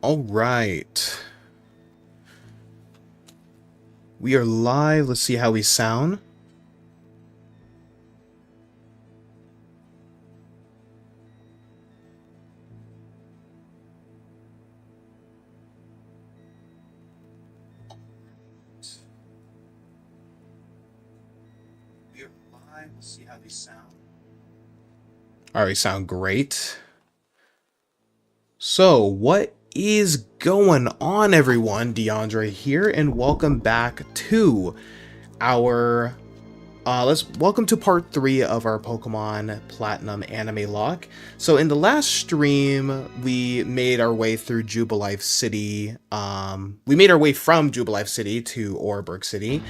All right. We are live. Let's see how we sound. We are live. Let's see how we sound. All right, sound great. So, what is going on, everyone? DeAndre here, and welcome back to our welcome to part 3 of our Pokemon Platinum AnimeLocke. So in the last stream, we made our way through Jubilife City. We made our way from Jubilife City to Oreburgh City,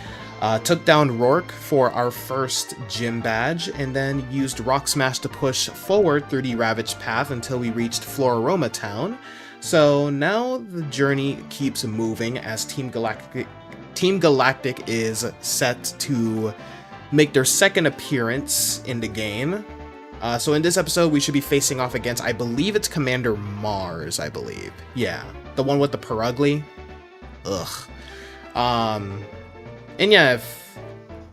took down Roark for our first gym badge, and then used Rock Smash to push forward through the Ravaged Path until we reached Floaroma Town. So now the journey keeps moving as Team Galactic is set to make their second appearance in the game. So in this episode, we should be facing off against, I believe it's Commander Mars, I believe. Yeah, the one with the Perugly. Ugh. And yeah, if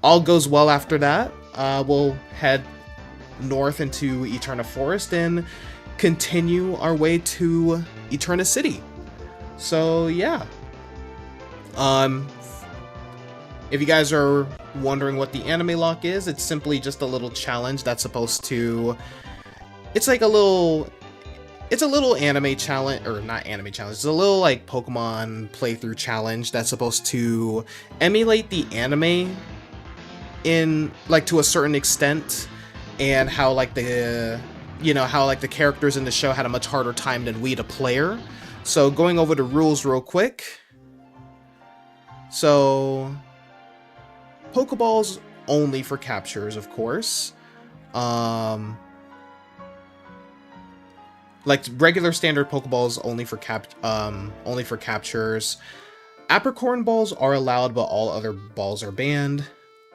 all goes well after that, we'll head north into Eterna Forest and continue our way to Eterna City. So yeah. If you guys are wondering what the AnimeLocke is, it's simply just a little challenge that's supposed to... It's a little anime challenge, or not anime challenge, it's a little like Pokemon playthrough challenge that's supposed to emulate the anime in, like, to a certain extent, and how, like, the characters in the show had a much harder time than we, the player. So going over the rules real quick. So... Pokeballs only for captures, of course. Like regular standard Pokeballs only for captures. Apricorn balls are allowed, but all other balls are banned.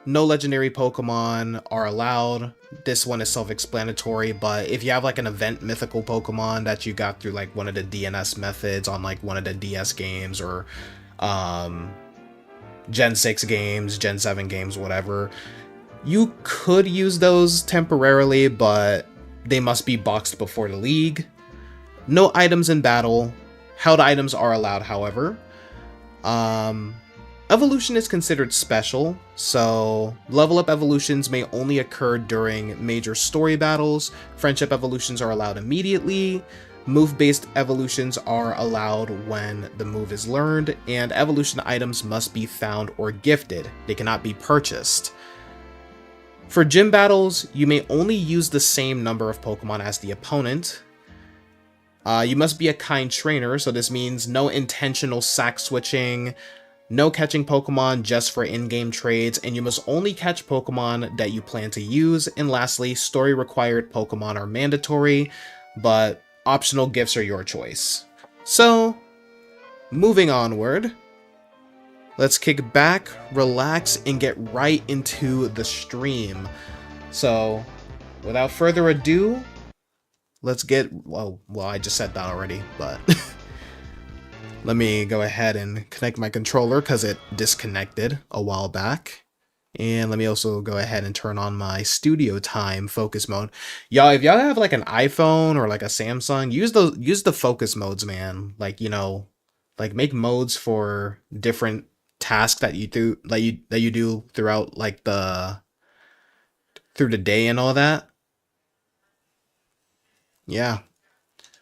No legendary Pokemon are allowed. This one is self-explanatory, but if you have like an event mythical Pokemon that you got through like one of the DNS methods on like one of the DS games, or Gen 6 games, Gen 7 games, whatever, you could use those temporarily, but they must be boxed before the league. No items in battle. Held items are allowed, however. Evolution is considered special, so level up evolutions may only occur during major story battles. Friendship evolutions are allowed immediately. Move-based evolutions are allowed when the move is learned, and evolution items must be found or gifted. They cannot be purchased. For gym battles, you may only use the same number of Pokemon as the opponent. You must be a kind trainer, so this means no intentional sack switching, no catching Pokemon just for in-game trades, and you must only catch Pokemon that you plan to use. And lastly, story-required Pokemon are mandatory, but optional gifts are your choice. So, moving onward, let's kick back, relax, and get right into the stream. So, without further ado, let's get... Well, I just said that already, but... Let me go ahead and connect my controller because it disconnected a while back. And let me also go ahead and turn on my studio time focus mode. Y'all, if y'all have like an iPhone or like a Samsung, use the focus modes, man. Like, you know, like make modes for different tasks that you do, that you do throughout like through the day and all that. Yeah,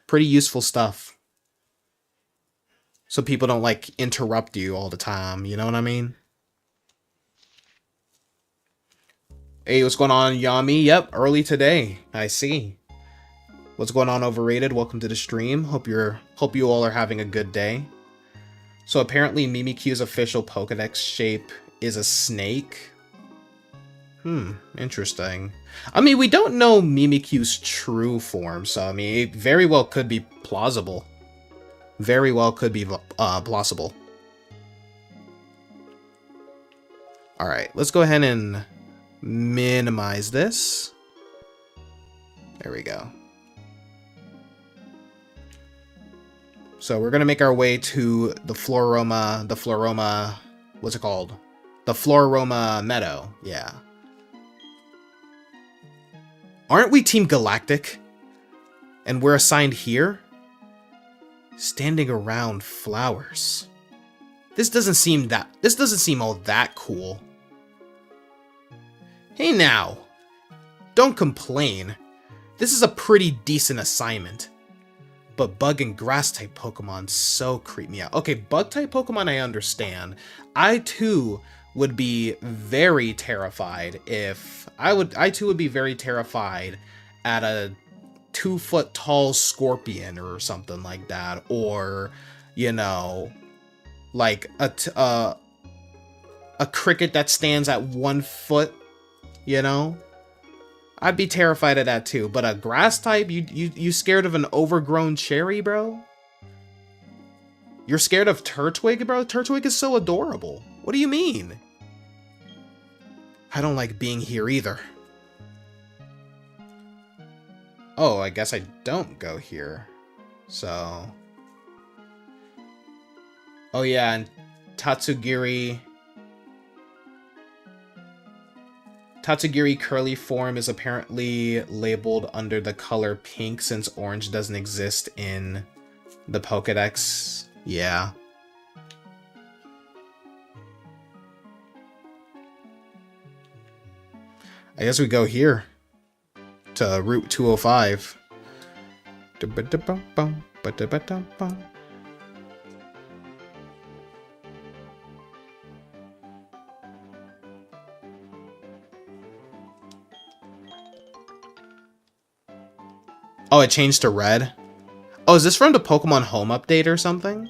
pretty useful stuff. So people don't like interrupt you all the time, you know what I mean? Hey, what's going on, Yami? Yep, early today. I see. What's going on, Overrated? Welcome to the stream. Hope you all are having a good day. So apparently Mimikyu's official Pokedex shape is a snake. Interesting. I mean, we don't know Mimikyu's true form, so I mean, it very well could be plausible. Very well could be plausible. Alright, let's go ahead and minimize this. There we go. So we're gonna make our way to the Floaroma, what's it called? The Floaroma Meadow, yeah. Aren't we Team Galactic? And we're assigned here? Standing around flowers. This doesn't seem all that cool. Hey now, don't complain. This is a pretty decent assignment. But bug and grass type Pokemon so creep me out. Okay, bug type Pokemon I understand. I too would be very terrified I too would be very terrified at a 2-foot tall scorpion or something like that, or you know, like a cricket that stands at 1 foot, you know? I'd be terrified of that too, but a grass type, you scared of an overgrown cherry, bro? You're scared of Turtwig, bro? Turtwig is so adorable. What do you mean? I don't like being here either. Oh, I guess I don't go here. So... Oh yeah, and Tatsugiri curly form is apparently labeled under the color pink since orange doesn't exist in the Pokédex. Yeah. I guess we go here to Route 205. Oh, it changed to red? Oh, is this from the Pokemon Home update or something?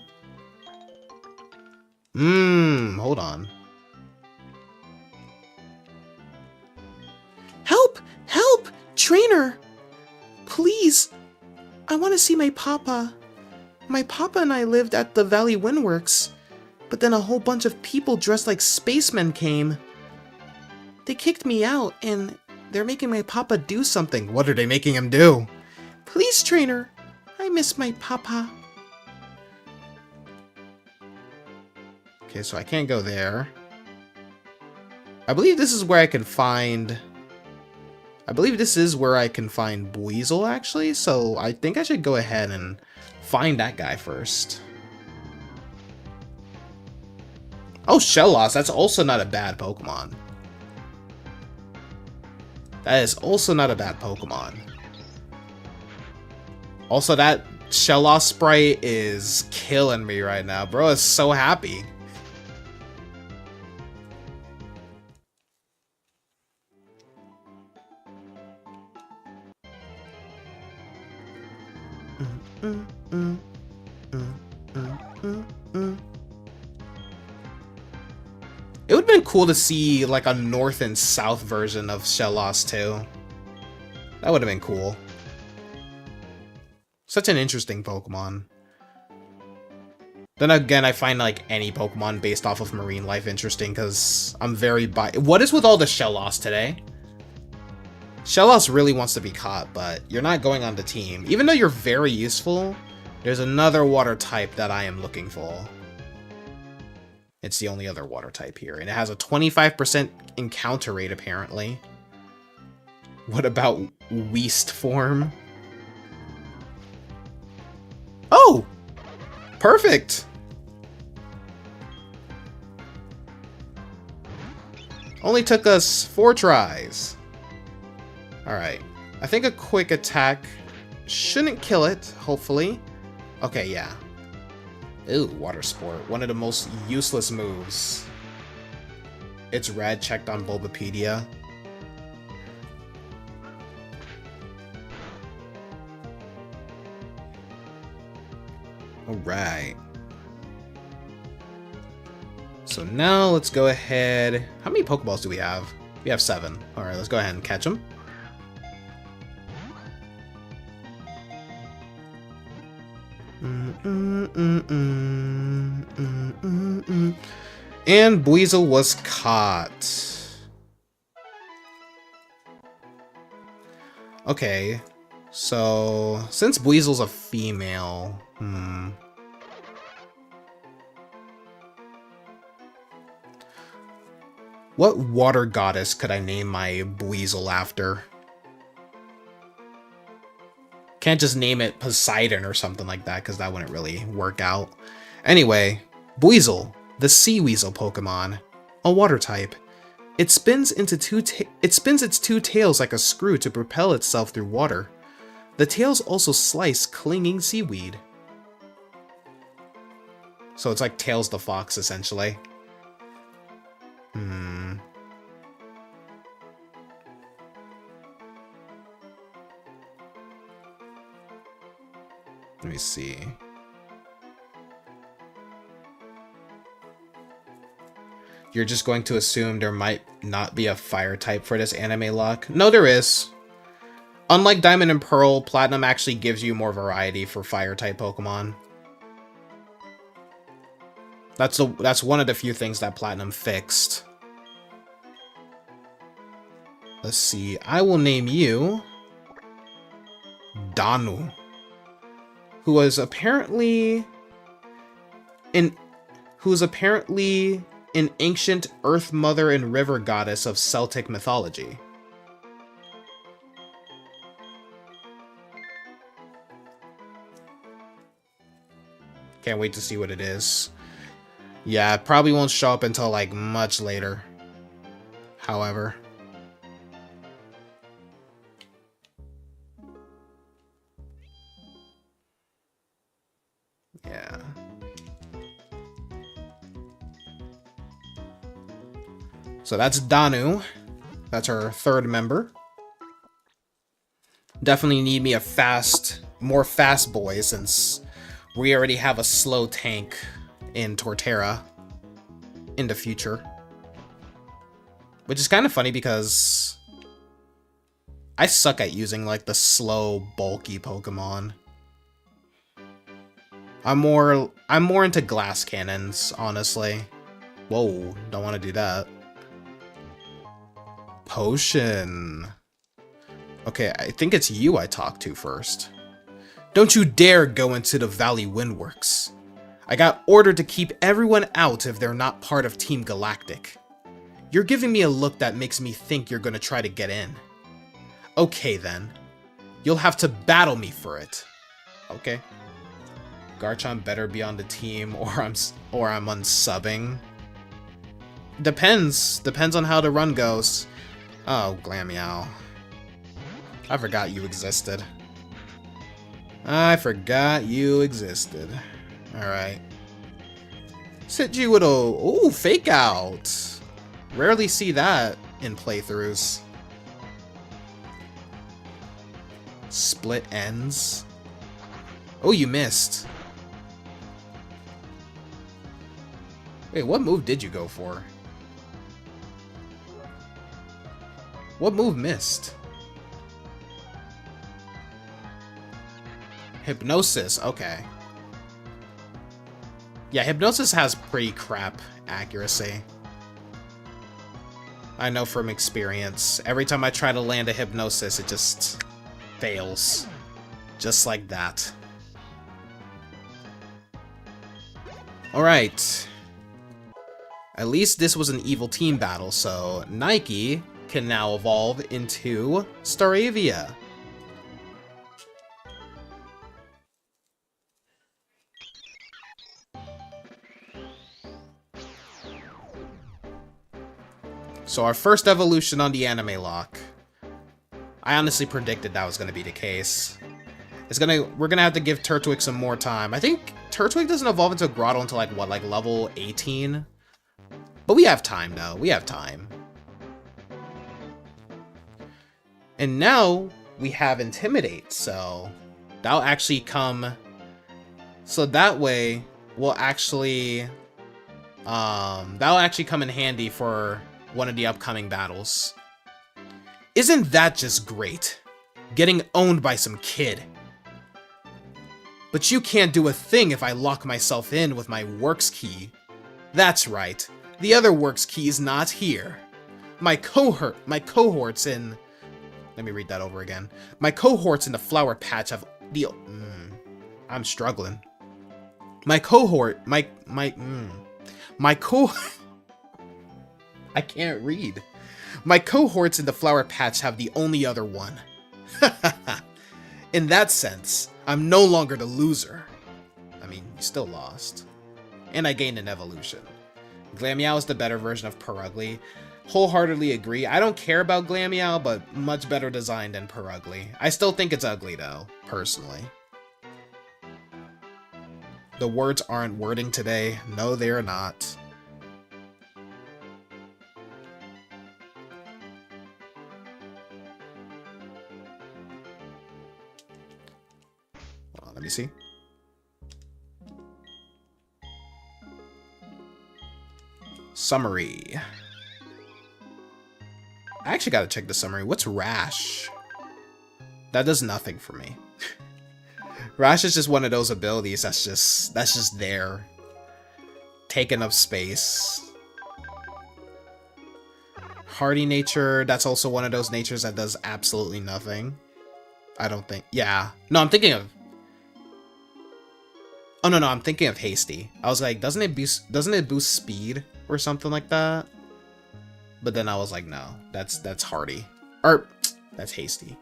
Hold on. Help! Help! Trainer! Please! I want to see my papa. My papa and I lived at the Valley Windworks, but then a whole bunch of people dressed like spacemen came. They kicked me out, and they're making my papa do something. What are they making him do? Please, trainer. I miss my papa. Okay, so I can't go there. I believe this is where I can find... Buizel, actually. So I think I should go ahead and find that guy first. Oh, Shellos. That's also not a bad Pokemon. That is also not a bad Pokemon. Also, that Shellos sprite is killing me right now. Bro is so happy. It would have been cool to see like a north and south version of Shellos too. That would have been cool. Such an interesting Pokemon. Then again, I find like any Pokemon based off of marine life interesting because I'm very What is with all the Shellos today? Shellos really wants to be caught, but you're not going on the team. Even though you're very useful, there's another water type that I am looking for. It's the only other water type here, and it has a 25% encounter rate apparently. What about Weast form? Oh! Perfect! Only took us 4 tries. Alright. I think a quick attack shouldn't kill it, hopefully. Okay, yeah. Ooh, Water Sport. One of the most useless moves. It's red, checked on Bulbapedia. Alright. So now let's go ahead... How many Pokeballs do we have? We have 7. Alright, let's go ahead and catch them. And Buizel was caught. Okay, so since Buizel's a female, What water goddess could I name my Buizel after? Can't just name it Poseidon or something like that, because that wouldn't really work out. Anyway, Buizel, the sea weasel Pokemon, a water type. It spins its two tails like a screw to propel itself through water. The tails also slice clinging seaweed. So it's like Tails the Fox, essentially. Let me see. You're just going to assume there might not be a fire type for this AnimeLocke? No, there is. Unlike Diamond and Pearl, Platinum actually gives you more variety for fire type Pokemon. That's one of the few things that Platinum fixed. Let's see. I will name you Danu, who was apparently an ancient Earth Mother and River goddess of Celtic mythology. Can't wait to see what it is. Yeah, it probably won't show up until like much later. However. Yeah. So that's Danu. That's our third member. Definitely need me a more fast boy, since we already have a slow tank in Torterra in the future. Which is kind of funny because I suck at using like the slow, bulky Pokemon. I'm more into glass cannons, honestly. Whoa, don't want to do that. Potion. Okay, I think it's you I talk to first. Don't you dare go into the Valley Windworks. I got ordered to keep everyone out if they're not part of Team Galactic. You're giving me a look that makes me think you're gonna try to get in. Okay then. You'll have to battle me for it. Okay. Garchomp better be on the team or I'm unsubbing. Depends on how the run goes. Oh, Glameow. I forgot you existed. Alright. Sidgey with a fake out. Rarely see that in playthroughs. Split ends. Oh, you missed. Wait, what move did you go for? What move missed? Hypnosis, okay. Yeah, Hypnosis has pretty crap accuracy. I know from experience. Every time I try to land a Hypnosis, it just fails. Just like that. Alright. At least this was an evil team battle, so Nike can now evolve into Staravia. So our first evolution on the AnimeLocke. I honestly predicted that was going to be the case. We're gonna have to give Turtwig some more time. I think Turtwig doesn't evolve into Grotto until like what, like level 18? But we have time though. We have time. And now we have Intimidate, so that'll actually come. So that way we'll actually that'll actually come in handy for one of the upcoming battles. Isn't that just great? Getting owned by some kid. But you can't do a thing if I lock myself in with my works key. That's right. The other works key is not here. My cohorts in... Let me read that over again. My cohorts in the Flower Patch have... I'm struggling. My I can't read. My cohorts in the flower patch have the only other one. In that sense, I'm no longer the loser. I mean, you still lost. And I gained an evolution. Glameow is the better version of Purugly. Wholeheartedly agree. I don't care about Glameow, but much better designed than Purugly. I still think it's ugly though, personally. The words aren't wording today. No, they're not. Hold on, let me see. Summary. I actually gotta check the summary. What's Rash? That does nothing for me. Rash is just one of those abilities that's just there. Taking up space. Hardy nature, that's also one of those natures that does absolutely nothing. I don't think. Yeah. No, I'm thinking of. Oh no, I'm thinking of Hasty. I was like, doesn't it boost speed or something like that? But then I was like, no, that's Hardy. Or that's Hasty.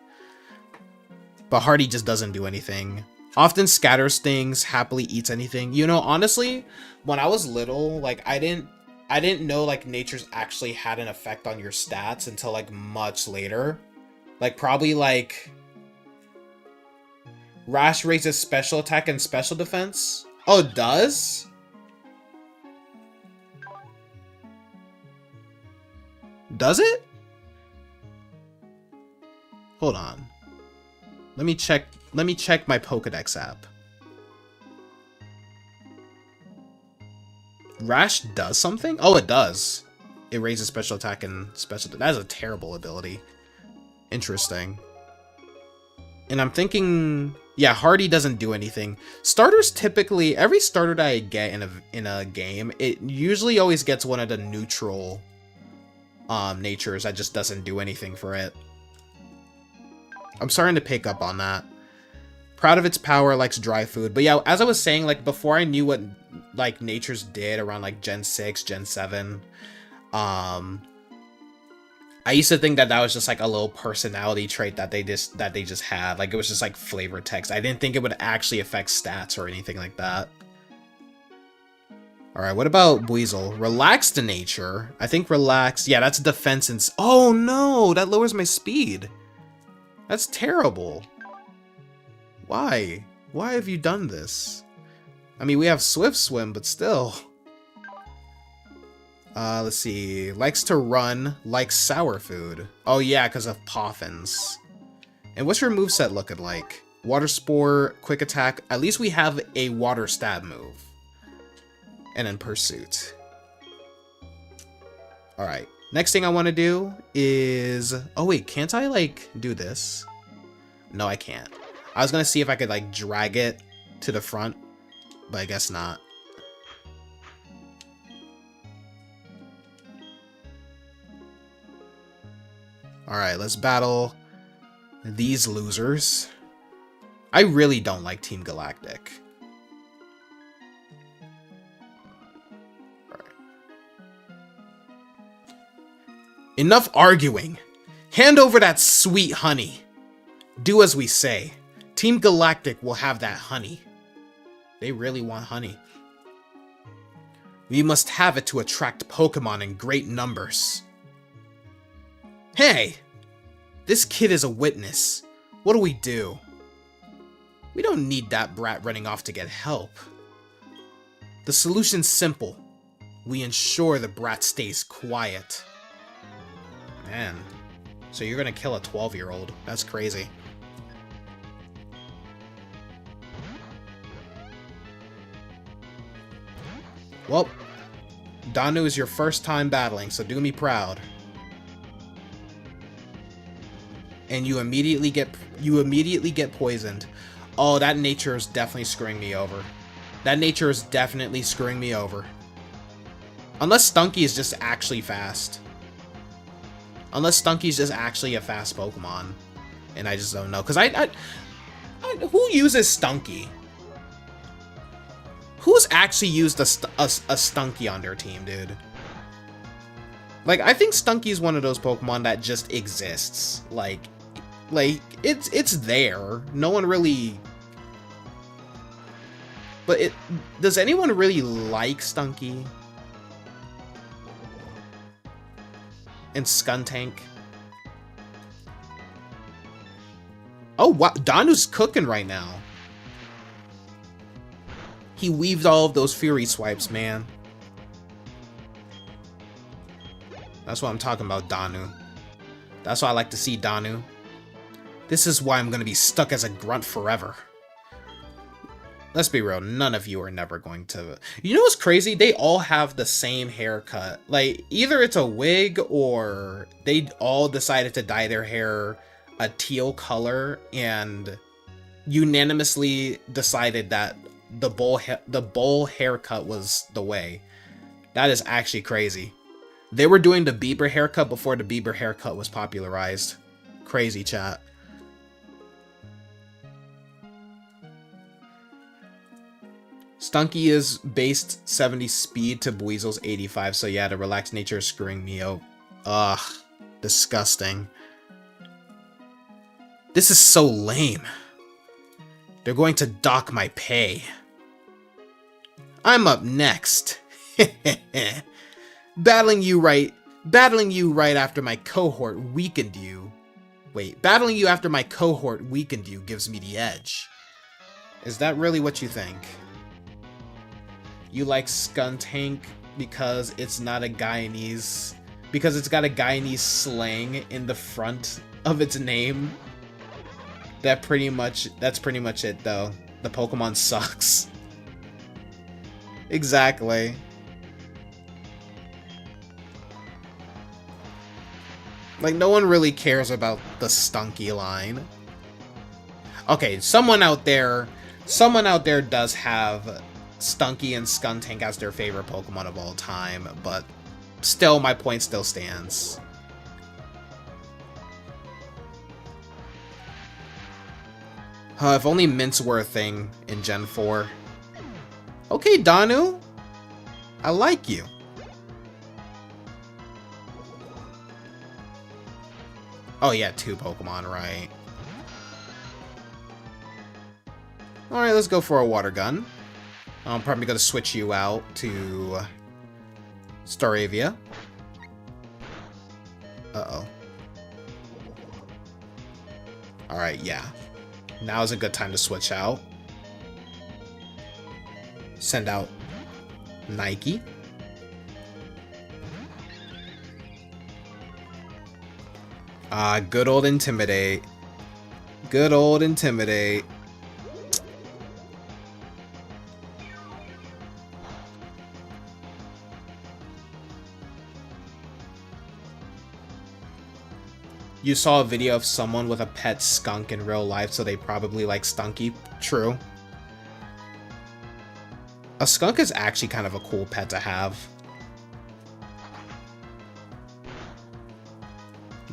But Hardy just doesn't do anything. Often scatters things, happily eats anything. You know, honestly, when I was little, like I didn't know like natures actually had an effect on your stats until like much later. Like probably like Rash raises special attack and special defense. Oh, it does? Does it? Hold on. Let me check my Pokédex app. Rash does something? Oh, it does. It raises special attack and special. That is a terrible ability. Interesting. And I'm thinking, yeah, Hardy doesn't do anything. Starters typically, every starter that I get in a game, it usually always gets one of the neutral natures that just doesn't do anything for it. I'm starting to pick up on that. Proud of its power, likes dry food. But yeah, as I was saying, like before I knew what like natures did around like Gen 6, Gen 7, I used to think that was just like a little personality trait that they just had. Like it was just like flavor text. I didn't think it would actually affect stats or anything like that. All right, what about Buizel? Relaxed nature. I think relaxed. Yeah, that's defense and... Oh no, that lowers my speed. That's terrible. Why? Why have you done this? I mean, we have Swift Swim, but still. Let's see. Likes to run, likes sour food. Oh yeah, because of Poffins. And what's your moveset looking like? Water Spore, Quick Attack. At least we have a Water Stab move. And then Pursuit. Alright. Next thing I want to do is... Oh wait, can't I like do this? No, I can't. I was going to see if I could like drag it to the front, but I guess not. Alright, let's battle these losers. I really don't like Team Galactic. Alright. Enough arguing! Hand over that sweet honey! Do as we say. Team Galactic will have that honey. They really want honey. We must have it to attract Pokemon in great numbers. Hey! This kid is a witness. What do we do? We don't need that brat running off to get help. The solution's simple. We ensure the brat stays quiet. Man. So you're gonna kill a 12-year-old. That's crazy. Well, Danu is your first time battling, so do me proud. And you immediately get poisoned. Oh, that nature is definitely screwing me over. That nature is definitely screwing me over. Unless Stunky is just actually fast. Unless Stunky's just actually a fast Pokemon. And I just don't know. Because who uses Stunky? Who's actually used a Stunky on their team, dude? Like, I think Stunky's one of those Pokemon that just exists. Like it's there. No one really... But does anyone really like Stunky? And Skuntank? Oh, wow. Danu's cooking right now. He weaved all of those Fury Swipes, man. That's what I'm talking about, Danu. That's why I like to see Danu. This is why I'm going to be stuck as a grunt forever. Let's be real, none of you are never going to... You know what's crazy? They all have the same haircut. Like, either it's a wig or they all decided to dye their hair a teal color and unanimously decided that the bowl haircut was the way. That is actually crazy. They were doing the Bieber haircut before the Bieber haircut was popularized. Crazy, chat. Stunky is based 70 speed to Buizel's 85, so yeah, the relaxed nature is screwing me out. Ugh, disgusting. This is so lame. They're going to dock my pay. I'm up next. Battling you right after my cohort weakened you. Wait, battling you after my cohort weakened you gives me the edge. Is that really what you think? You like Skuntank because it's not a Guyanese... Because it's got a Guyanese slang in the front of its name? That's pretty much it, though. The Pokemon sucks. Exactly. Like, no one really cares about the Stunky line. Okay, someone out there does have Stunky and Skuntank as their favorite Pokemon of all time, but still, my point still stands. If only mints were a thing in Gen 4. Okay, Danu. I like you. Oh yeah, 2 Pokemon, right. Alright, let's go for a water gun. I'm probably going to switch you out to Staravia. Uh-oh. Alright, yeah. Now is a good time to switch out. Send out Nike. Good old Intimidate. Good old Intimidate. You saw a video of someone with a pet skunk in real life, so they probably like Stunky. True. A skunk is actually kind of a cool pet to have.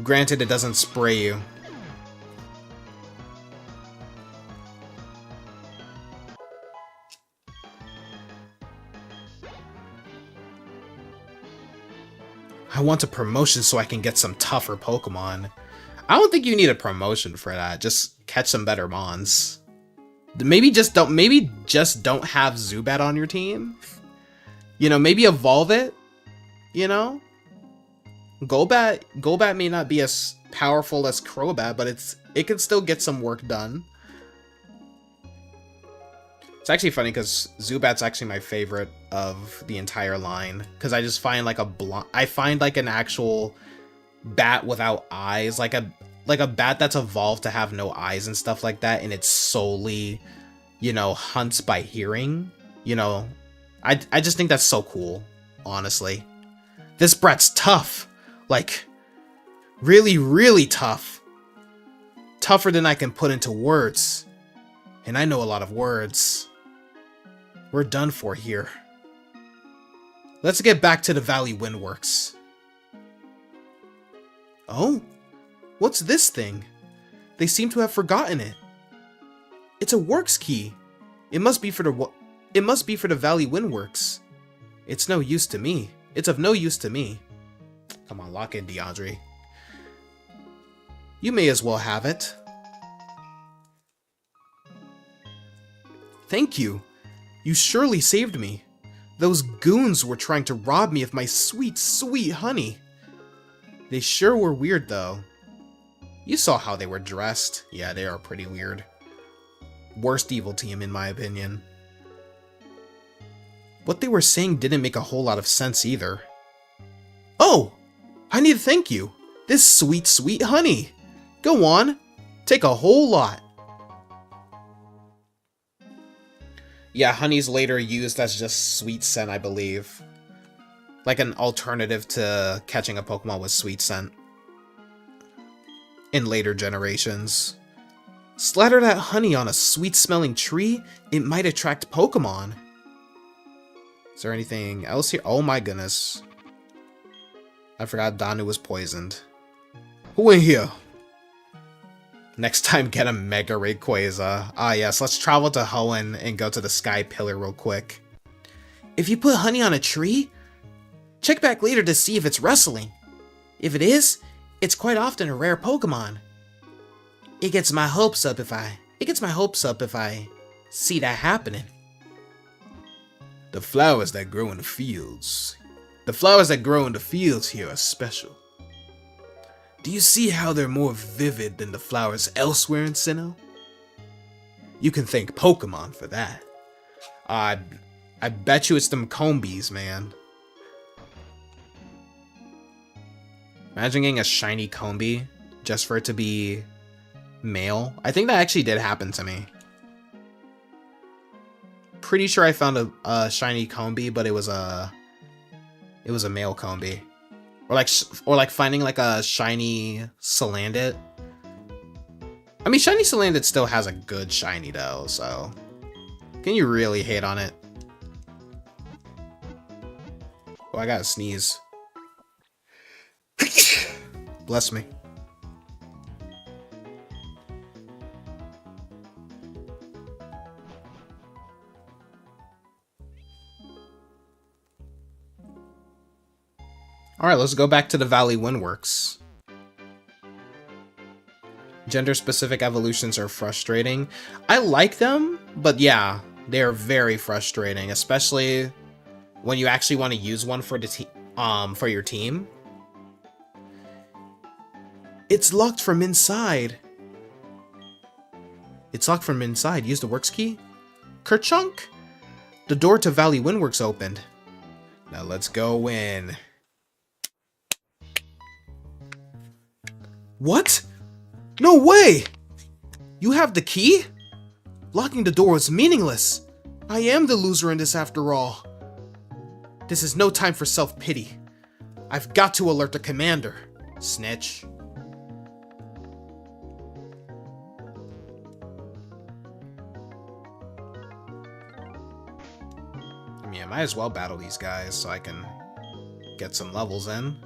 Granted, it doesn't spray you. I want a promotion so I can get some tougher Pokemon. I don't think you need a promotion for that. Just catch some better Mons. Maybe just don't have Zubat on your team. You know, maybe evolve it. You know? Golbat may not be as powerful as Crobat, but it can still get some work done. It's actually funny because Zubat's actually my favorite of the entire line, because I just find like an actual bat without eyes, like a bat that's evolved to have no eyes and stuff like that, and it's solely, you know, hunts by hearing. You know, I just think that's so cool, honestly. This brat's tough. Like, really, really tough. Tougher than I can put into words. And I know a lot of words. We're done for here. Let's get back to the Valley Windworks. Oh? What's this thing? They seem to have forgotten it. It's a works key. It must be for the Valley Windworks. It's no use to me. It's of no use to me. Come on, lock in, DeAndre. You may as well have it. Thank you. You surely saved me. Those goons were trying to rob me of my sweet, sweet honey. They sure were weird, though. You saw how they were dressed. Yeah, they are pretty weird. Worst evil team, in my opinion. What they were saying didn't make a whole lot of sense either. Oh! I need to thank you. This sweet, sweet honey. Go on. Take a whole lot. Yeah, honey's later used as just sweet scent, I believe. Like an alternative to catching a Pokemon with sweet scent. In later generations. Slather that honey on a sweet-smelling tree, it might attract Pokemon. Is there anything else here? Oh my goodness. I forgot Danu was poisoned. Who in here? Next time, get a Mega Rayquaza. Ah yes, let's travel to Hoenn and go to the Sky Pillar real quick. If you put honey on a tree, check back later to see if it's rustling. If it is, it's quite often a rare Pokemon. It gets my hopes up if I see that happening. The flowers that grow in the fields. The flowers that grow in the fields here are special. Do you see how they're more vivid than the flowers elsewhere in Sinnoh? You can thank Pokemon for that. I bet you it's them Combees, man. Imagine getting a shiny Combee just for it to be male. I think that actually did happen to me. Pretty sure I found a shiny Combee, but it was a male Combee. Or like finding like a shiny Salandit. I mean, shiny Salandit still has a good shiny though, so can you really hate on it? Oh, I gotta sneeze. Bless me. Alright, let's go back to the Valley Windworks. Gender-specific evolutions are frustrating. I like them, but yeah, they are very frustrating, especially when you actually want to use one for the for your team. It's locked from inside. It's locked from inside. Use the works key. Kerchunk? The door to Valley Windworks opened. Now let's go in. What? No way! You have the key? Locking the door is meaningless. I am the loser in this after all. This is no time for self-pity. I've got to alert the commander. Snitch. I mean, I might as well battle these guys so I can get some levels in.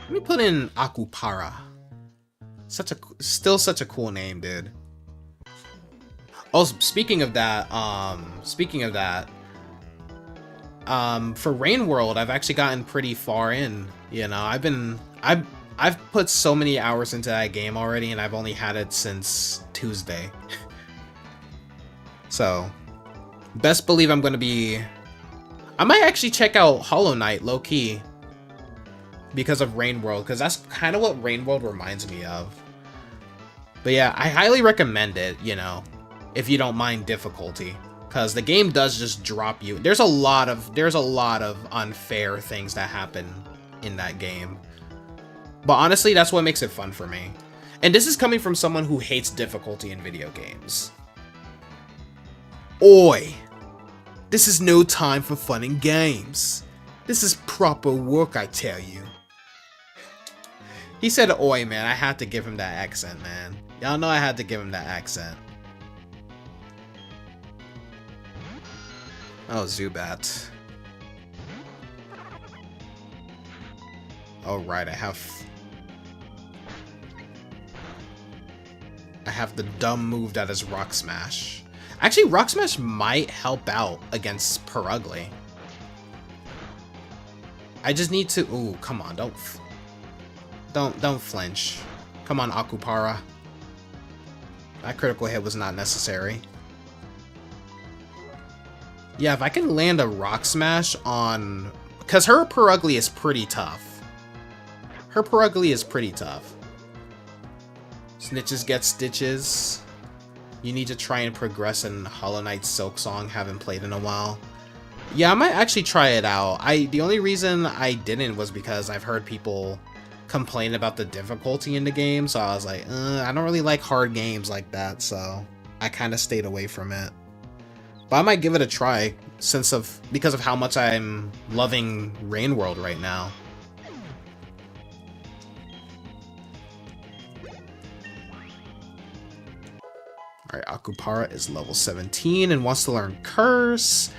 Let me put in Akupara. Still such a cool name, dude. Oh, speaking of that, for Rain World, I've actually gotten pretty far in. You know, I've put so many hours into that game already, and I've only had it since Tuesday. So, best believe I'm gonna be. I might actually check out Hollow Knight low key. Because of Rain World, because that's kind of what Rain World reminds me of. But yeah, I highly recommend it, you know, if you don't mind difficulty, because the game does just drop you. There's a lot of unfair things that happen in that game. But honestly, that's what makes it fun for me. And this is coming from someone who hates difficulty in video games. Oi! This is no time for fun and games. This is proper work, I tell you. He said oi, man. I had to give him that accent, man. Y'all know I had to give him that accent. Oh, Zubat. Oh, right. I have the dumb move that is Rock Smash. Actually, Rock Smash might help out against Perugly. I just need to... Ooh, come on, don't flinch. Come on, Akupara. That critical hit was not necessary. Yeah, if I can land a Rock Smash on... Because her Perugly is pretty tough. Her Perugly is pretty tough. Snitches get stitches. You need to try and progress in Hollow Knight Silk Song. Haven't played in a while. Yeah, I might actually try it out. The only reason I didn't was because I've heard people complain about the difficulty in the game, so I was like, I don't really like hard games like that, so I kind of stayed away from it. But I might give it a try because of how much I'm loving Rain World right now. Alright, Akupara is level 17 and wants to learn Curse.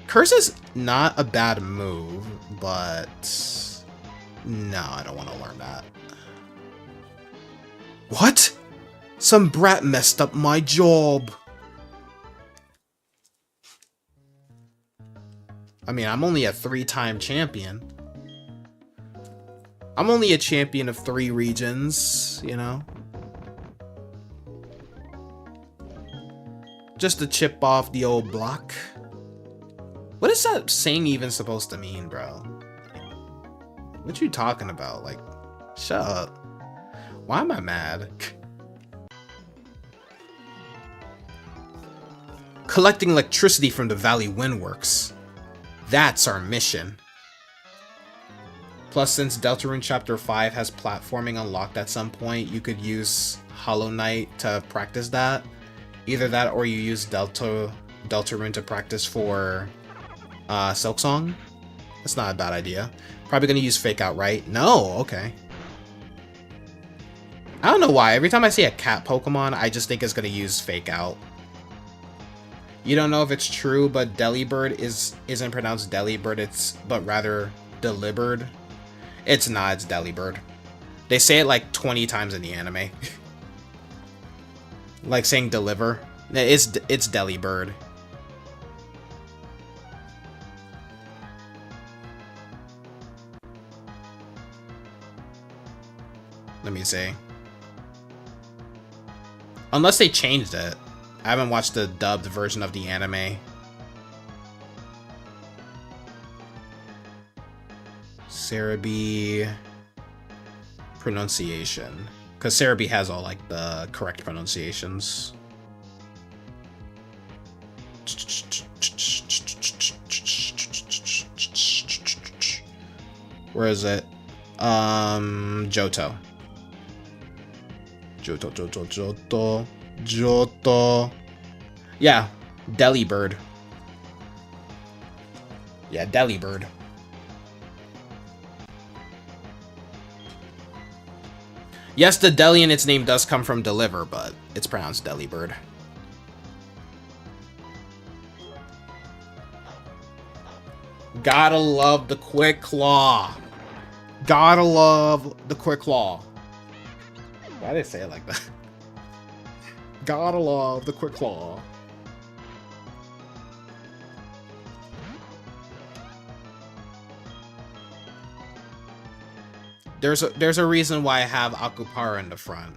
Curse is not a bad move, but no, I don't want to learn that. What? Some brat messed up my job. I mean, I'm only a 3-time champion. I'm only a champion of 3 regions, you know? Just to chip off the old block. What is that saying even supposed to mean, bro? What you talking about? Like, shut up. Why am I mad? Collecting electricity from the Valley Windworks. That's our mission. Plus, since Deltarune Chapter 5 has platforming unlocked at some point, you could use Hollow Knight to practice that. Either that or you use Deltarune to practice for Silk Song. That's not a bad idea. Probably gonna use Fake Out, right? No, okay. I don't know why. Every time I see a cat Pokemon, I just think it's gonna use Fake Out. You don't know if it's true, but Delibird isn't pronounced Delibird, but rather Delibird. It's not, it's Delibird. They say it like 20 times in the anime. Like saying deliver. It's Delibird. Let me see. Unless they changed it. I haven't watched the dubbed version of the anime. Cerebi pronunciation. Because Cerebi has all like the correct pronunciations. Where is it? Johto. Johto. Yeah, Delibird. Yeah, Delibird. Yes, the deli in its name does come from deliver, but it's pronounced Delibird. Gotta love the Quick Claw. Gotta love the Quick Claw. Why did I say it like that? Gotta love the Quick Claw. There's a reason why I have Akupara in the front.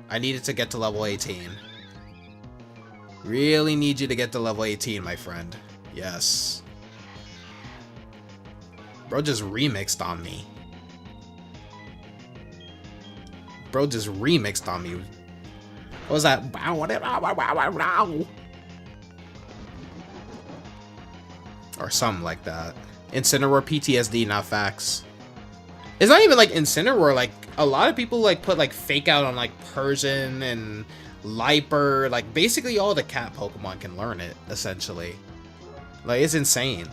I needed to get to level 18. Really need you to get to level 18, my friend. Yes. Bro just remixed on me. Bro just remixed on me. What was that? Or something like that. Incineroar PTSD, not facts. It's not even like Incineroar. Like, a lot of people like put like Fake Out on like Persian and Liper. Like, basically all the cat Pokemon can learn it, essentially. Like, it's insane.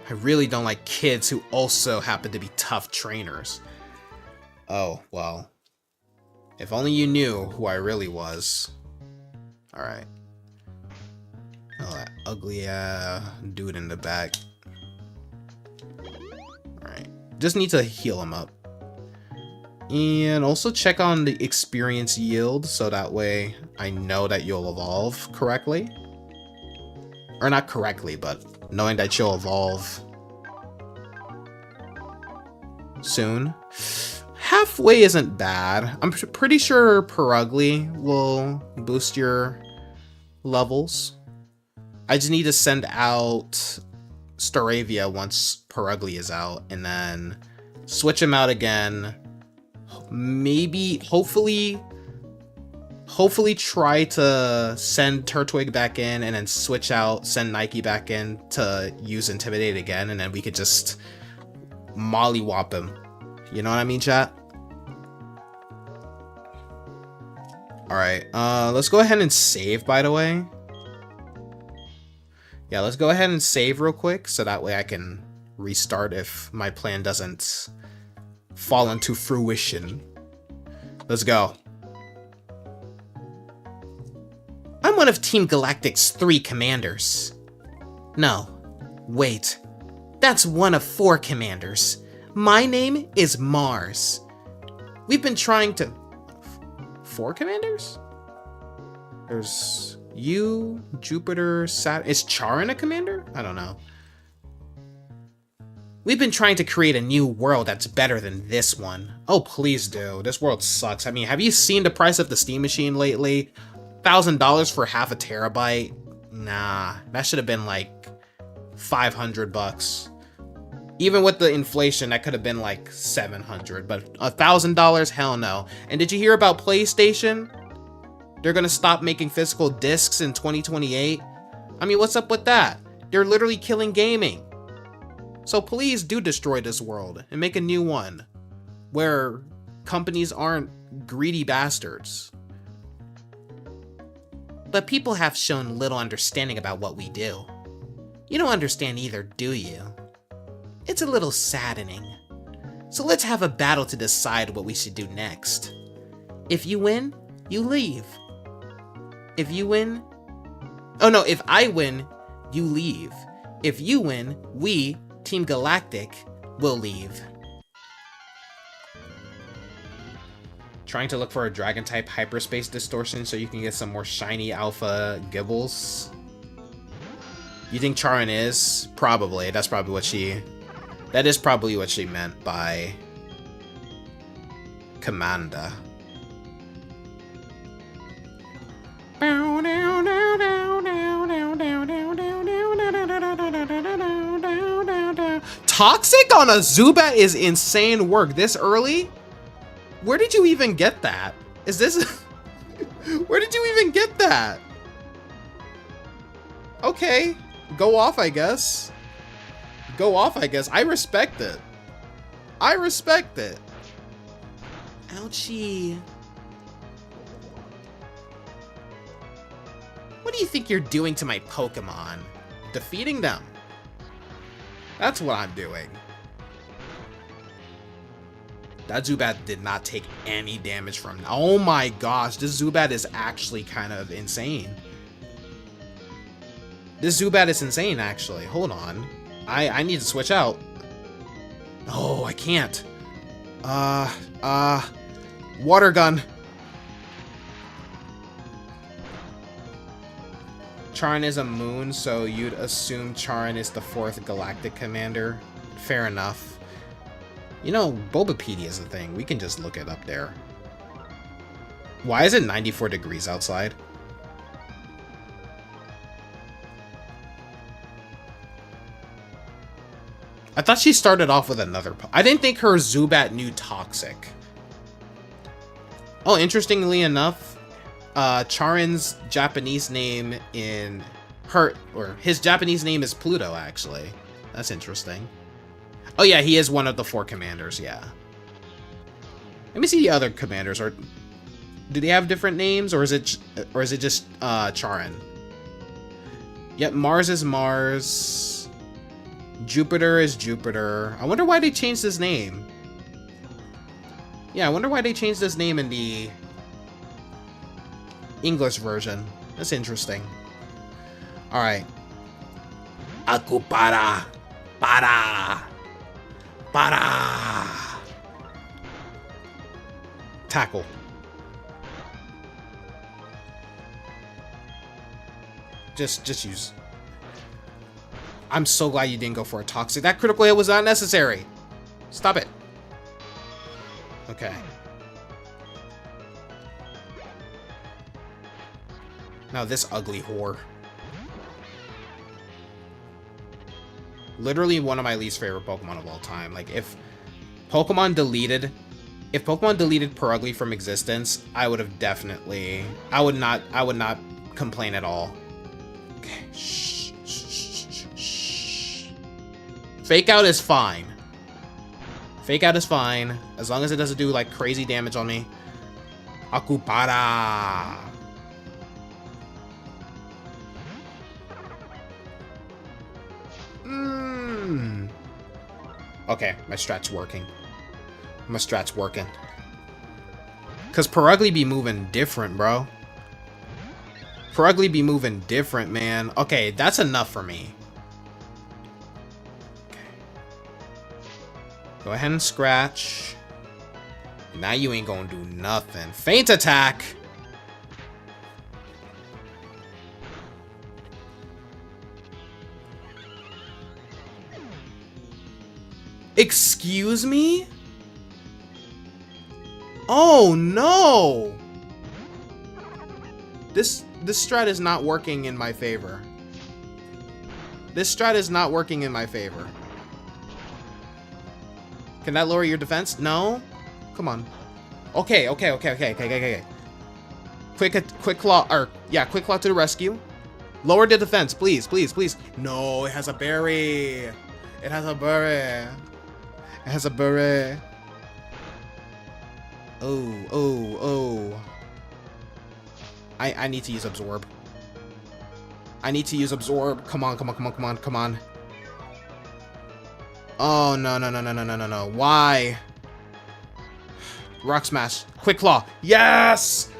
I really don't like kids who also happen to be tough trainers. Oh, well. If only you knew who I really was. Alright. Oh, that ugly dude in the back. Alright. Just need to heal him up. And also check on the experience yield, so that way I know that you'll evolve correctly. Or not correctly, but knowing that she'll evolve soon. Halfway isn't bad. I'm pretty sure Perugly will boost your levels. I just need to send out Staravia once Perugly is out, and then switch him out again. Maybe, hopefully try to send Turtwig back in, and then switch out, send Nike back in to use Intimidate again, and then we could just mollywop him. You know what I mean, chat? Alright, let's go ahead and save, by the way. Yeah, let's go ahead and save real quick, so that way I can restart if my plan doesn't fall into fruition. Let's go. I'm one of Team Galactic's 3 commanders. No, wait. That's one of 4 commanders. My name is Mars. We've been trying to... 4 commanders? There's you, Jupiter, Saturn... Is Charon a commander? I don't know. We've been trying to create a new world that's better than this one. Oh, please do. This world sucks. I mean, have you seen the price of the Steam Machine lately? $1,000 for half a terabyte? Nah, that should have been like $500. Even with the inflation, that could have been like $700, but $1,000? Hell no. And did you hear about PlayStation? They're gonna stop making physical discs in 2028? I mean, what's up with that? They're literally killing gaming. So please do destroy this world and make a new one where companies aren't greedy bastards. But people have shown little understanding about what we do. You don't understand either, do you? It's a little saddening. So let's have a battle to decide what we should do next. If you win, you leave. If you win... Oh no, if I win, you leave. If you win, we, Team Galactic, will leave. Trying to look for a Dragon-type hyperspace distortion so you can get some more shiny alpha Gibbles. You think Charon is? Probably. That's probably what she... That is probably what she meant by Commander. Toxic on a Zubat is insane work this early? Where did you even get that? Is this... Where did you even get that? Okay. Go off, I guess. Go off, I guess. I respect it. I respect it. Ouchie. What do you think you're doing to my Pokemon? Defeating them. That's what I'm doing. That Zubat did not take any damage from... Oh my gosh, this Zubat is actually kind of insane. This Zubat is insane, actually. Hold on. I need to switch out. Oh, I can't. Water gun. Charon is a moon, so you'd assume Charon is the 4th galactic commander. Fair enough. You know, Bulbapedia is a thing. We can just look it up there. Why is it 94 degrees outside? I thought she started off with another... I didn't think her Zubat knew Toxic. Oh, interestingly enough, Charon's Japanese name in his Japanese name is Pluto, actually. That's interesting. Oh yeah, he is one of the 4 commanders, yeah. Let me see the other commanders. Or do they have different names, or is it just Charon? Yep, Mars is Mars. Jupiter is Jupiter. I wonder why they changed his name. Yeah, I wonder why they changed his name in the English version. That's interesting. Alright. Akupara. Para. Tackle. Just use. I'm so glad you didn't go for a toxic. That critical hit was not necessary. Stop it. Okay. Now this ugly whore. Literally one of my least favorite Pokemon of all time. Like, if Pokemon deleted Purugly from existence, I would have definitely, I would not complain at all. Okay. Shh. Fake out is fine. Fake out is fine, as long as it doesn't do like crazy damage on me. Akupara. Okay, my strat's working. My strat's working. Cause Purugly be moving different, bro. Purugly be moving different, man. Okay, that's enough for me. Okay. Go ahead and scratch. Now you ain't gonna do nothing. Feint attack! Excuse me? Oh no! This strat is not working in my favor. This strat is not working in my favor. Can that lower your defense? No? Come on. Okay. Quick claw, or yeah, quick claw to the rescue. Lower the defense, please. No, it has a berry. It has a berry. It has a berry. Oh. I need to use absorb. I need to use absorb. Come on. Oh, no. Why? Rock smash. Quick claw. Yes!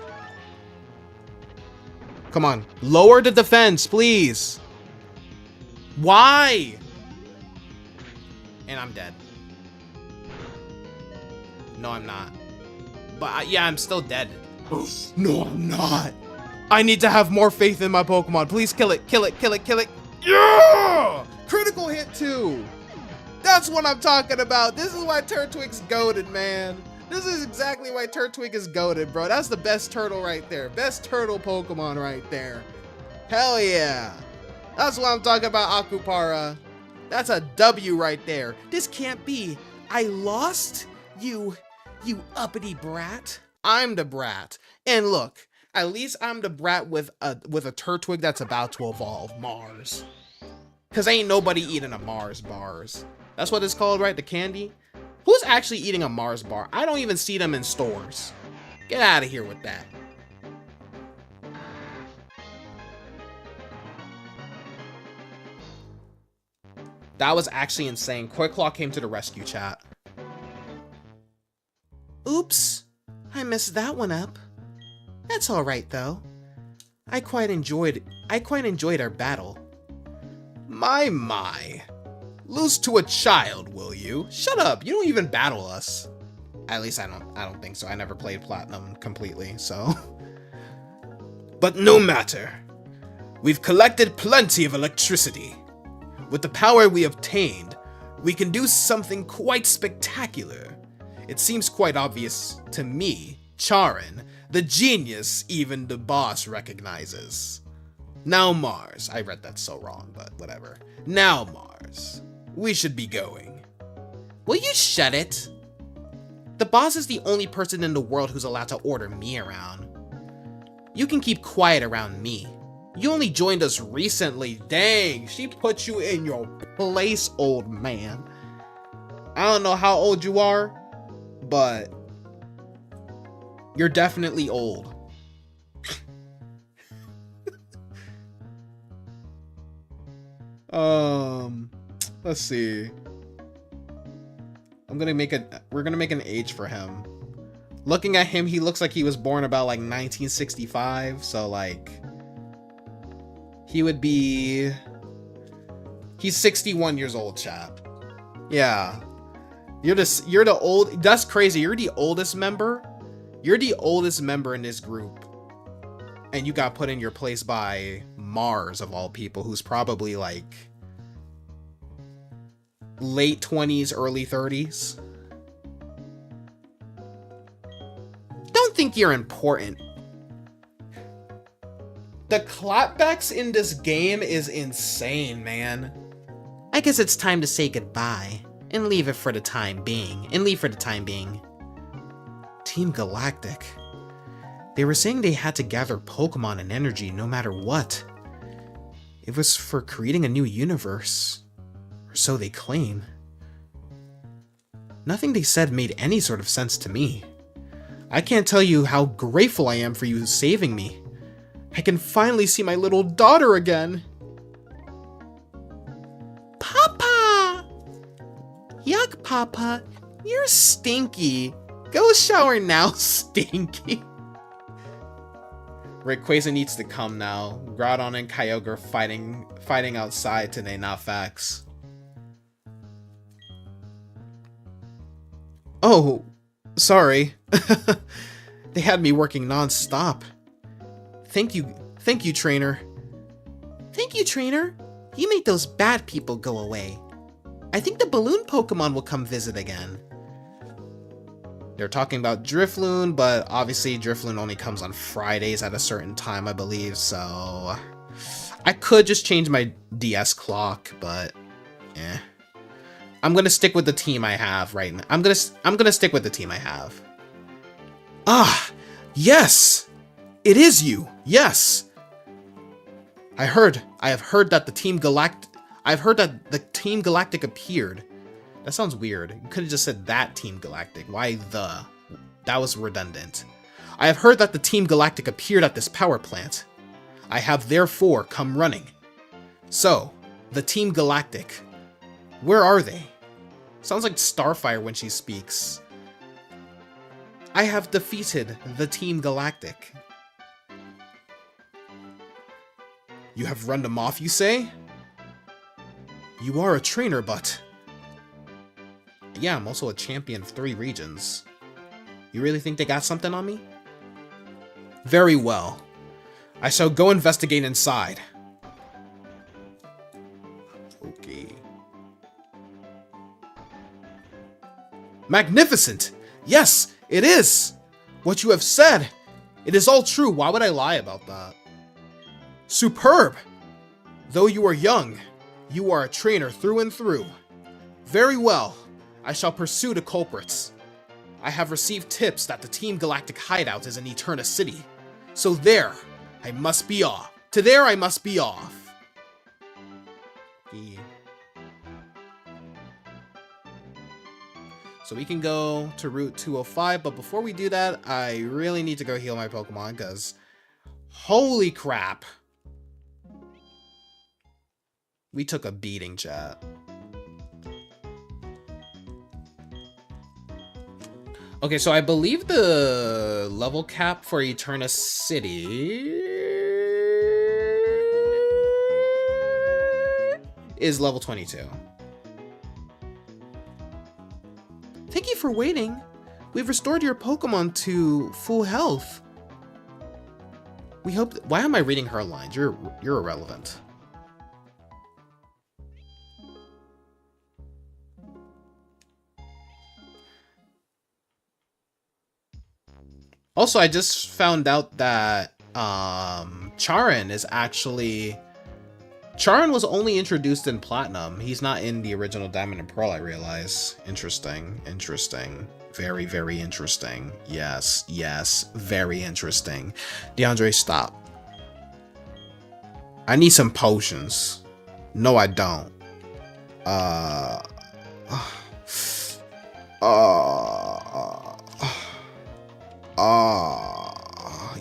Come on. Lower the defense, please. Why? And I'm dead. No, I'm not. But yeah, I'm still dead. No, I'm not. I need to have more faith in my Pokemon. Please kill it. Yeah! Critical hit too. That's what I'm talking about. This is why Turtwig's goated, man. This is exactly why Turtwig is goated, bro. That's the best turtle right there. Best turtle Pokemon right there. Hell yeah. That's what I'm talking about, Akupara. That's a W right there. This can't be. I lost? You uppity brat. I'm the brat. And look, at least I'm the brat with a Turtwig that's about to evolve, Mars. Cause ain't nobody eating a Mars bars. That's what it's called, right? The candy? Who's actually eating a Mars bar? I don't even see them in stores. Get out of here with that. That was actually insane. Quick Claw came to the rescue, chat. Oops. I messed that one up. That's alright though. I quite enjoyed our battle. My. Lose to a child, will you? Shut up, you don't even battle us. At least I don't think so. I never played Platinum completely, so. But no matter. We've collected plenty of electricity. With the power we obtained, we can do something quite spectacular. It seems quite obvious to me, Charon, the genius even the boss recognizes. Now Mars, I read that so wrong, but whatever. Now Mars, we should be going. Will you shut it? The boss is the only person in the world who's allowed to order me around. You can keep quiet around me. You only joined us recently. Dang, she put you in your place, old man. I don't know how old you are, but you're definitely old. Let's see. We're gonna make an age for him. Looking at him, he looks like he was born about like 1965, so like he would be, he's 61 years old, chap. Yeah. You're the old, that's crazy. You're the oldest member. You're the oldest member in this group. And you got put in your place by Mars, of all people, who's probably like late 20s, early 30s. Don't think you're important. The clapbacks in this game is insane, man. I guess it's time to say goodbye and leave it for the time being. Team Galactic. They were saying they had to gather Pokemon and energy no matter what. It was for creating a new universe. Or so they claim. Nothing they said made any sort of sense to me. I can't tell you how grateful I am for you saving me. I can finally see my little daughter again. Papa! Yuck, Papa. You're stinky. Go shower now, stinky. Rayquaza needs to come now. Groudon and Kyogre fighting outside today, not facts. Oh, sorry. They had me working non-stop. Thank you, trainer. Thank you, trainer. You made those bad people go away. I think the balloon Pokemon will come visit again. They're talking about Drifloon, but obviously Drifloon only comes on Fridays at a certain time, I believe, so... I could just change my DS clock, but... eh. I'm gonna stick with the team I have right now. I'm gonna stick with the team I have. Ah! Yes! It is you! Yes! I have heard that the Team Galactic... I've heard that the Team Galactic appeared. That sounds weird. You could have just said that Team Galactic. Why the? That was redundant. I have heard that the Team Galactic appeared at this power plant. I have therefore come running. So, the Team Galactic. Where are they? Sounds like Starfire when she speaks. I have defeated the Team Galactic. You have run them off, you say? You are a trainer, but... yeah, I'm also a champion of 3 regions. You really think they got something on me? Very well. I shall go investigate inside. Okay. Magnificent! Yes, it is! What you have said! It is all true. Why would I lie about that? Superb! Though you are young, you are a trainer through and through. Very well. I shall pursue the culprits. I have received tips that the Team Galactic hideout is in Eterna City. So there, I must be off. To there I must be off. Yeah. So we can go to Route 205, but before we do that, I really need to go heal my Pokemon, because holy crap. We took a beating, chat. Okay, so I believe the level cap for Eterna City is level 22. Thank you for waiting. We've restored your Pokemon to full health. We hope... why am I reading her lines? You're irrelevant. Also, I just found out that Charon is actually... Charon was only introduced in Platinum. He's not in the original Diamond and Pearl, I realize. Interesting. Interesting. Very, very interesting. Yes, yes. Very interesting. DeAndre, stop. I need some potions. No, I don't.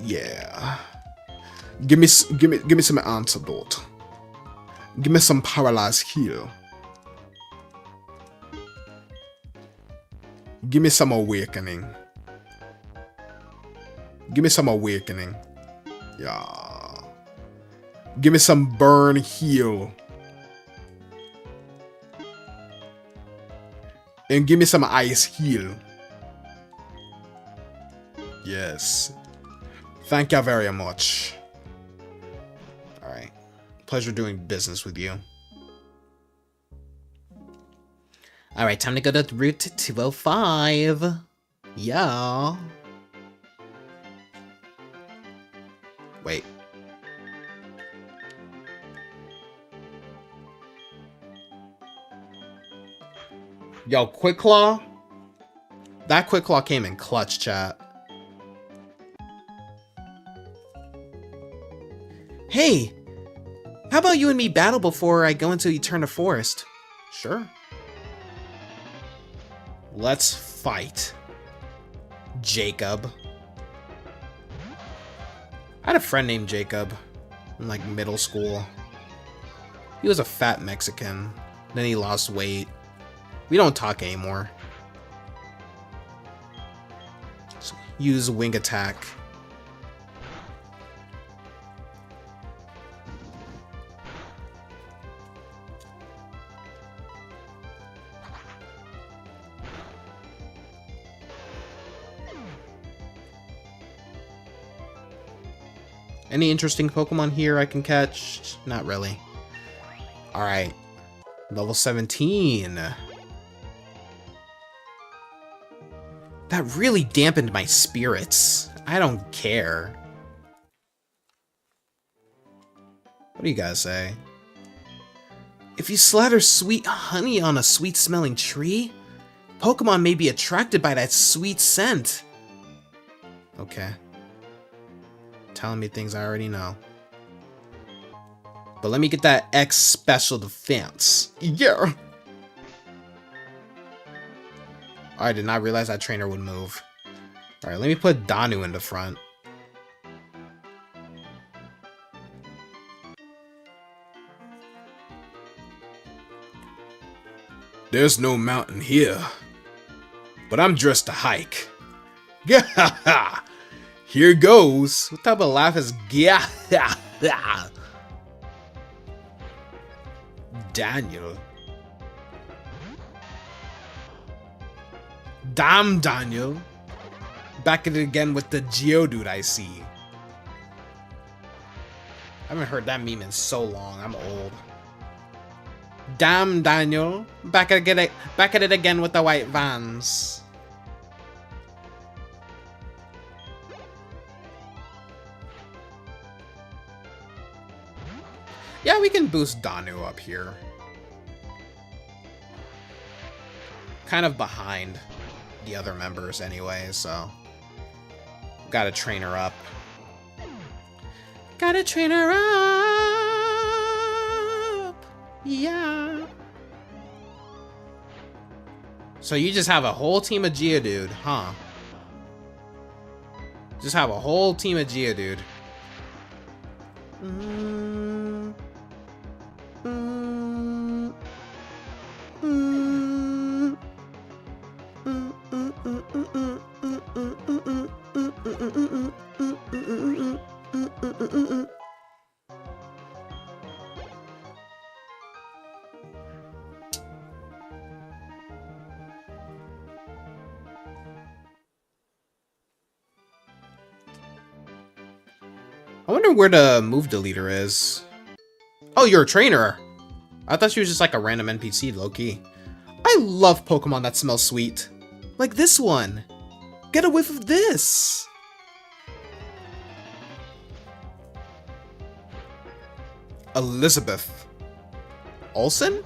Yeah. Give me some antidote. Give me some paralyzed heal. Give me some awakening. Give me some awakening. Yeah. Give me some burn heal. And give me some ice heal. Yes. Thank you very much. Alright. Pleasure doing business with you. Alright, time to go to Route 205. Yeah. Wait. Yo, Quick Claw? That Quick Claw came in clutch, chat. Hey! How about you and me battle before I go into Eterna Forest? Sure. Let's fight. Jacob. I had a friend named Jacob in like middle school. He was a fat Mexican. Then he lost weight. We don't talk anymore. So use wing attack. Any interesting Pokemon here I can catch? Not really. Alright. Level 17. That really dampened my spirits. I don't care. What do you guys say? If you slather sweet honey on a sweet-smelling tree, Pokemon may be attracted by that sweet scent. Okay. Telling me things I already know. But let me get that X special defense. Yeah! I did not realize that trainer would move. Alright, let me put Danu in the front. There's no mountain here, but I'm dressed to hike. Gahaha! Here goes. What type of laugh is gahaha? Daniel. Damn, Daniel. Back at it again with the Geodude I see. I haven't heard that meme in so long. I'm old. Damn, Daniel. Back at it again with the white vans. Yeah, we can boost Danu up here. Kind of behind the other members anyway, so gotta train her up. Gotta train her up. Yeah. So you just have a whole team of Geodude, huh? Just have a whole team of Geodude. I wonder where the move deleter is. Oh, you're a trainer. I thought she was just like a random NPC, low-key. I love Pokemon that smell sweet. Like this one. Get a whiff of this. Elizabeth. Olsen?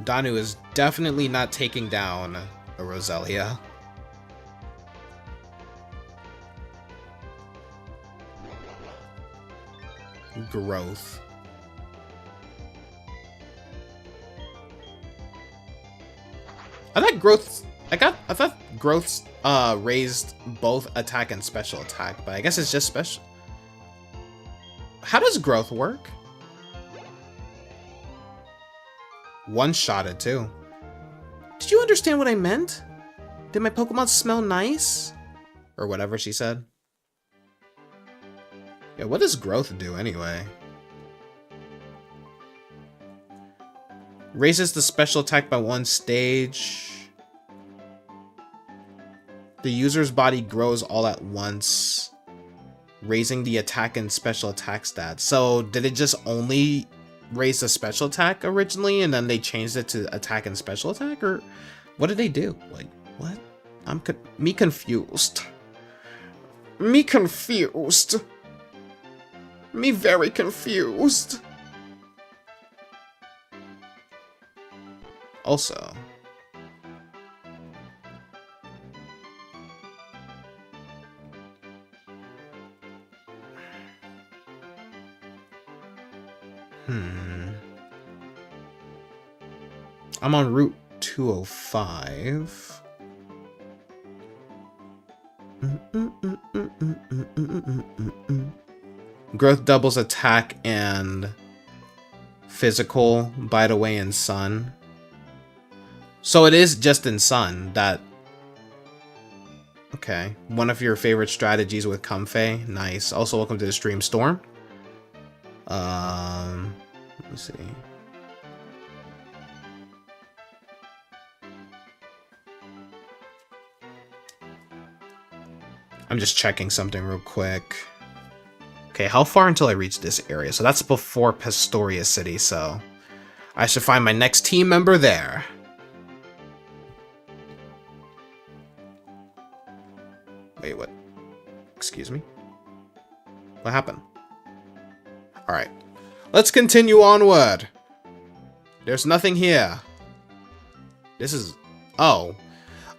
Danu is definitely not taking down a Roselia. Growth. I thought growth raised both attack and special attack, but I guess it's just special. How does growth work? One-shotted too. Did you understand what I meant? Did my Pokemon smell nice? Or whatever she said. Yeah, what does growth do anyway? Raises the special attack by one stage. The user's body grows all at once, raising the attack and special attack stats. So did it just only raise the special attack originally and then they changed it to attack and special attack? Or what did they do? Like, what? Me confused. Me confused. Me very confused. Also, I'm on Route 205. Growth doubles attack and physical, by the way, in Sun. So it is just in Sun that... Okay. One of your favorite strategies with Comfey. Nice. Also, welcome to the stream, Storm. Let's see. I'm just checking something real quick. Okay, how far until I reach this area? So that's before Pastoria City, so I should find my next team member there. Wait, what? Excuse me? What happened? Alright. Let's continue onward. There's nothing here. This is... Oh.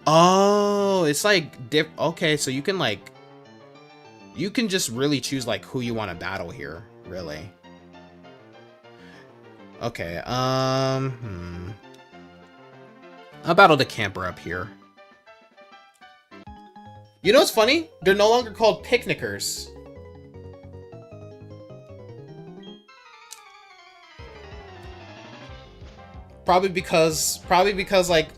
Oh, it's like... Okay, so you can like... You can just really choose like who you want to battle here, really. Okay, I'll battle the camper up here. You know what's funny? They're no longer called picnickers. Probably because like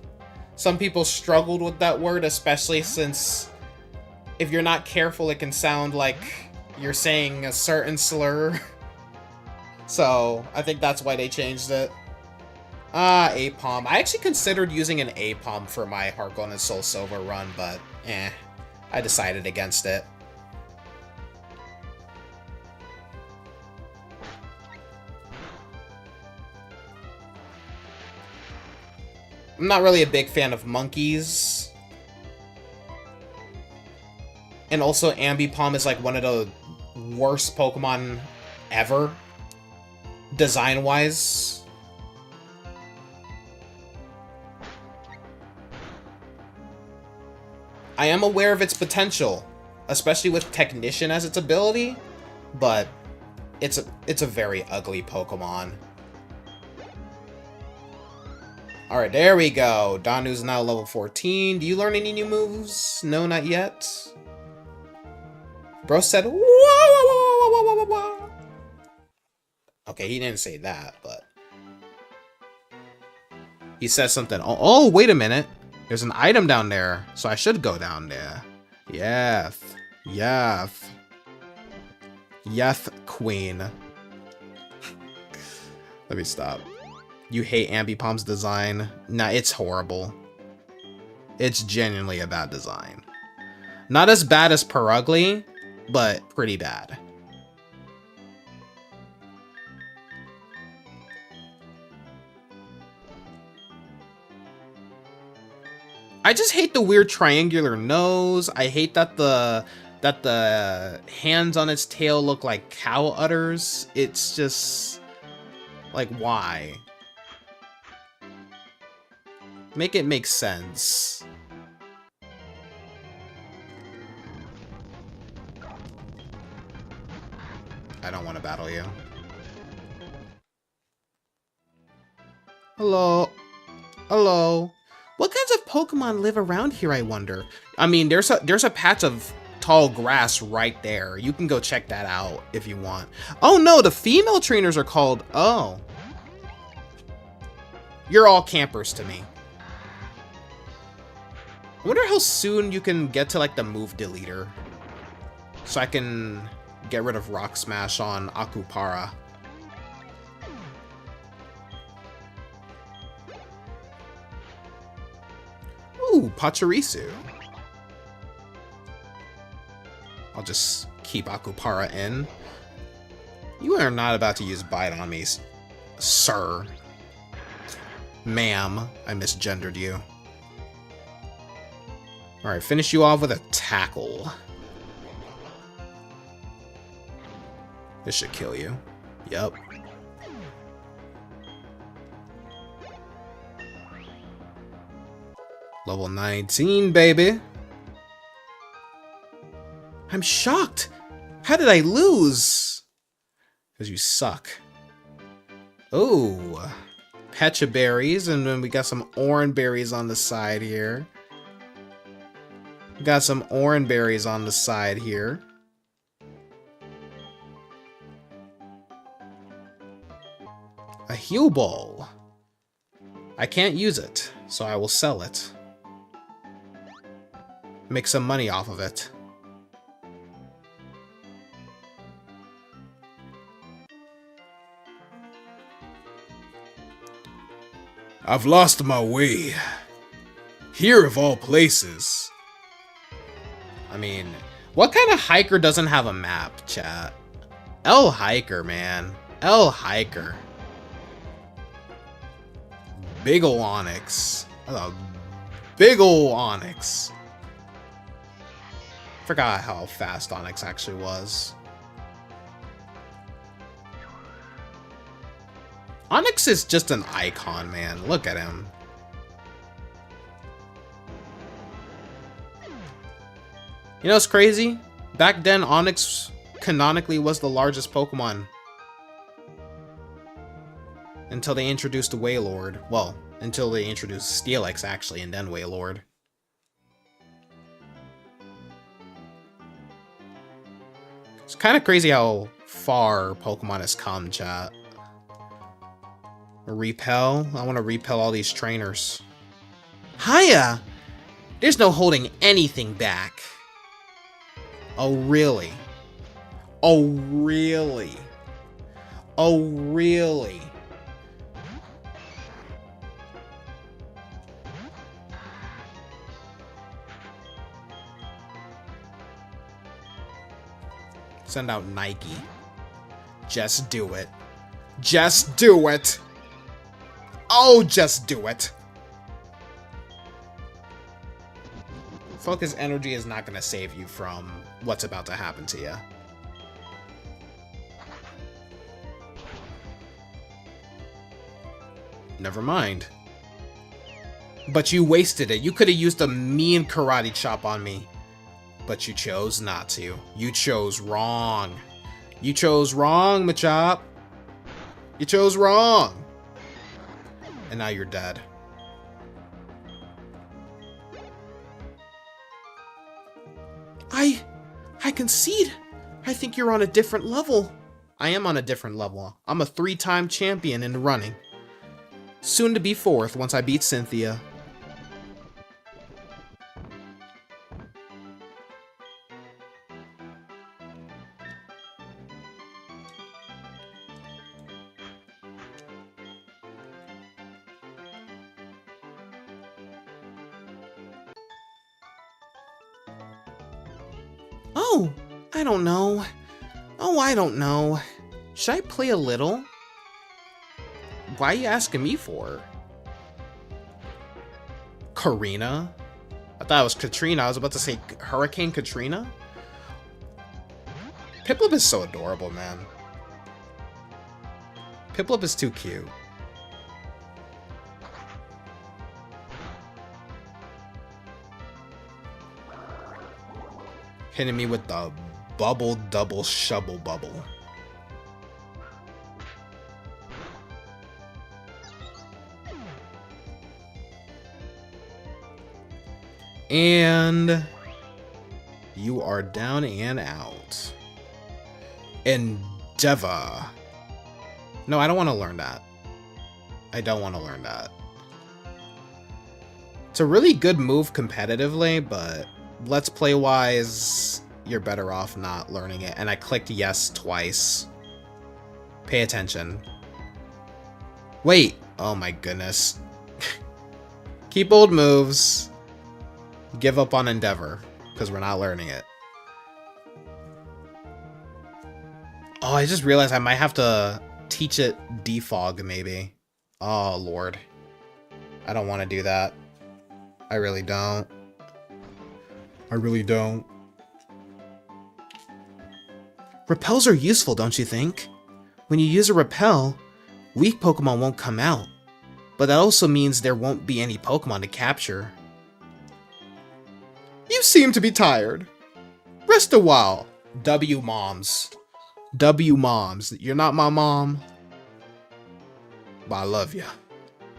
some people struggled with that word, especially since if you're not careful, it can sound like you're saying a certain slur. So I think that's why they changed it. Apom. I actually considered using an Apom for my Heart Gold and Soul Silver run, but I decided against it. I'm not really a big fan of monkeys. And also, Ambipom is like one of the worst Pokemon ever, design-wise. I am aware of its potential, especially with Technician as its ability, but it's a very ugly Pokemon. Alright, there we go. Danu's now level 14. Do you learn any new moves? No, not yet. Bro said, whoa, whoa, whoa, whoa, whoa, whoa. Okay, he didn't say that, but... He says something. Oh, wait a minute. There's an item down there, so I should go down there. Yeth. Yeth. Yeth Queen. Let me stop. You hate Ambipom's design? Nah, it's horrible. It's genuinely a bad design. Not as bad as Perugly, but pretty bad. I just hate the weird triangular nose. I hate that the hands on its tail look like cow udders. It's just like, why? Make it make sense. I don't want to battle you. Hello. Hello. What kinds of Pokemon live around here, I wonder? I mean, there's a patch of tall grass right there. You can go check that out if you want. Oh no, the female trainers are called... Oh. You're all campers to me. I wonder how soon you can get to like the move deleter. So I can get rid of Rock Smash on Akupara. Ooh, Pachirisu. I'll just keep Akupara in. You are not about to use Bite on me, sir. Ma'am, I misgendered you. Alright, finish you off with a tackle. This should kill you. Yep. Level 19, baby. I'm shocked. How did I lose? Because you suck. Oh, Pecha berries, and then we got some orange berries on the side here. We got some orange berries on the side here. A heal ball. I can't use it, so I will sell it. Make some money off of it. I've lost my way. Here of all places. I mean, what kind of hiker doesn't have a map, chat? El Hiker, man. El Hiker. Big ol' Onyx. A big ol' Onyx. Forgot how fast Onyx actually was. Onyx is just an icon, man. Look at him. You know what's crazy? Back then, Onyx canonically was the largest Pokemon. Until they introduced Wailord. Well, until they introduced Steelix, actually, and then Wailord. It's kind of crazy how far Pokemon has come, chat. Repel? I want to repel all these trainers. Hiya! There's no holding anything back. Oh, really? Oh, really? Oh, really? Send out Nike. Just do it. Just do it! Oh, just do it! Focus energy is not going to save you from what's about to happen to you. Never mind. But you wasted it. You could have used a mean karate chop on me. But you chose not to. You chose wrong. You chose wrong, Machop. You chose wrong. And now you're dead. I concede. I think you're on a different level. I am on a different level. I'm a 3-time champion in running. Soon to be 4th once I beat Cynthia. Oh, I don't know. Oh, I don't know. Should I play a little? Why are you asking me for? Karina? I thought it was Katrina. I was about to say Hurricane Katrina? Piplup is so adorable, man. Piplup is too cute. Hitting me with the bubble double shovel bubble. And you are down and out. Endeavor. No, I don't want to learn that. I don't want to learn that. It's a really good move competitively, but let's play wise, you're better off not learning it. And I clicked yes twice. Pay attention. Wait. Oh my goodness. Keep old moves. Give up on Endeavor, because we're not learning it. Oh, I just realized I might have to teach it defog, maybe. Oh, Lord. I don't want to do that. I really don't. I really don't. Repels are useful, don't you think? When you use a repel, weak Pokemon won't come out. But that also means there won't be any Pokemon to capture. You seem to be tired. Rest a while. W moms. W moms. You're not my mom. But I love you.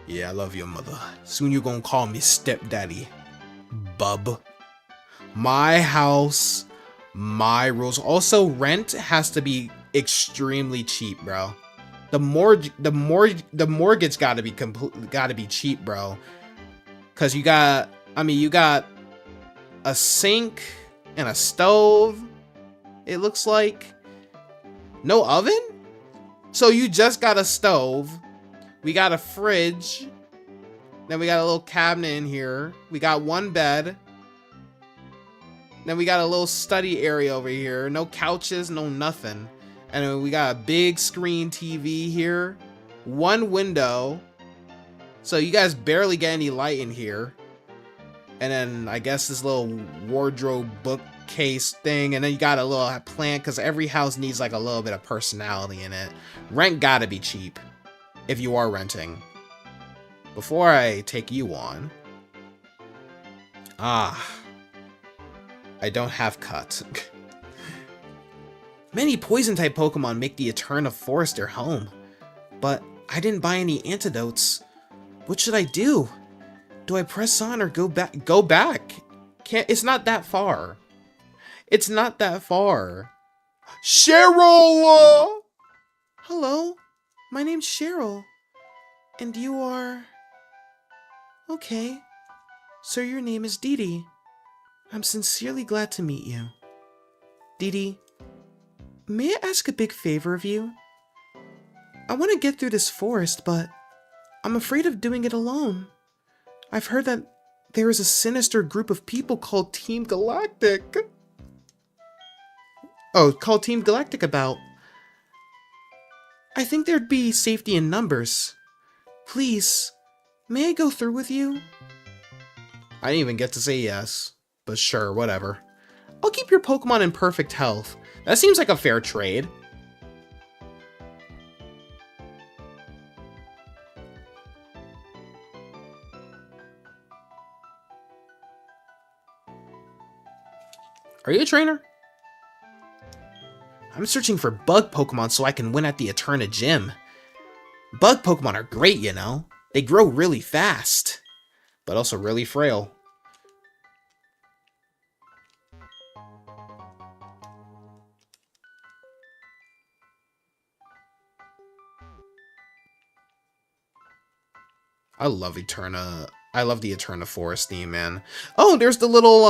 Yeah, I love your mother. Soon you're gonna call me stepdaddy. Bub. My house, my rules. Also, rent has to be extremely cheap, bro. The mortgage gotta be cheap, bro. Cause you got a sink and a stove. It looks like no oven. So you just got a stove. We got a fridge. Then we got a little cabinet in here. We got one bed. Then we got a little study area over here. No couches, no nothing. And then we got a big screen TV here. One window. So you guys barely get any light in here. And then I guess this little wardrobe bookcase thing. And then you got a little plant because every house needs like a little bit of personality in it. Rent gotta be cheap if you are renting. Before I take you on. I don't have cut. Many poison-type Pokemon make the Eterna Forest their home, but I didn't buy any antidotes. What should I do? Do I press on or go back? Go back. Can't. It's not that far. It's not that far. Cheryl! Hello, my name's Cheryl, and you are... Okay, so your name is Dee Dee. I'm sincerely glad to meet you. Dee Dee, may I ask a big favor of you? I want to get through this forest, but I'm afraid of doing it alone. I've heard that there is a sinister group of people called Team Galactic. Oh, called Team Galactic about. I think there'd be safety in numbers. Please, may I go through with you? I didn't even get to say yes. But sure, whatever. I'll keep your Pokemon in perfect health. That seems like a fair trade. Are you a trainer? I'm searching for bug Pokemon so I can win at the Eterna Gym. Bug Pokemon are great, you know. They grow really fast, but also really frail. I love Eterna. I love the Eterna Forest theme, man. Oh, there's the little,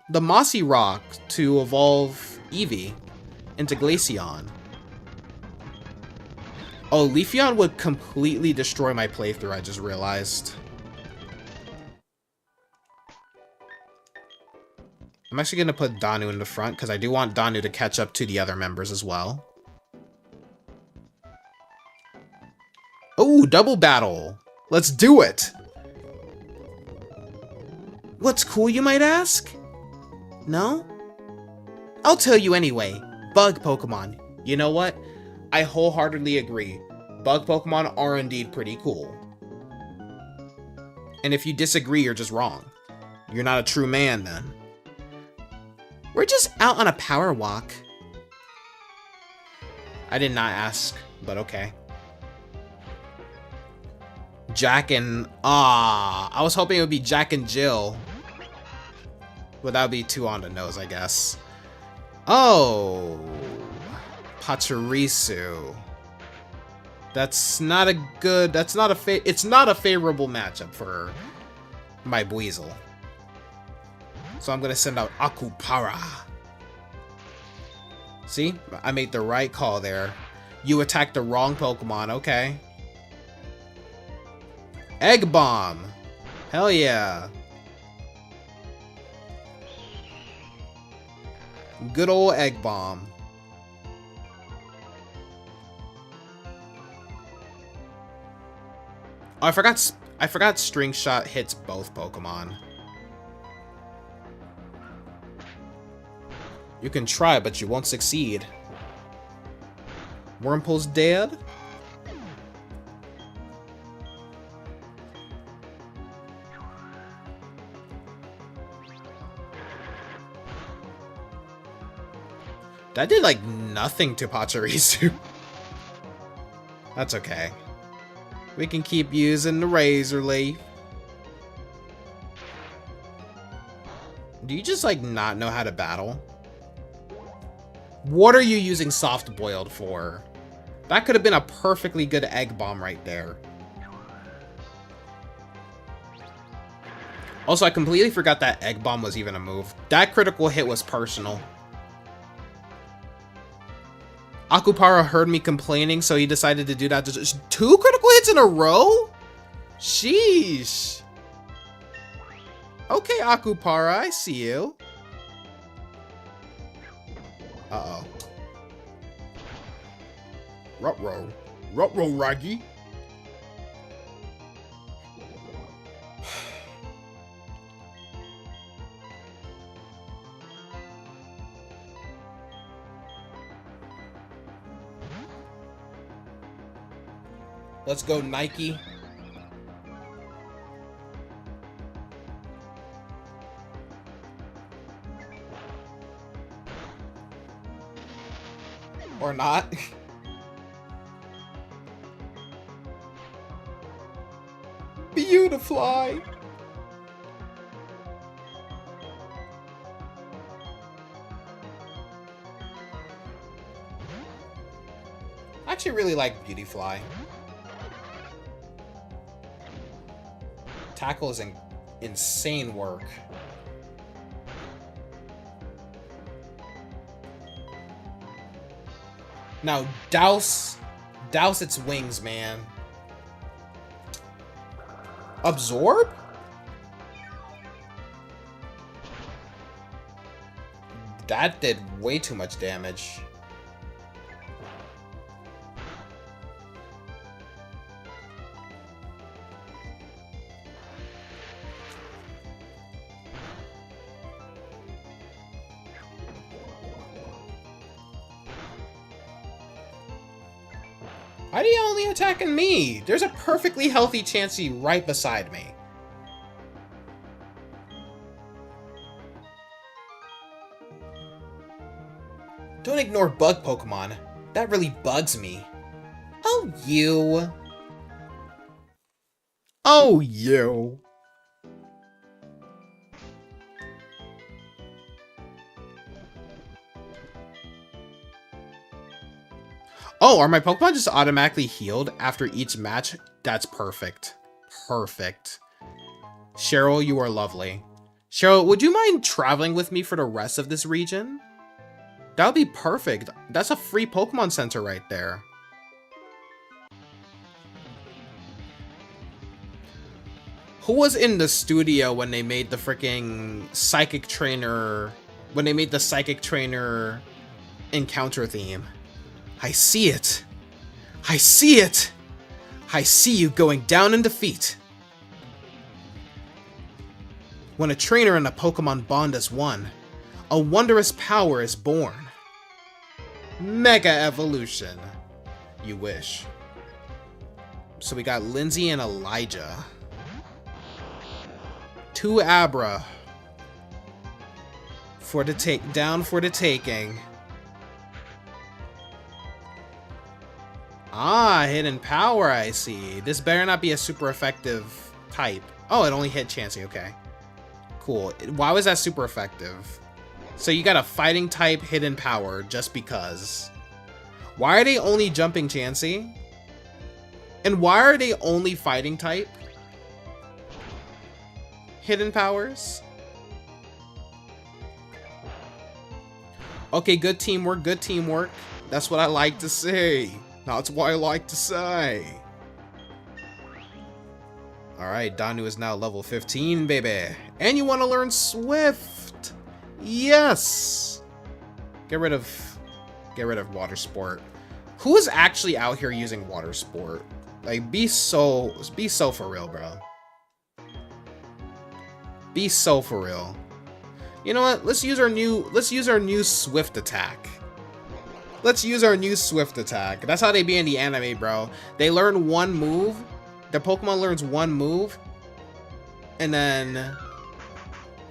the Mossy Rock to evolve Eevee into Glaceon. Oh, Leafeon would completely destroy my playthrough, I just realized. I'm actually going to put Danu in the front, because I do want Danu to catch up to the other members as well. Oh, double battle! Let's do it! What's cool, you might ask? No? I'll tell you anyway. Bug Pokemon. You know what? I wholeheartedly agree. Bug Pokemon are indeed pretty cool. And if you disagree, you're just wrong. You're not a true man, then. We're just out on a power walk. I did not ask, but okay. Jack and... I was hoping it would be Jack and Jill. But that would be too on the nose, I guess. Oh... Pachirisu. That's not a good... That's not a it's not a favorable matchup for my Buizel. So I'm gonna send out Akupara. See? I made the right call there. You attacked the wrong Pokemon, okay. Egg Bomb! Hell yeah. Good old Egg Bomb. Oh, I forgot String Shot hits both Pokemon. You can try, but you won't succeed. Wurmple's dead? That did, like, nothing to Pachirisu. That's okay. We can keep using the Razor Leaf. Do you just, like, not know how to battle? What are you using Soft Boiled for? That could have been a perfectly good Egg Bomb right there. Also, I completely forgot that Egg Bomb was even a move. That critical hit was personal. Akupara heard me complaining, so he decided to do that. Just 2 critical hits in a row? Sheesh. Okay, Akupara, I see you. Uh-oh. Ruh-roh. Ruh-roh, Raggy. Let's go, Nike. Or not. Beautifly. I actually really like Beautyfly. Tackle is insane work. Now douse its wings, man. Absorb? That did way too much damage. Why are you only attacking me? There's a perfectly healthy Chansey right beside me. Don't ignore bug Pokemon. That really bugs me. Oh, you. Oh, you. Oh, are my Pokemon just automatically healed after each match? That's perfect. Perfect. Cheryl, you are lovely. Cheryl, would you mind traveling with me for the rest of this region? That would be perfect. That's a free Pokemon Center right there. Who was in the studio when they made the freaking Psychic Trainer... When they made the Psychic Trainer encounter theme? I see it. I see it. I see you going down in defeat. When a trainer and a Pokemon bond as one, a wondrous power is born. Mega Evolution. You wish. So we got Lindsay and Elijah. 2 Abra. For the down for the taking. Ah, hidden power, I see. This better not be a super effective type. Oh, it only hit Chansey, okay. Cool. Why was that super effective? So you got a fighting type hidden power just because. Why are they only jumping Chansey? And why are they only fighting type? Hidden powers? Okay, good teamwork, good teamwork. That's what I like to see. That's what I like to say. Alright, Danu is now level 15, baby. And you want to learn Swift. Yes. Get rid of Water Sport. Who is actually out here using Water Sport? Like, be so for real, bro. Be so for real. You know what? Let's use our new swift attack. Let's use our new swift attack. That's how they be in the anime, bro. They learn one move. Their Pokemon learns one move. And then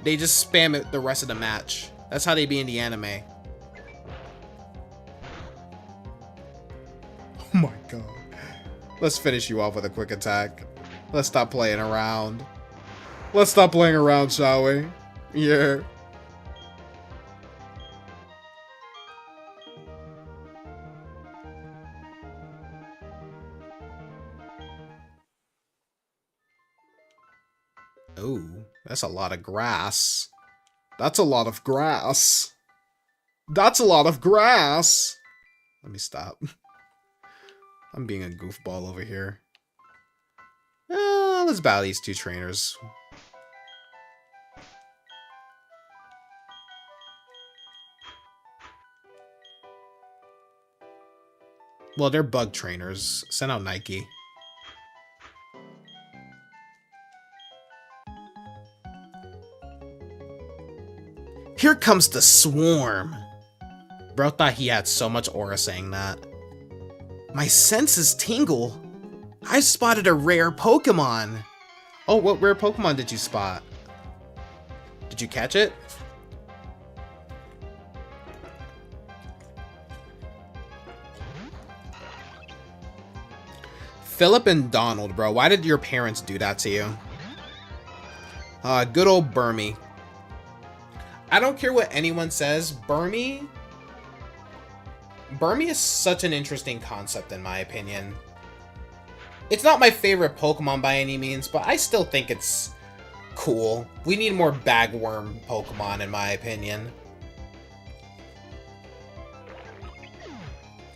they just spam it the rest of the match. That's how they be in the anime. Oh my god. Let's finish you off with a quick attack. Let's stop playing around. Let's stop playing around, shall we? Yeah. Oh, that's a lot of grass. That's a lot of grass. That's a lot of grass. Let me stop. I'm being a goofball over here. Let's battle these two trainers. Well, they're bug trainers. Send out Nike. Here comes the swarm. Bro thought he had so much aura saying that. My senses tingle. I spotted a rare Pokemon. Oh, what rare Pokemon did you spot? Did you catch it? Philip and Donald, bro. Why did your parents do that to you? Good old Burmy. I don't care what anyone says. Burmy is such an interesting concept in my opinion. It's not my favorite Pokemon by any means, but I still think it's cool. We need more bagworm Pokemon in my opinion.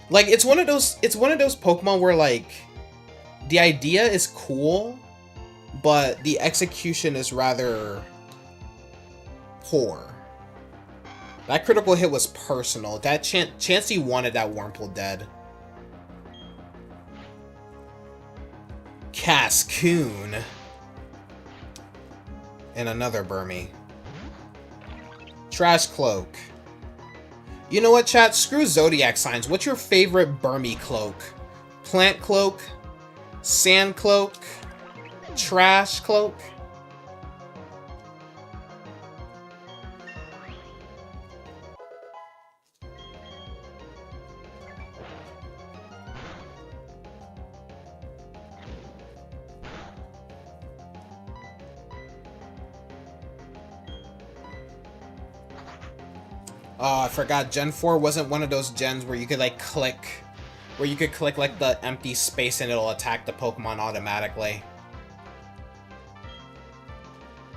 Like, it's one of those Pokemon where, like, the idea is cool, but the execution is rather poor. That critical hit was personal. That Chansey wanted that Wurmple dead. Cascoon. And another Burmy. Trash Cloak. You know what, chat? Screw Zodiac signs. What's your favorite Burmy cloak? Plant Cloak? Sand Cloak? Trash Cloak? Oh, I forgot. Gen 4 wasn't one of those gens where you could, like, click like the empty space and it'll attack the Pokemon automatically.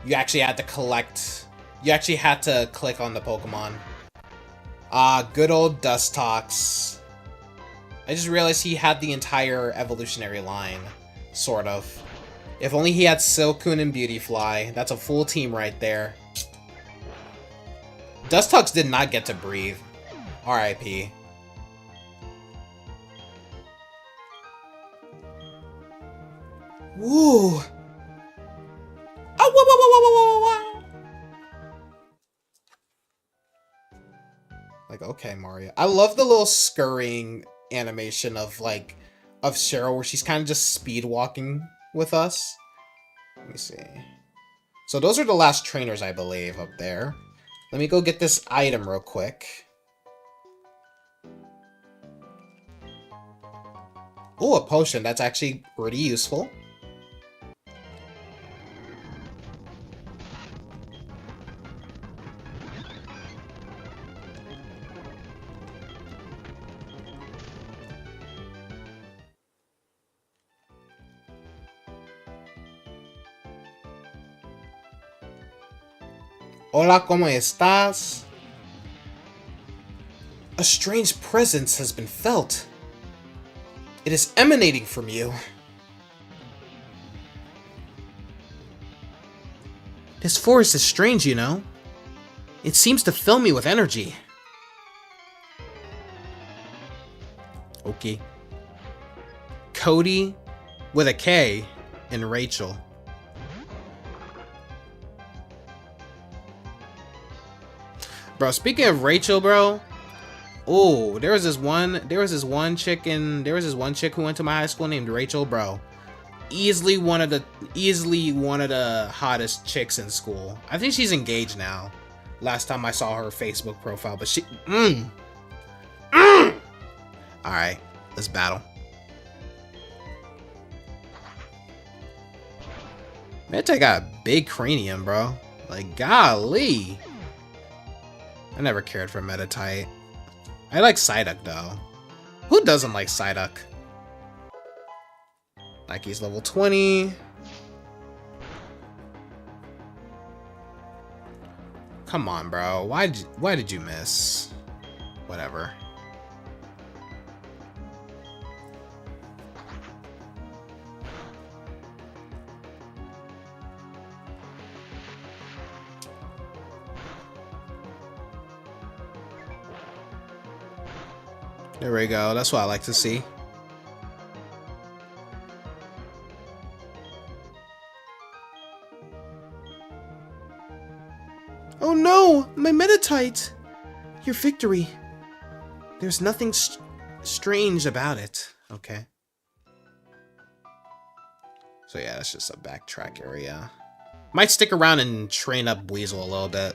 You actually had to click on the Pokemon. Good old Dustox. I just realized he had the entire evolutionary line, sort of. If only he had Silcoon and Beautyfly. That's a full team right there. Dustox did not get to breathe. R.I.P. Woo! Oh, whoa, whoa, whoa, whoa, whoa, whoa. Like, okay, Mario. I love the little scurrying animation of Cheryl, where she's kind of just speed walking with us. Let me see. So those are the last trainers, I believe, up there. Let me go get this item real quick. Oh, a potion. That's actually pretty useful. Hola, ¿cómo estás? A strange presence has been felt. It is emanating from you. This forest is strange, you know. It seems to fill me with energy. Okay. Cody, with a K in Rachel. Bro, speaking of Rachel, bro. Oh, there was this one chick who went to my high school named Rachel, bro. Easily one of the hottest chicks in school. I think she's engaged now. Last time I saw her Facebook profile, but she Alright, let's battle. Meditite got a big cranium, bro. Like, golly. I never cared for Meditite. I like Psyduck, though. Who doesn't like Psyduck? Nike's level 20. Come on, bro. Why did you miss? Whatever. There we go. That's what I like to see. Oh no! My Meditite! Your victory. There's nothing strange about it. Okay. So yeah, that's just a backtrack area. Might stick around and train up Weasel a little bit.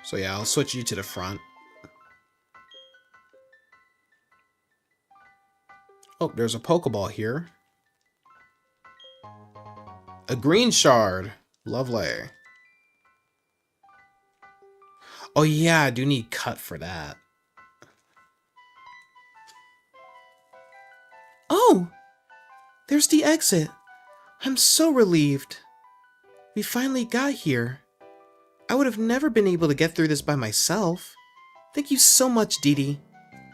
So yeah, I'll switch you to the front. Oh, there's a Pokeball here. A green shard. Lovely. Oh yeah, I do need cut for that. Oh! There's the exit. I'm so relieved. We finally got here. I would have never been able to get through this by myself. Thank you so much, Dee Dee.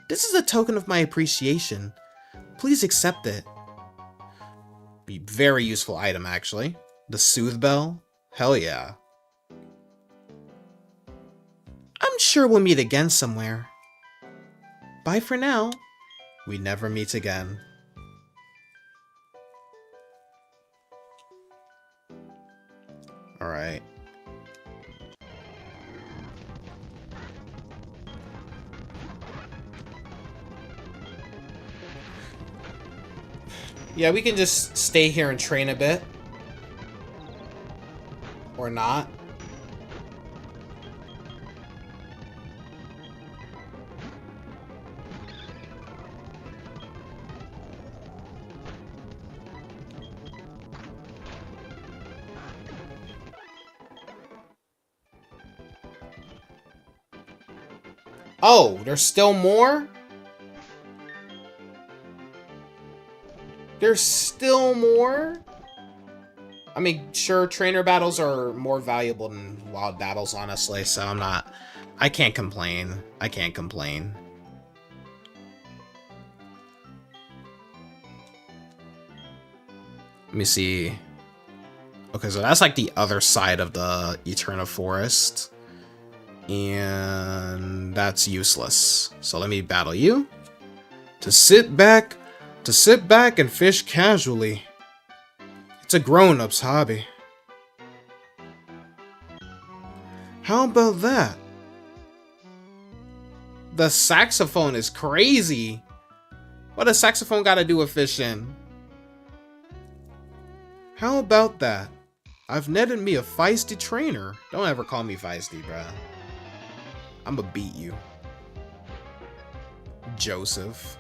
This is a token of my appreciation. Please accept it. Be very useful item, actually. The Soothe Bell? Hell yeah. I'm sure we'll meet again somewhere. Bye for now. We never meet again. Alright. Yeah, we can just stay here and train a bit. Or not. Oh, there's still more? There's still more? I mean, sure, trainer battles are more valuable than wild battles, honestly, so I can't complain. I can't complain. Let me see. Okay, so that's like the other side of the Eterna Forest. And that's useless. So let me battle you. To sit back and fish casually. It's a grown-up's hobby. How about that? The saxophone is crazy. What does saxophone gotta do with fishing? How about that? I've netted me a feisty trainer. Don't ever call me feisty, bruh. I'ma beat you. Joseph.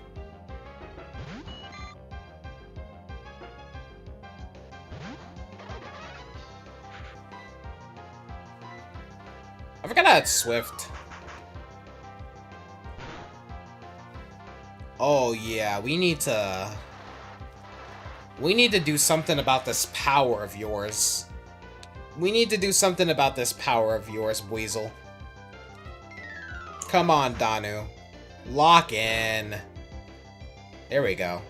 I forgot I had Swift. Oh yeah, we need to do something about this power of yours. We need to do something about this power of yours, Weasel. Come on, Danu. Lock in. There we go.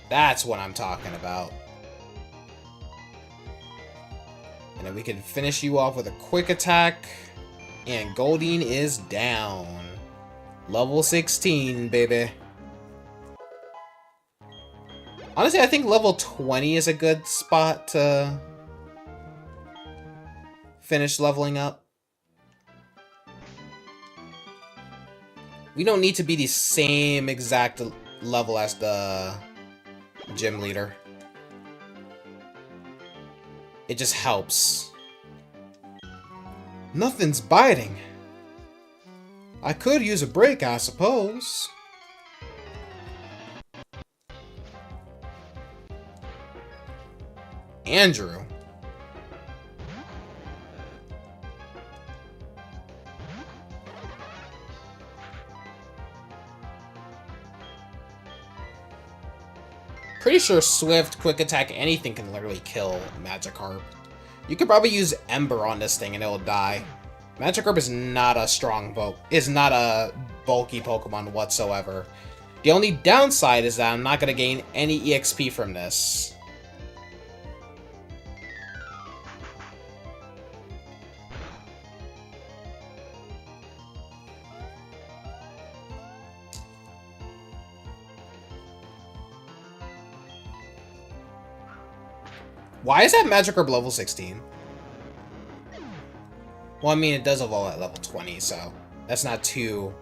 That's what I'm talking about. And then we can finish you off with a quick attack. And Goldeen is down. Level 16, baby. Honestly, I think level 20 is a good spot to finish leveling up. We don't need to be the same exact level as the gym leader. It just helps. Nothing's biting. I could use a break, I suppose. Andrew. Pretty sure Swift, Quick Attack, anything can literally kill Magikarp. You could probably use Ember on this thing and it'll die. Magikarp is not a bulky Pokemon whatsoever. The only downside is that I'm not going to gain any EXP from this. Why is that Magikarp level 16? Well, I mean, it does evolve at level 20, so that's not too...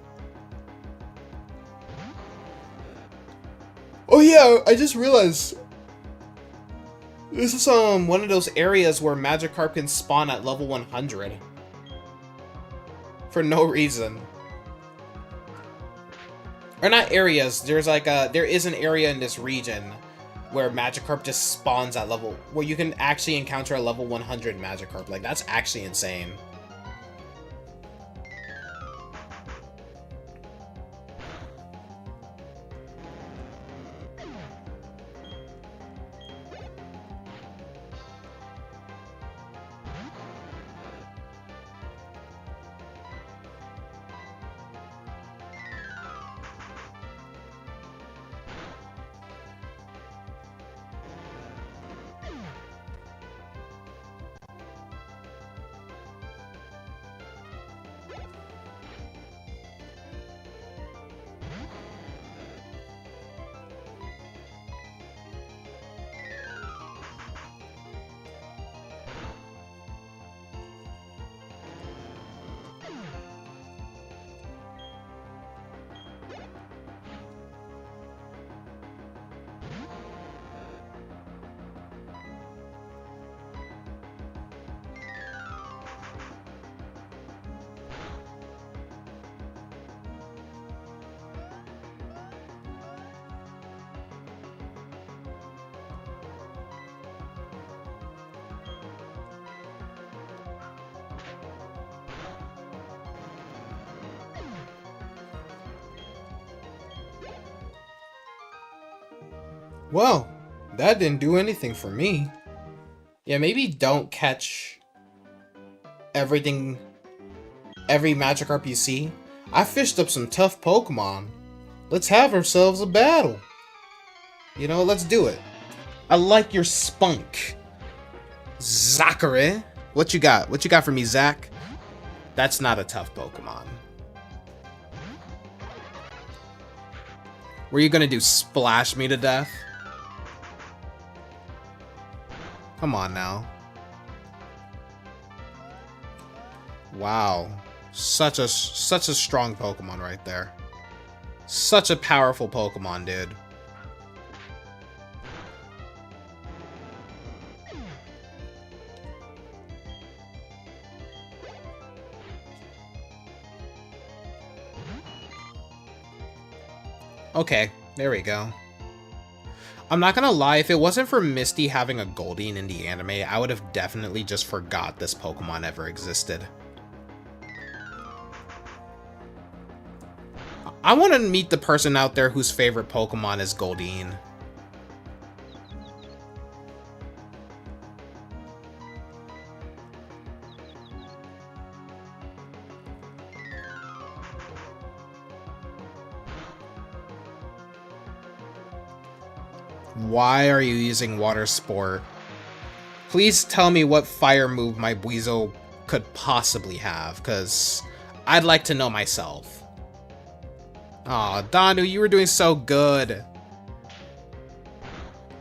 Oh yeah, I just realized... This is one of those areas where Magikarp can spawn at level 100. For no reason. Or not areas, there's like there is an area in this region where Magikarp just spawns at level... Where you can actually encounter a level 100 Magikarp. Like, that's actually insane. Well, that didn't do anything for me. Yeah, maybe don't catch every Magikarp you see. I fished up some tough Pokemon. Let's have ourselves a battle. You know, let's do it. I like your spunk. Zachary. What you got? What you got for me, Zach? That's not a tough Pokemon. Were you gonna do splash me to death? Come on now. Wow. Such a strong Pokemon right there. Such a powerful Pokemon, dude. Okay, there we go. I'm not gonna lie, if it wasn't for Misty having a Goldeen in the anime, I would have definitely just forgot this Pokemon ever existed. I want to meet the person out there whose favorite Pokemon is Goldeen. Why are you using Water Sport? Please tell me what fire move my Buizel could possibly have, because I'd like to know myself. Aw, Danu, you were doing so good.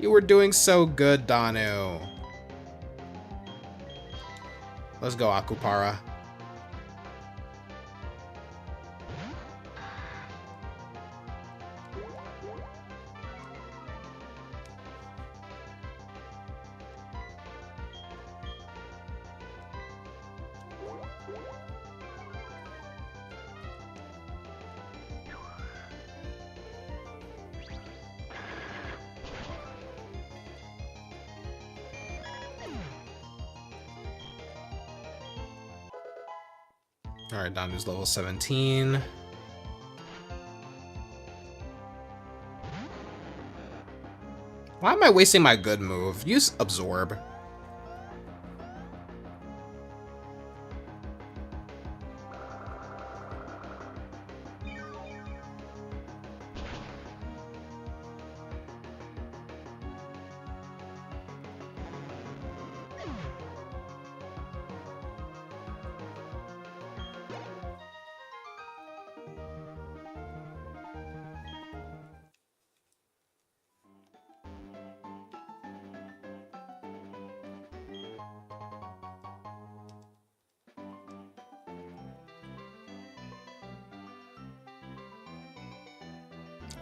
You were doing so good, Danu. Let's go, Akupara. Alright, Danu's level 17. Why am I wasting my good move? Use Absorb.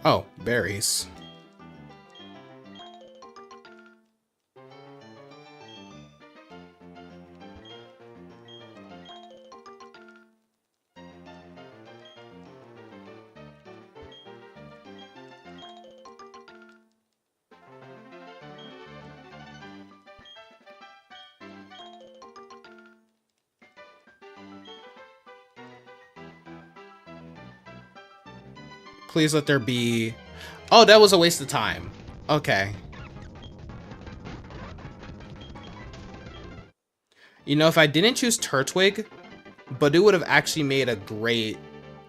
Oh, berries. Please let there be... Oh, that was a waste of time. Okay. You know, if I didn't choose Turtwig, but it would have actually made a great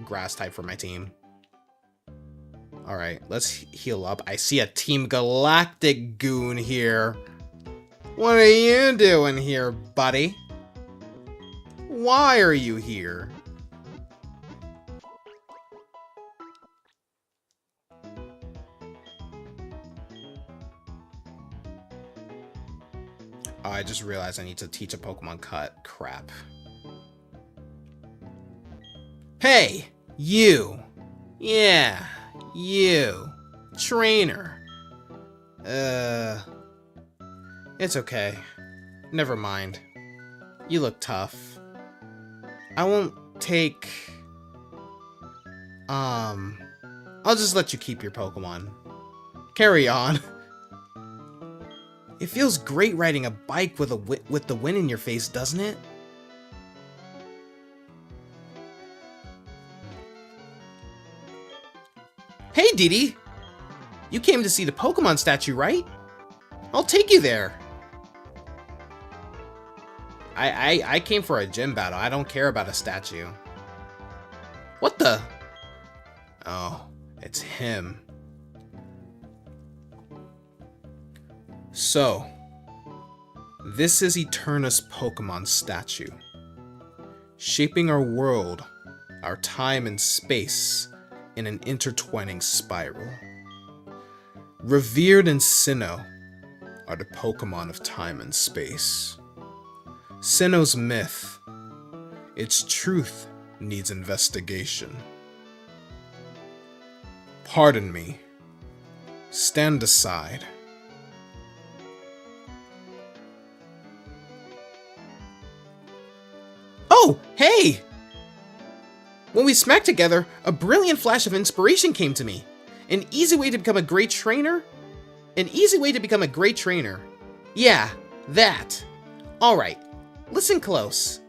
grass type for my team. Alright, let's heal up. I see a Team Galactic goon here. What are you doing here, buddy? Why are you here? Oh, I just realized I need to teach a Pokemon cut. Crap. Hey! You! Yeah, you. Trainer. It's okay. Never mind. You look tough. I won't take... I'll just let you keep your Pokemon. Carry on. It feels great riding a bike with the wind in your face, doesn't it? Hey, Didi! You came to see the Pokemon statue, right? I'll take you there. I came for a gym battle. I don't care about a statue. What the? Oh, it's him. So, this is Eterna's Pokemon statue, shaping our world, our time and space in an intertwining spiral. Revered in Sinnoh are the Pokemon of time and space. Sinnoh's myth, its truth needs investigation. Pardon me. Stand aside. Oh, hey! When we smacked together, a brilliant flash of inspiration came to me. An easy way to become a great trainer? An easy way to become a great trainer. Yeah, that. Alright, listen close.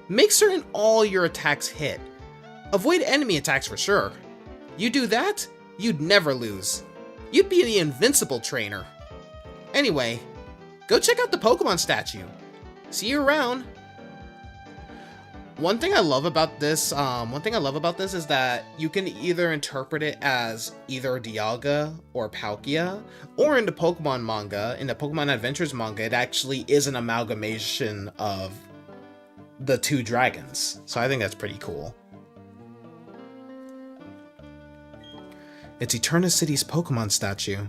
Make certain all your attacks hit. Avoid enemy attacks for sure. You do that, you'd never lose. You'd be the invincible trainer. Anyway, go check out the Pokemon statue. See you around. One thing I love about this, is that you can either interpret it as either Dialga or Palkia, or in the Pokemon manga, in the Pokemon Adventures manga, it actually is an amalgamation of the two dragons. So I think that's pretty cool. It's Eterna City's Pokemon statue.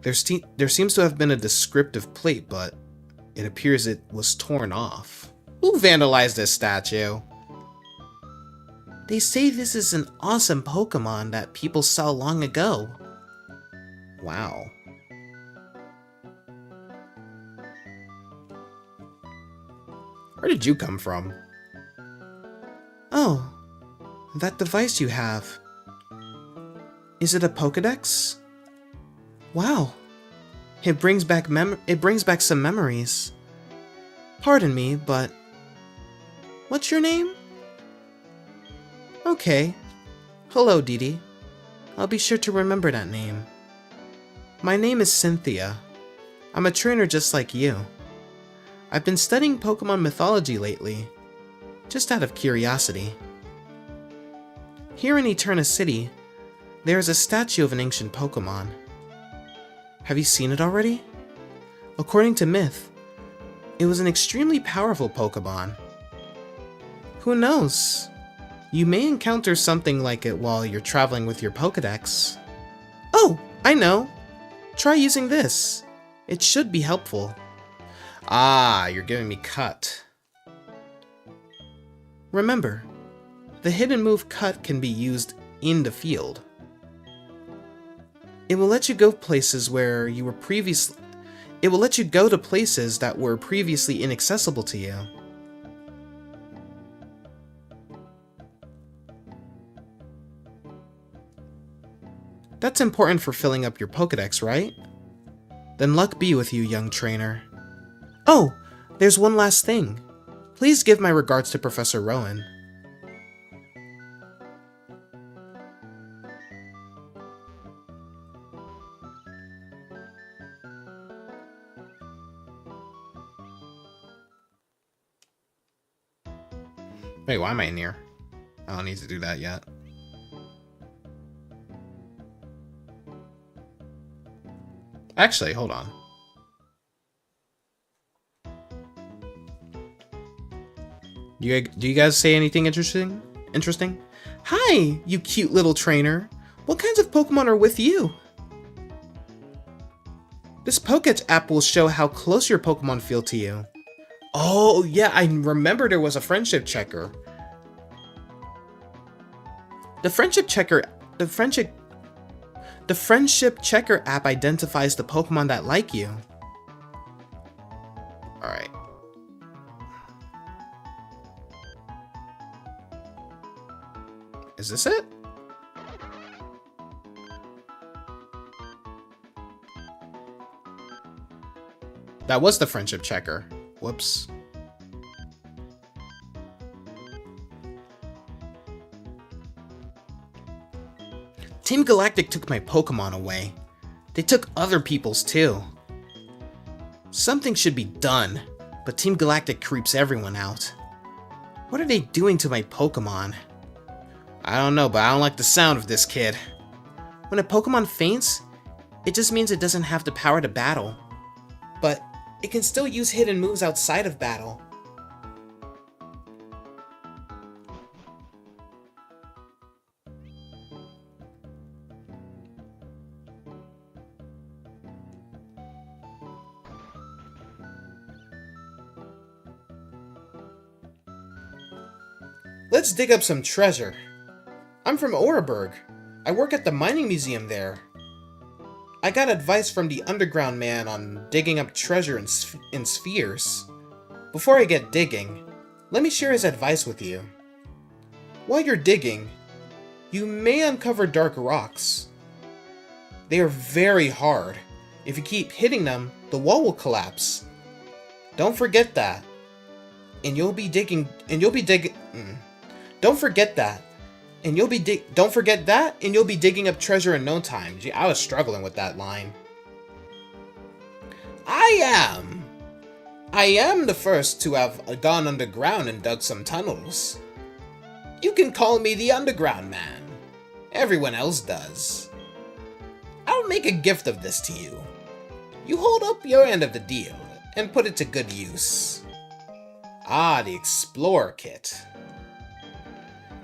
There seems to have been a descriptive plate, but it appears it was torn off. Who vandalized this statue? They say this is an awesome Pokemon that people saw long ago. Wow. Where did you come from? Oh, that device you have. Is it a Pokédex? Wow. It brings back some memories. Pardon me, but what's your name? Okay. Hello, Didi. I'll be sure to remember that name. My name is Cynthia. I'm a trainer just like you. I've been studying Pokemon mythology lately, just out of curiosity. Here in Eterna City, there is a statue of an ancient Pokemon. Have you seen it already? According to myth, it was an extremely powerful Pokemon. Who knows? You may encounter something like it while you're traveling with your Pokédex. Oh, I know! Try using this. It should be helpful. Ah, you're giving me Cut. Remember, the hidden move Cut can be used in the field. It will let you go places where you were previously... It will let you go to places that were previously inaccessible to you. That's important for filling up your Pokédex, right? Then luck be with you, young trainer. Oh, there's one last thing. Please give my regards to Professor Rowan. Wait, why am I in here? I don't need to do that yet. Actually, hold on. Do you guys say anything interesting? Hi, you cute little trainer. What kinds of Pokemon are with you? This Pocket app will show how close your Pokemon feel to you. Oh, yeah, I remember there was a friendship checker. The friendship checker app identifies the Pokemon that like you. Alright. Is this it? That was the friendship checker. Whoops. Team Galactic took my Pokemon away. They took other people's too. Something should be done, but Team Galactic creeps everyone out. What are they doing to my Pokemon? I don't know, but I don't like the sound of this kid. When a Pokemon faints, it just means it doesn't have the power to battle. But it can still use hidden moves outside of battle. Let's dig up some treasure. I'm from Oreburgh. I work at the mining museum there. I got advice from the underground man on digging up treasure in spheres. Before I get digging, let me share his advice with you. While you're digging, you may uncover dark rocks. They are very hard. If you keep hitting them, the wall will collapse. Don't forget that. Don't forget that. Don't forget that, and you'll be digging up treasure in no time. Gee, I was struggling with that line. I am I am the first to have gone underground and dug some tunnels. You can call me the Underground Man. Everyone else does. I'll make a gift of this to you. You hold up your end of the deal and put it to good use. Ah, the Explorer Kit.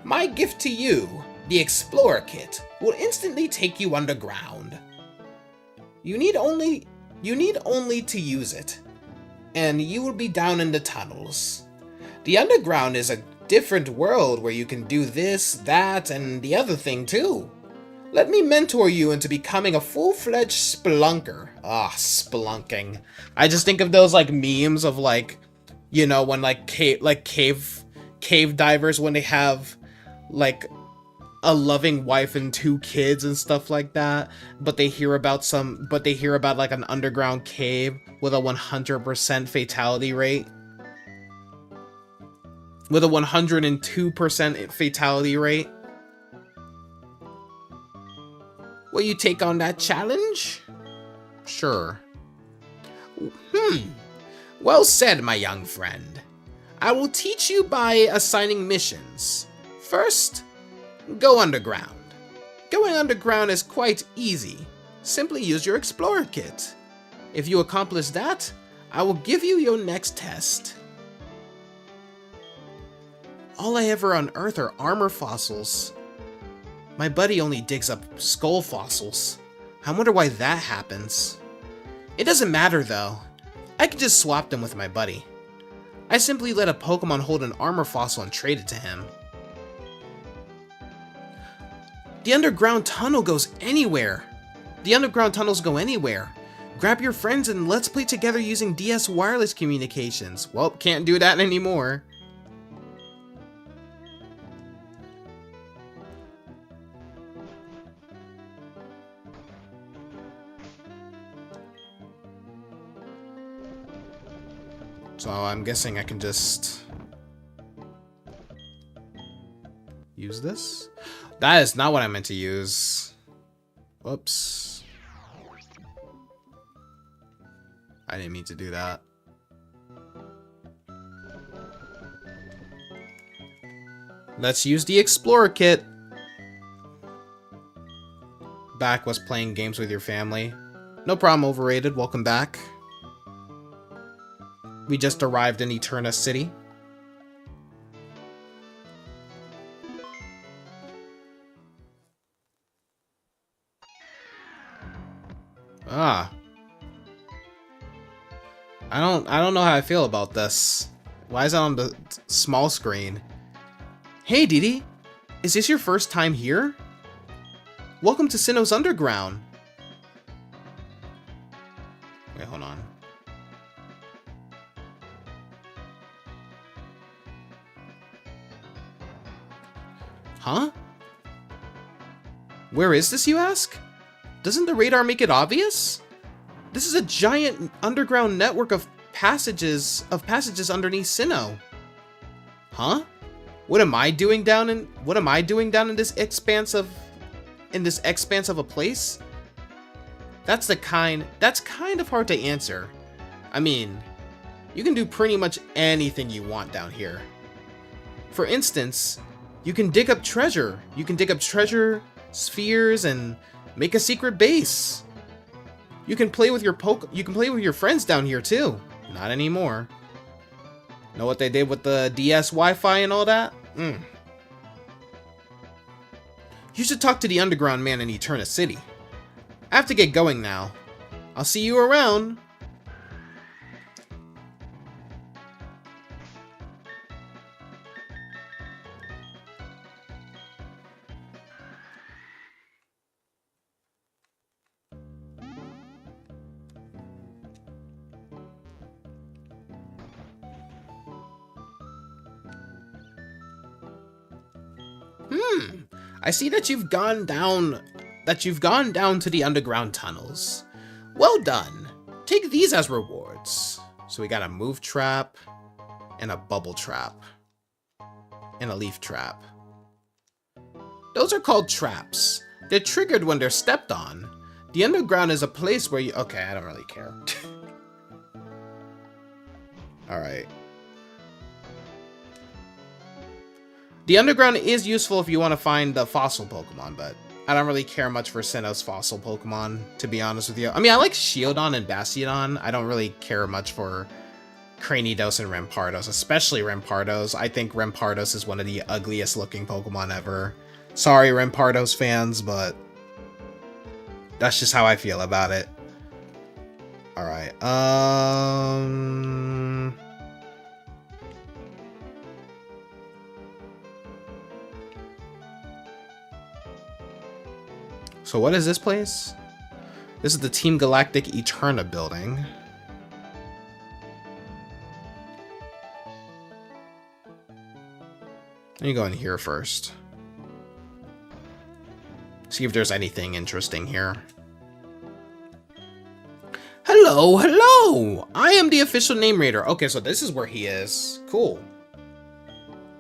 My gift to you, the Explorer Kit, will instantly take you underground. You need only to use it, and you will be down in the tunnels. The underground is a different world where you can do this, that, and the other thing too. Let me mentor you into becoming a full-fledged spelunker. Ah, spelunking. I just think of those like memes of like, you know, when like cave divers, when they have like a loving wife and 2 kids and stuff like that, but they hear about like an underground cave with a 100% fatality rate. With a 102% fatality rate. Will you take on that challenge? Sure. Well said, my young friend. I will teach you by assigning missions. First, go underground. Going underground is quite easy. Simply use your Explorer Kit. If you accomplish that, I will give you your next test. All I ever unearth are armor fossils. My buddy only digs up skull fossils. I wonder why that happens. It doesn't matter though. I can just swap them with my buddy. I simply let a Pokemon hold an armor fossil and trade it to him. The underground tunnel goes anywhere. The underground tunnels go anywhere. Grab your friends and let's play together using DS wireless communications. Well, can't do that anymore. So I'm guessing I can just use this? That is not what I meant to use. Whoops. I didn't mean to do that. Let's use the Explorer Kit. Back was playing games with your family. No problem, Overrated. Welcome back. We just arrived in Eterna City. Ah. I don't know how I feel about this. Why is it on the small screen? Hey, Didi. Is this your first time here? Welcome to Sinnoh's Underground. Wait, hold on. Huh? Where is this, you ask? Doesn't the radar make it obvious? This is a giant underground network of passages underneath Sinnoh. Huh? What am I doing down in this expanse of a place? That's kind of hard to answer. I mean, you can do pretty much anything you want down here. For instance, you can dig up treasure. You can dig up treasure spheres and make a secret base. You can play with your friends down here too. Not anymore. Know what they did with the DS Wi-Fi and all that? You should talk to the Underground Man in Eterna City. I have to get going now. I'll see you around. I see that you've gone down to the underground tunnels. Well done. Take these as rewards. So we got a move trap and a bubble trap and a leaf trap. Those are called traps. They're triggered when they're stepped on. The underground is a place where you... Okay, I don't really care. Alright. The underground is useful if you want to find the fossil Pokemon, but I don't really care much for Sinnoh's fossil Pokemon, to be honest with you. I mean, I like Shieldon and Bastiodon. I don't really care much for Cranidos and Rampardos, especially Rampardos. I think Rampardos is one of the ugliest looking Pokemon ever. Sorry, Rampardos fans, but that's just how I feel about it. Alright, so what is this place? This is the Team Galactic Eterna building. Let me go in here first. See if there's anything interesting here. Hello, hello! I am the official name raider. Okay, so this is where he is. Cool.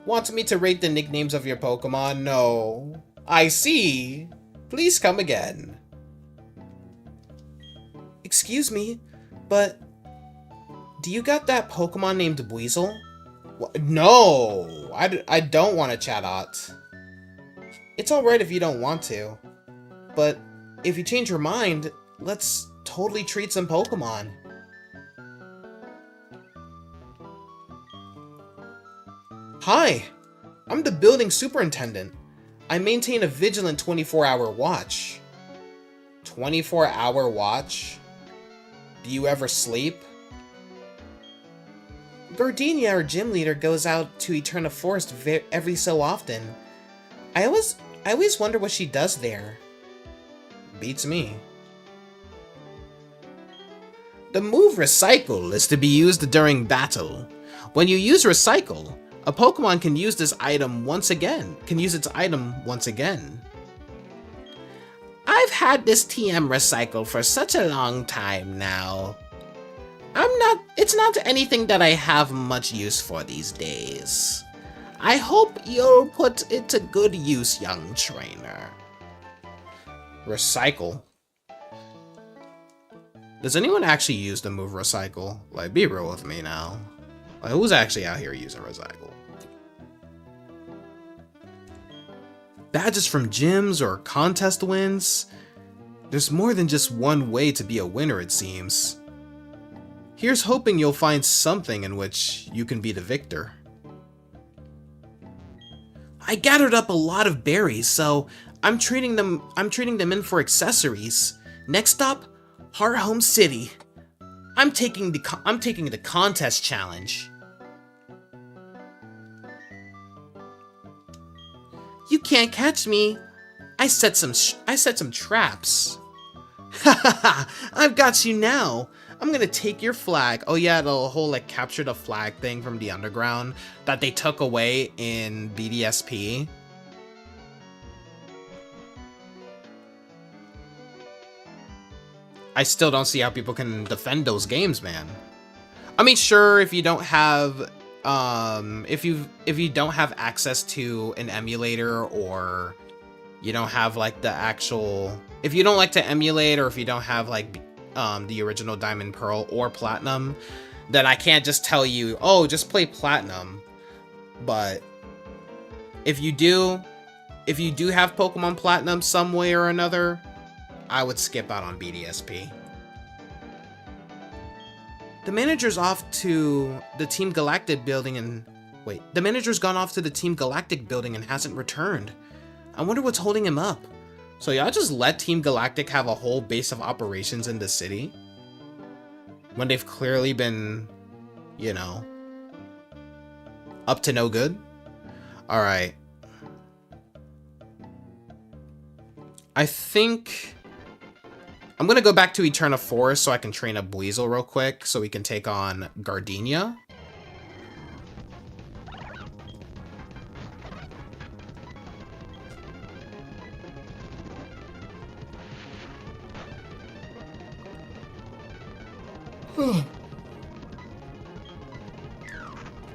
Want me to rate the nicknames of your Pokemon? No. I see. Please come again. Excuse me, but do you got that Pokemon named Weasel? No, I don't want a Chatot. It's alright if you don't want to, but if you change your mind, let's totally treat some Pokemon. Hi, I'm the building superintendent. I maintain a vigilant 24-hour watch. 24-hour watch? Do you ever sleep? Gardenia, our gym leader, goes out to Eterna Forest every so often. I always wonder what she does there. Beats me. The move Recycle is to be used during battle. When you use Recycle, a Pokemon can use its item once again. I've had this TM Recycle for such a long time now. It's not anything that I have much use for these days. I hope you'll put it to good use, young trainer. Recycle? Does anyone actually use the move Recycle? Like, be real with me now. Like, who's actually out here using Recycle? Badges from gyms or contest wins? There's more than just one way to be a winner, it seems. Here's hoping you'll find something in which you can be the victor. I gathered up a lot of berries, so I'm trading them in for accessories. Next up, Hearthome City. I'm taking the contest challenge. You can't catch me. I set some traps. Hahaha, I've got you now. I'm gonna take your flag. Oh yeah, the whole like capture the flag thing from the underground that they took away in BDSP. I still don't see how people can defend those games, man. I mean, sure, if you don't have if you don't have access to an emulator, or you don't have like the actual, if you don't like to emulate, or if you don't have like the original Diamond, Pearl, or Platinum, then I can't just tell you, oh, just play Platinum. But if you do have Pokemon Platinum some way or another, I would skip out on BDSP. The manager's off to the Team Galactic building and... Wait, the manager's gone off to the Team Galactic building and hasn't returned. I wonder what's holding him up. So y'all just let Team Galactic have a whole base of operations in the city? When they've clearly been, you know, up to no good? Alright. I think... I'm gonna go back to Eterna Forest so I can train up Weasel real quick so we can take on Gardenia.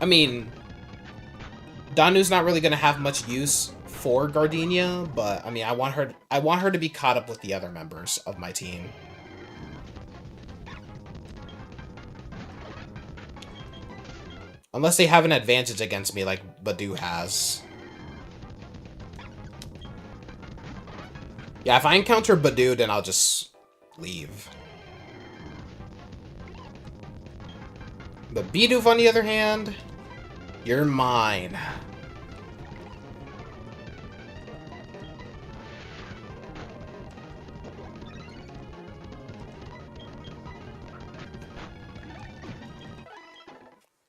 I mean, Danu's not really gonna have much use for Gardenia, but I mean, I want her to be caught up with the other members of my team. Unless they have an advantage against me like Badoo has. Yeah, if I encounter Badoo, then I'll just leave. But Bidoof, on the other hand, you're mine.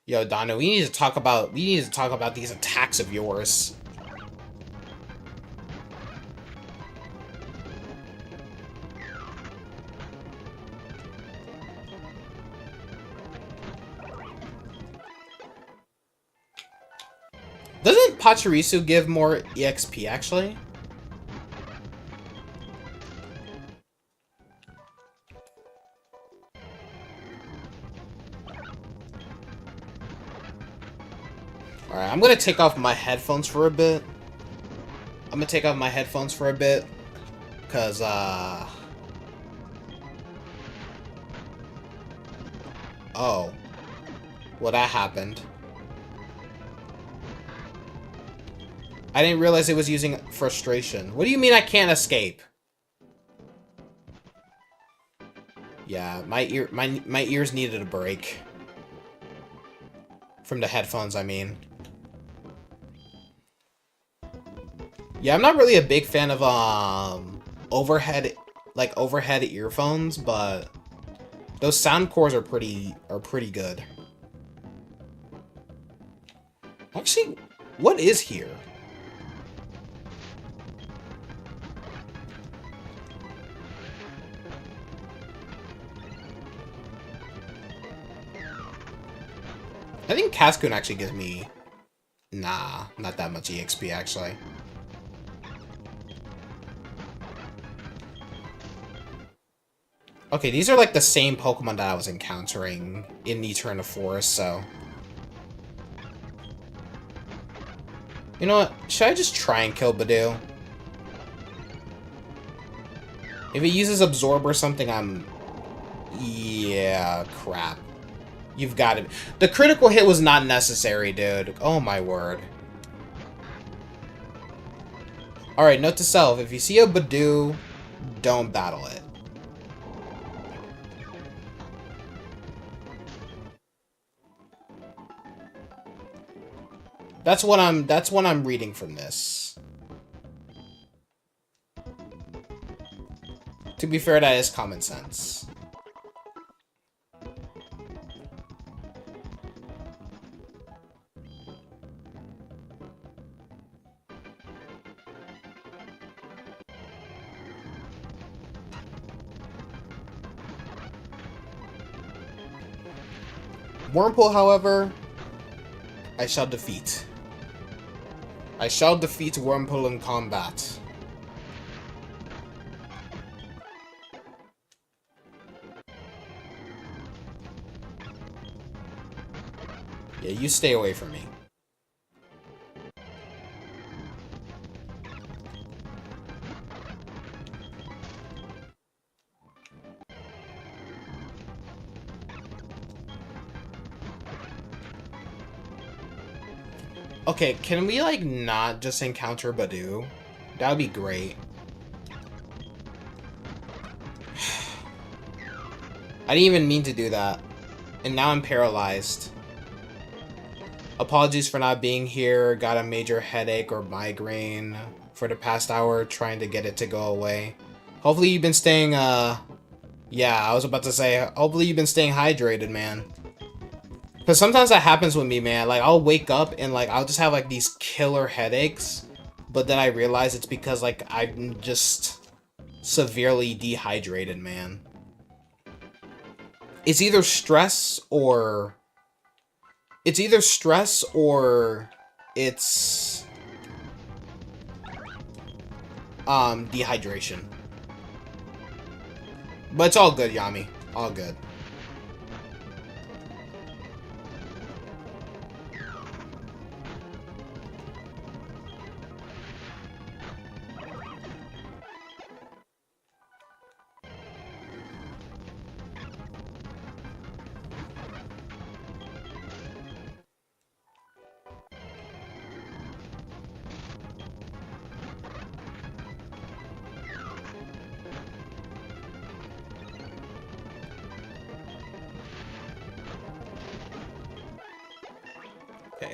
Yo, Donna, we need to talk about these attacks of yours. Doesn't Pachirisu give more EXP, actually? Alright, I'm gonna take off my headphones for a bit. Cause, oh. Well, that happened. I didn't realize it was using frustration. What do you mean I can't escape? Yeah, my ears needed a break. From the headphones, I mean. Yeah, I'm not really a big fan of overhead earphones, but those sound cores are pretty good. Actually, what is here? I think Cascoon actually gives me... Nah, not that much EXP, actually. Okay, these are like the same Pokemon that I was encountering in Eterna Forest, so... You know what? Should I just try and kill Badoo? If it uses Absorb or something, I'm... Yeah, crap. You've got it. The critical hit was not necessary, dude. Oh my word. Alright, note to self. If you see a Badoo, don't battle it. That's what I'm reading from this. To be fair, that is common sense. Wurmple, however, I shall defeat. I shall defeat Wurmple in combat. Yeah, you stay away from me. Okay, can we, like, not just encounter Badoo? That would be great. I didn't even mean to do that. And now I'm paralyzed. Apologies for not being here. Got a major headache or migraine for the past hour, trying to get it to go away. Hopefully you've been staying, yeah, I was about to say, hopefully you've been staying hydrated, man. Because sometimes that happens with me, man. Like, I'll wake up and, like, I'll just have, like, these killer headaches. But then I realize it's because, like, I'm just severely dehydrated, man. It's either stress or... It's either stress or... It's... dehydration. But it's all good, Yami. All good.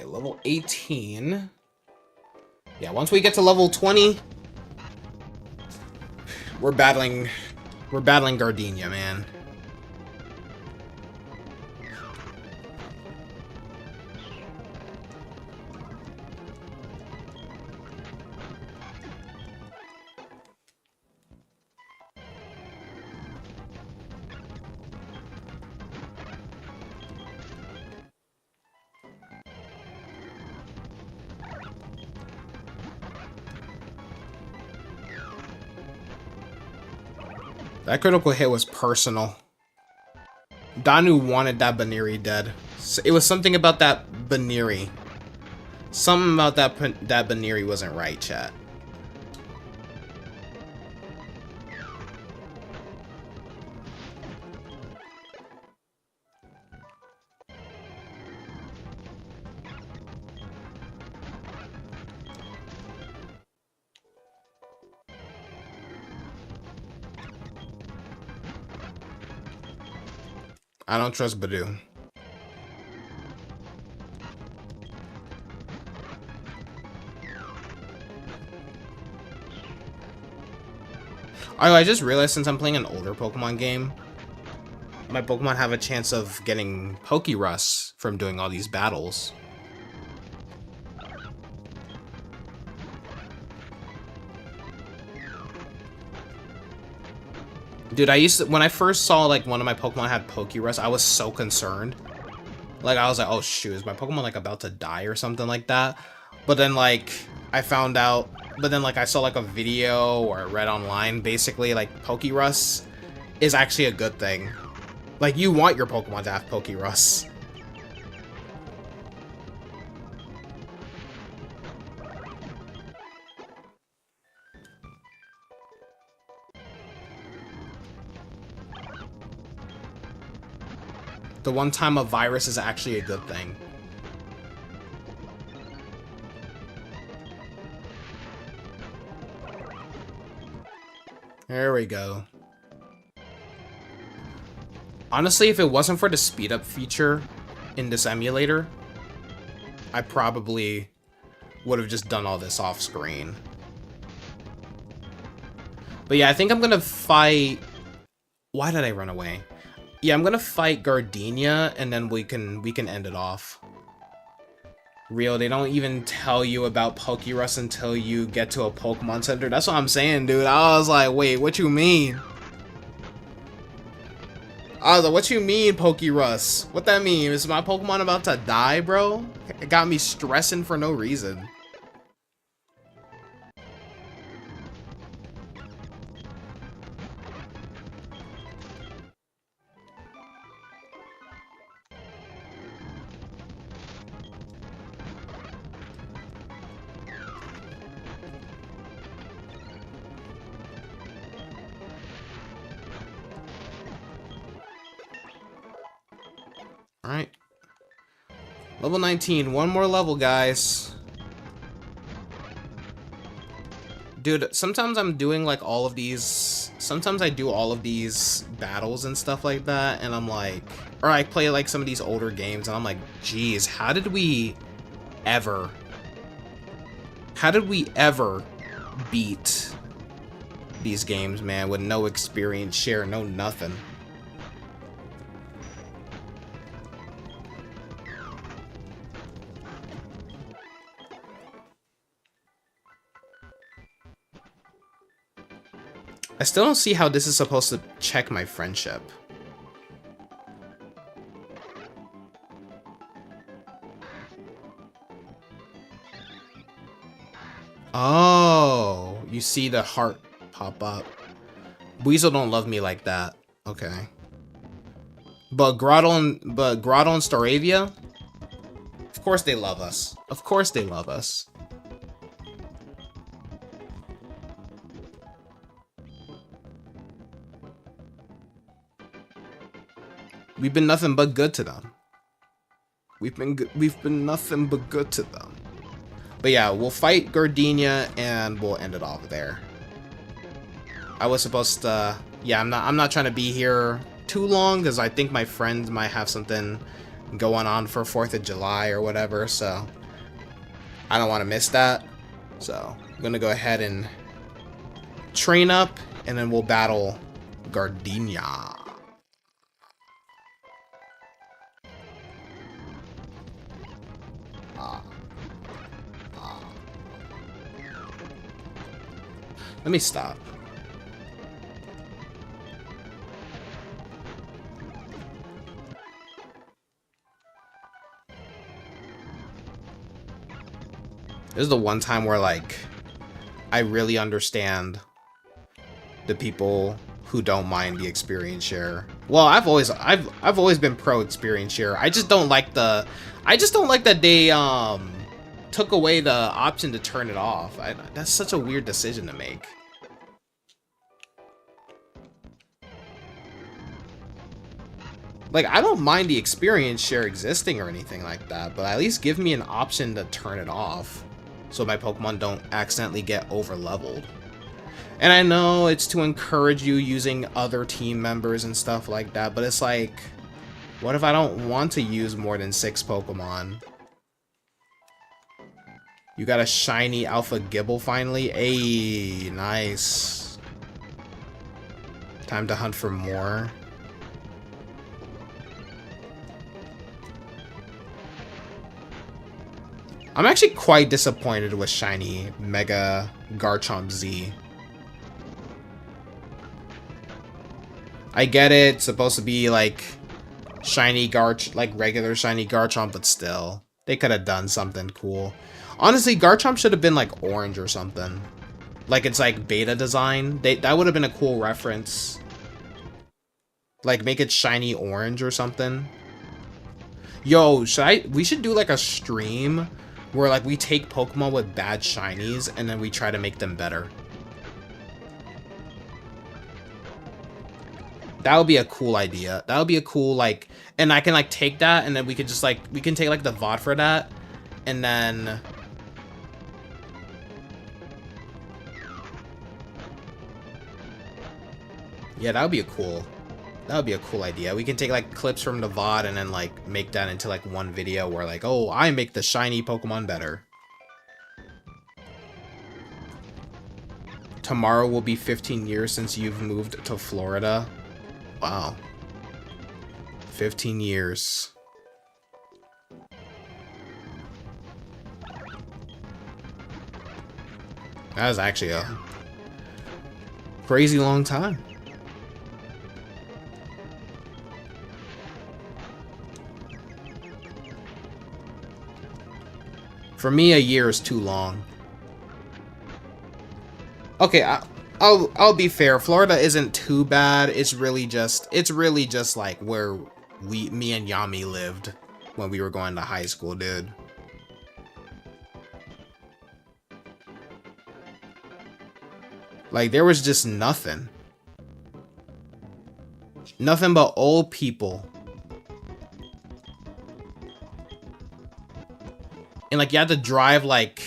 Okay, level 18. Yeah, once we get to level 20, we're battling Gardenia, man. That critical hit was personal. Danu wanted that Baniri dead. It was something about that Baniri. Something about that Baniri wasn't right, chat. I don't trust Badu. Oh, I just realized since I'm playing an older Pokemon game, my Pokemon have a chance of getting Pokerus from doing all these battles. Dude, when I first saw like one of my Pokemon had Pokerus, I was so concerned. Like I was like, oh shoot, is my Pokemon like about to die or something like that? But then like I found out, I saw like a video or I read online, basically like Pokerus is actually a good thing. Like you want your Pokemon to have Pokerus. The one time a virus is actually a good thing. There we go. Honestly, if it wasn't for the speed up feature in this emulator, I probably would have just done all this off screen. But yeah, I think I'm gonna fight... Why did I run away? Yeah, I'm gonna fight Gardenia, and then we can end it off. Real, they don't even tell you about Pokerus until you get to a Pokemon Center. That's what I'm saying, dude. I was like, wait, what you mean? I was like, what you mean, Pokerus? What that mean? Is my Pokemon about to die, bro? It got me stressing for no reason. Alright. Level 19. One more level, guys. Dude, sometimes I'm doing like all of these... Sometimes I do all of these battles and stuff like that, and I'm like... Or I play like some of these older games, and I'm like, geez, how did we ever beat these games, man, with no experience share, no nothing? I still don't see how this is supposed to check my friendship. Oh, you see the heart pop up. Weasel don't love me like that. Okay. But Grotto and Staravia? Of course they love us. Of course they love us. We've been nothing but good to them. We've been nothing but good to them. But yeah, we'll fight Gardenia and we'll end it off there. I was supposed to... Yeah, I'm not trying to be here too long because I think my friends might have something going on for 4th of July or whatever, so I don't want to miss that. So I'm gonna go ahead and train up, and then we'll battle Gardenia. Let me stop. This is the one time where, like, I really understand the people who don't mind the experience share. Well, I've always been pro experience share. I just don't like that they took away the option to turn it off. That's such a weird decision to make. Like, I don't mind the experience share existing or anything like that, but at least give me an option to turn it off so my Pokemon don't accidentally get over leveled. And I know it's to encourage you using other team members and stuff like that, but it's like, what if I don't want to use more than 6 Pokemon? You got a shiny Alpha Gibble finally? Ayy, nice. Time to hunt for more. I'm actually quite disappointed with shiny Mega Garchomp Z. I get it, it's supposed to be like shiny like regular shiny Garchomp, but still, they could have done something cool. Honestly, Garchomp should have been like orange or something. Like it's like beta design. That would have been a cool reference. Like make it shiny orange or something. Yo, we should do like a stream where like we take Pokemon with bad shinies and then we try to make them better. That would be a cool idea. That would be a cool, like, and I can like take that and then we could just like, we can take like the VOD for that and then yeah, that would be a cool idea. We can take like clips from the VOD and then like make that into like one video where like, oh, I make the shiny Pokemon better. Tomorrow will be 15 years since you've moved to Florida. Wow. 15 years. That is actually a crazy long time. For me, a year is too long. Okay, I'll be fair. Florida isn't too bad. It's really just like where me and Yami lived when we were going to high school, dude. Like there was just nothing. Nothing but old people. And like you had to drive like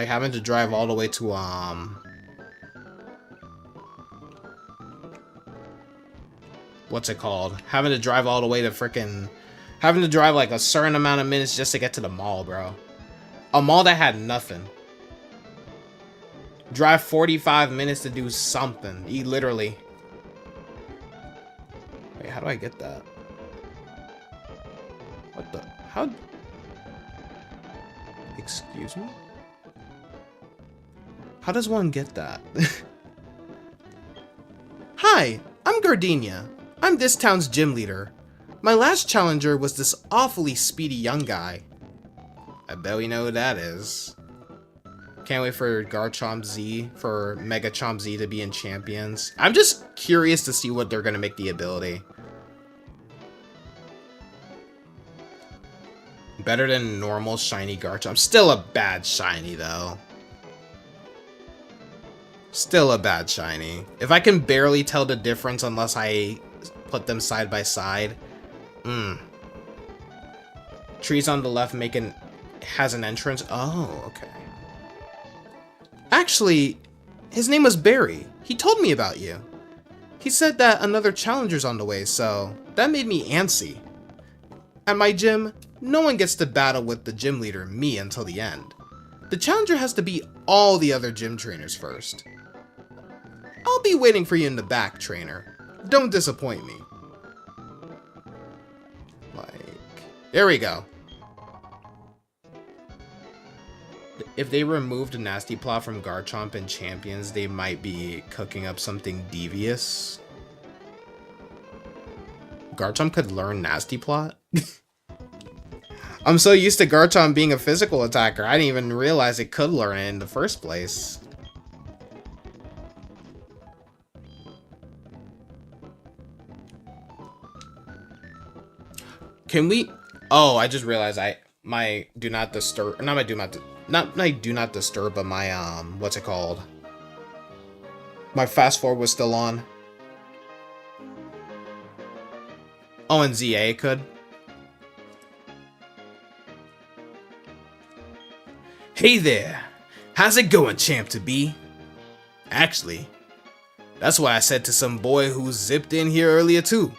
having to drive all the way to what's it called? Having to drive all the way to frickin' having to drive like a certain amount of minutes just to get to the mall, bro. A mall that had nothing. Drive 45 minutes to do something. Literally. Wait, how do I get that? What the? How? Excuse me? How does one get that? Hi, I'm Gardenia. I'm this town's gym leader. My last challenger was this awfully speedy young guy. I bet we know who that is. Can't wait for Garchomp Z, for Mega Chomp Z to be in Champions. I'm just curious to see what they're gonna make the ability. Better than normal shiny Garchomp. Still a bad shiny, though. Still a bad shiny. If I can barely tell the difference unless I put them side by side. Trees on the left has an entrance. Oh, okay. Actually, his name was Barry. He told me about you. He said that another challenger's on the way, so that made me antsy. At my gym, no one gets to battle with the gym leader, me, until the end. The challenger has to beat all the other gym trainers first. I'll be waiting for you in the back, trainer. Don't disappoint me. There we go. If they removed Nasty Plot from Garchomp and Champions, they might be cooking up something devious. Garchomp could learn Nasty Plot? I'm so used to Garchomp being a physical attacker, I didn't even realize it could learn it in the first place. Can we... Oh, I just realized my do not disturb... Not my do not disturb, but my, what's it called? My fast forward was still on. Oh, and ZA could. Hey there! How's it going, champ-to-be? Actually, that's what I said to some boy who zipped in here earlier too.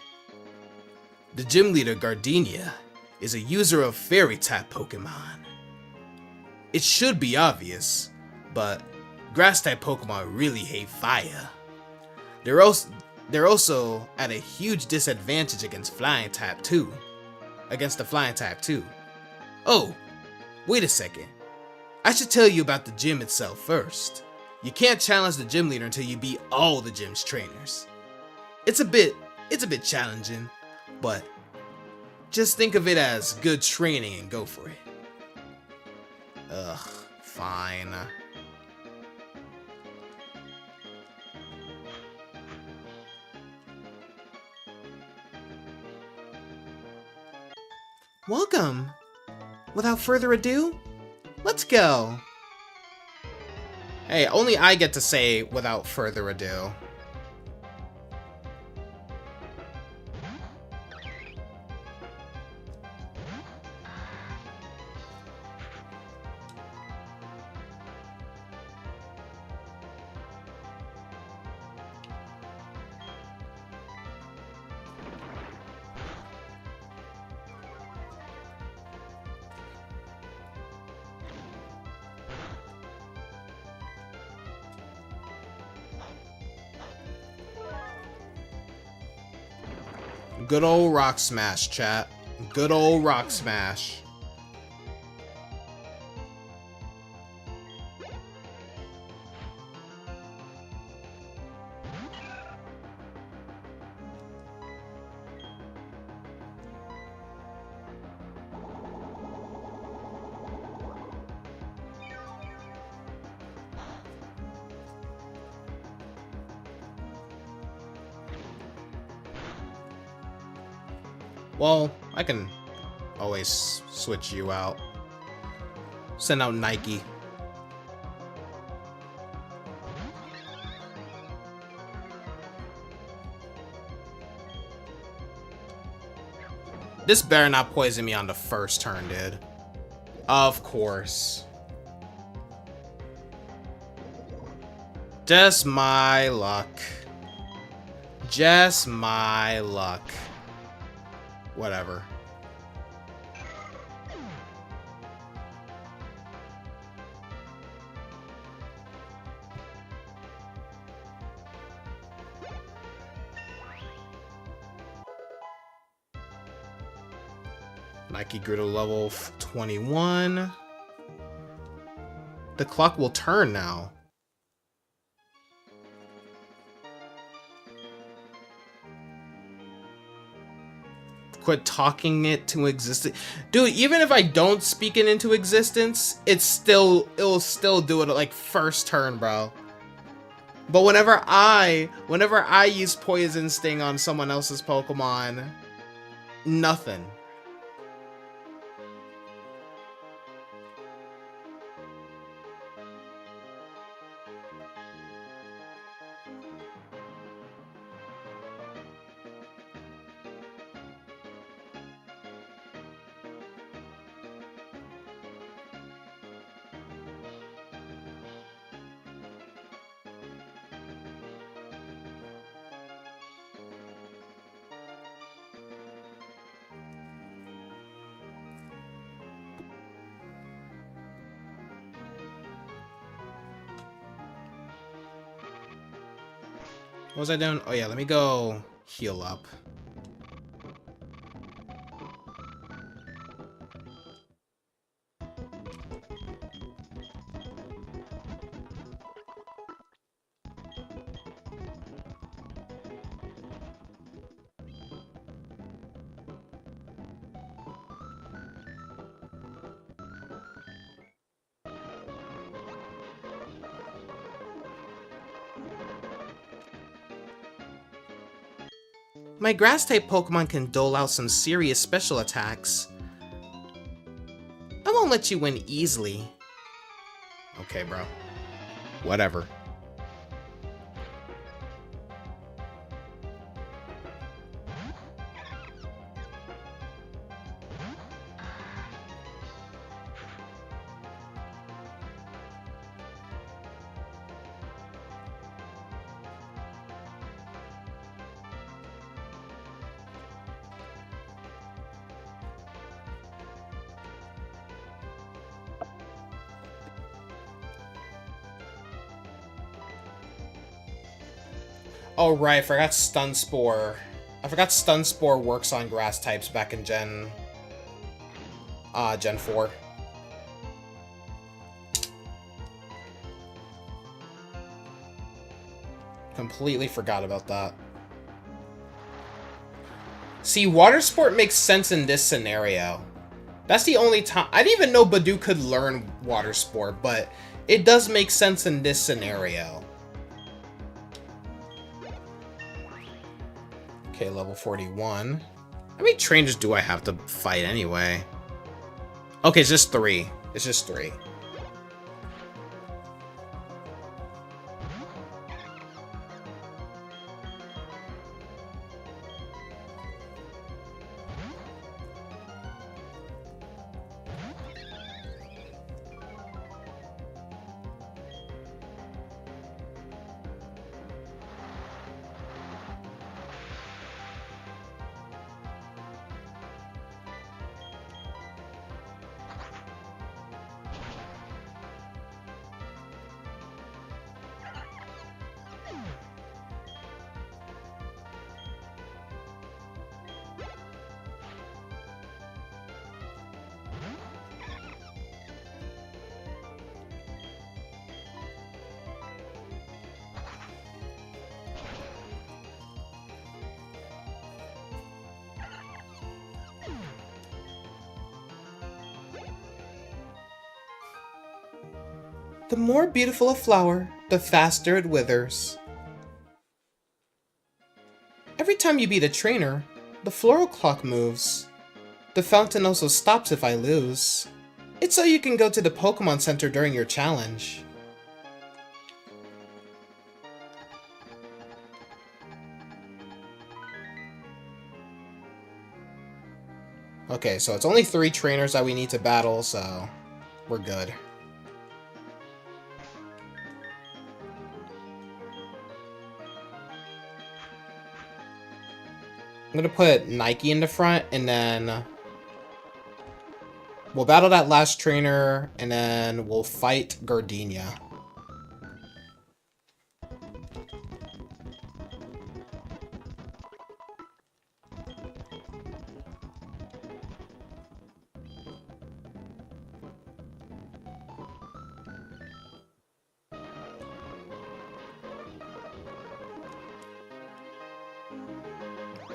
The gym leader, Gardenia, is a user of Fairy-type Pokemon. It should be obvious, but Grass-type Pokemon really hate fire. They're also at a huge disadvantage against Flying-type too. Oh, wait a second. I should tell you about the gym itself first. You can't challenge the gym leader until you beat all the gym's trainers. It's a bit challenging, but just think of it as good training and go for it. Ugh, fine. Welcome. Without further ado, let's go. Hey, only I get to say without further ado. Good old Rock Smash, chat. Good old Rock Smash. Well, I can always switch you out. Send out Nike. This better not poison me on the first turn, dude. Of course. Just my luck. Just my luck. Whatever. Nike grew to level 21. The clock will turn now. Quit talking it to existence. Dude, even if I don't speak it into existence, it'll still do it at like first turn, bro. But whenever I use Poison Sting on someone else's Pokemon, nothing. What was I doing? Oh yeah, let me go heal up. My grass-type Pokemon can dole out some serious special attacks. I won't let you win easily. Okay, bro. Whatever. Oh right, I forgot Stun Spore. I forgot Stun Spore works on grass types back in Gen 4. Completely forgot about that. See, Water Sport makes sense in this scenario. That's the only time... I didn't even know Badoo could learn Water Sport, but it does make sense in this scenario. Okay, level 41. How many trainers do I have to fight anyway? Okay, it's just 3. It's just 3. The more beautiful a flower, the faster it withers. Every time you beat a trainer, the floral clock moves. The fountain also stops if I lose. It's so you can go to the Pokemon Center during your challenge. Okay, so it's only 3 trainers that we need to battle, so we're good. I'm gonna put Nike in the front, and then we'll battle that last trainer, and then we'll fight Gardenia.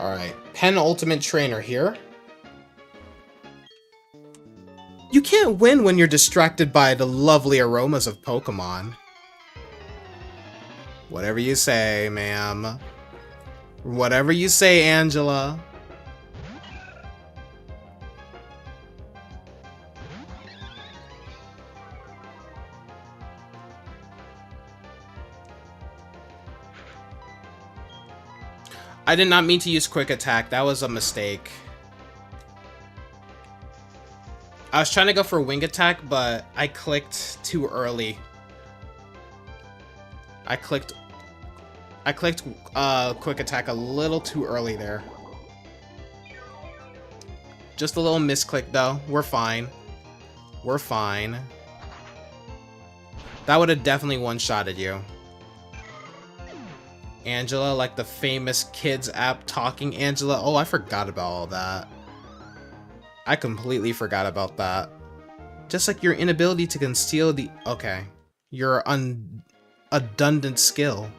Alright, penultimate trainer here. You can't win when you're distracted by the lovely aromas of Pokemon. Whatever you say, ma'am. Whatever you say, Angela. I did not mean to use Quick Attack. That was a mistake. I was trying to go for Wing Attack, but I clicked too early. I clicked Quick Attack a little too early there. Just a little misclick though. We're fine. We're fine. That would have definitely one-shotted you. Angela, like the famous kids app Talking Angela. Oh, I forgot about all that. I completely forgot about that. Just like your inability to conceal the... Okay. Your abundant skill.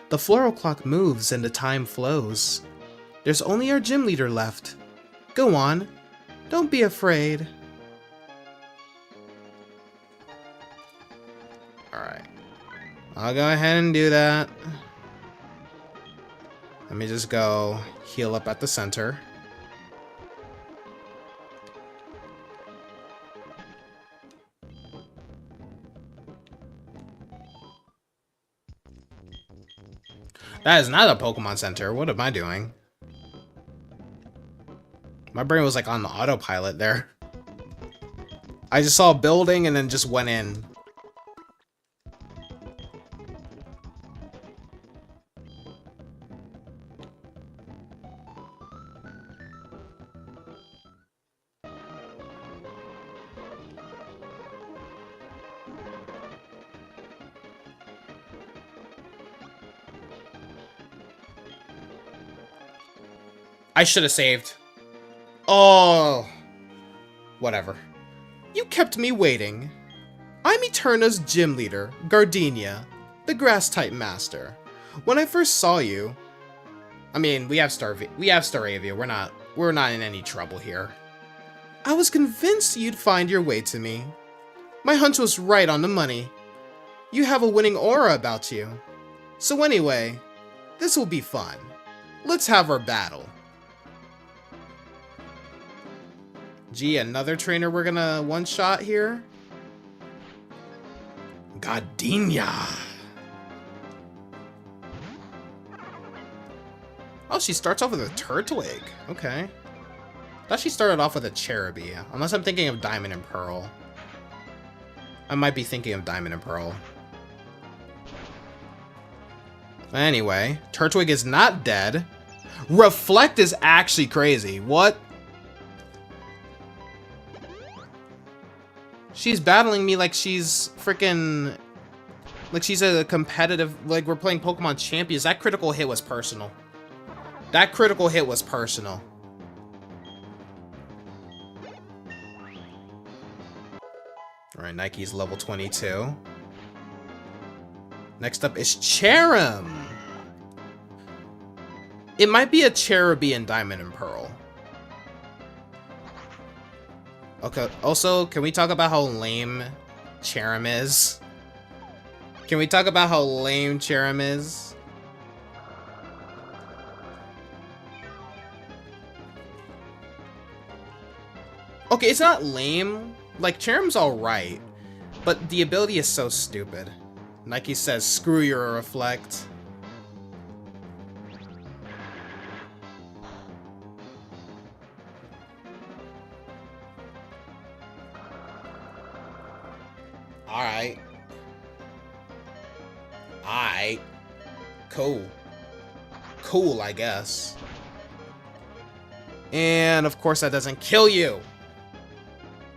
The floral clock moves and the time flows. There's only our gym leader left. Go on. Don't be afraid. Alright. I'll go ahead and do that. Let me just go heal up at the center. That is not a Pokemon Center. What am I doing? My brain was like on the autopilot there. I just saw a building and then just went in. I should have saved. Oh. Whatever. You kept me waiting. I'm Eterna's gym leader, Gardenia, the grass-type master. When I first saw you... I mean, we have Staravia. We're not in any trouble here. I was convinced you'd find your way to me. My hunch was right on the money. You have a winning aura about you. So anyway, this will be fun. Let's have our battle. Gee, another trainer we're gonna one-shot here? Gardenia! Oh, she starts off with a Turtwig. Okay. Thought she started off with a Cherubi. Unless I'm thinking of Diamond and Pearl. I might be thinking of Diamond and Pearl. Anyway, Turtwig is not dead. Reflect is actually crazy. What? She's battling me like she's freaking... Like she's a competitive... Like we're playing Pokemon Champions. That critical hit was personal. That critical hit was personal. Alright, Nike's level 22. Next up is Cherim. It might be a Cherubi in Diamond and Pearl. Okay, also, can we talk about how lame Cherim is? Can we talk about how lame Cherim is? Okay, it's not lame. Like, Cherim's alright. But the ability is so stupid. Nike says, screw your Reflect. Alright. Alright. Cool. Cool, I guess. And, of course, that doesn't kill you.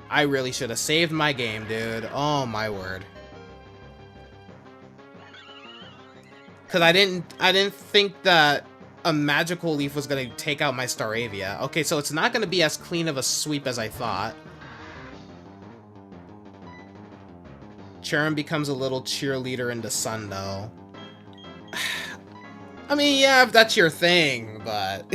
I really should have saved my game, dude. Oh, my word. Because I didn't think that a Magical Leaf was going to take out my Staravia. Okay, so it's not going to be as clean of a sweep as I thought. Cherim becomes a little cheerleader in the sun, though. I mean, yeah, if that's your thing, but...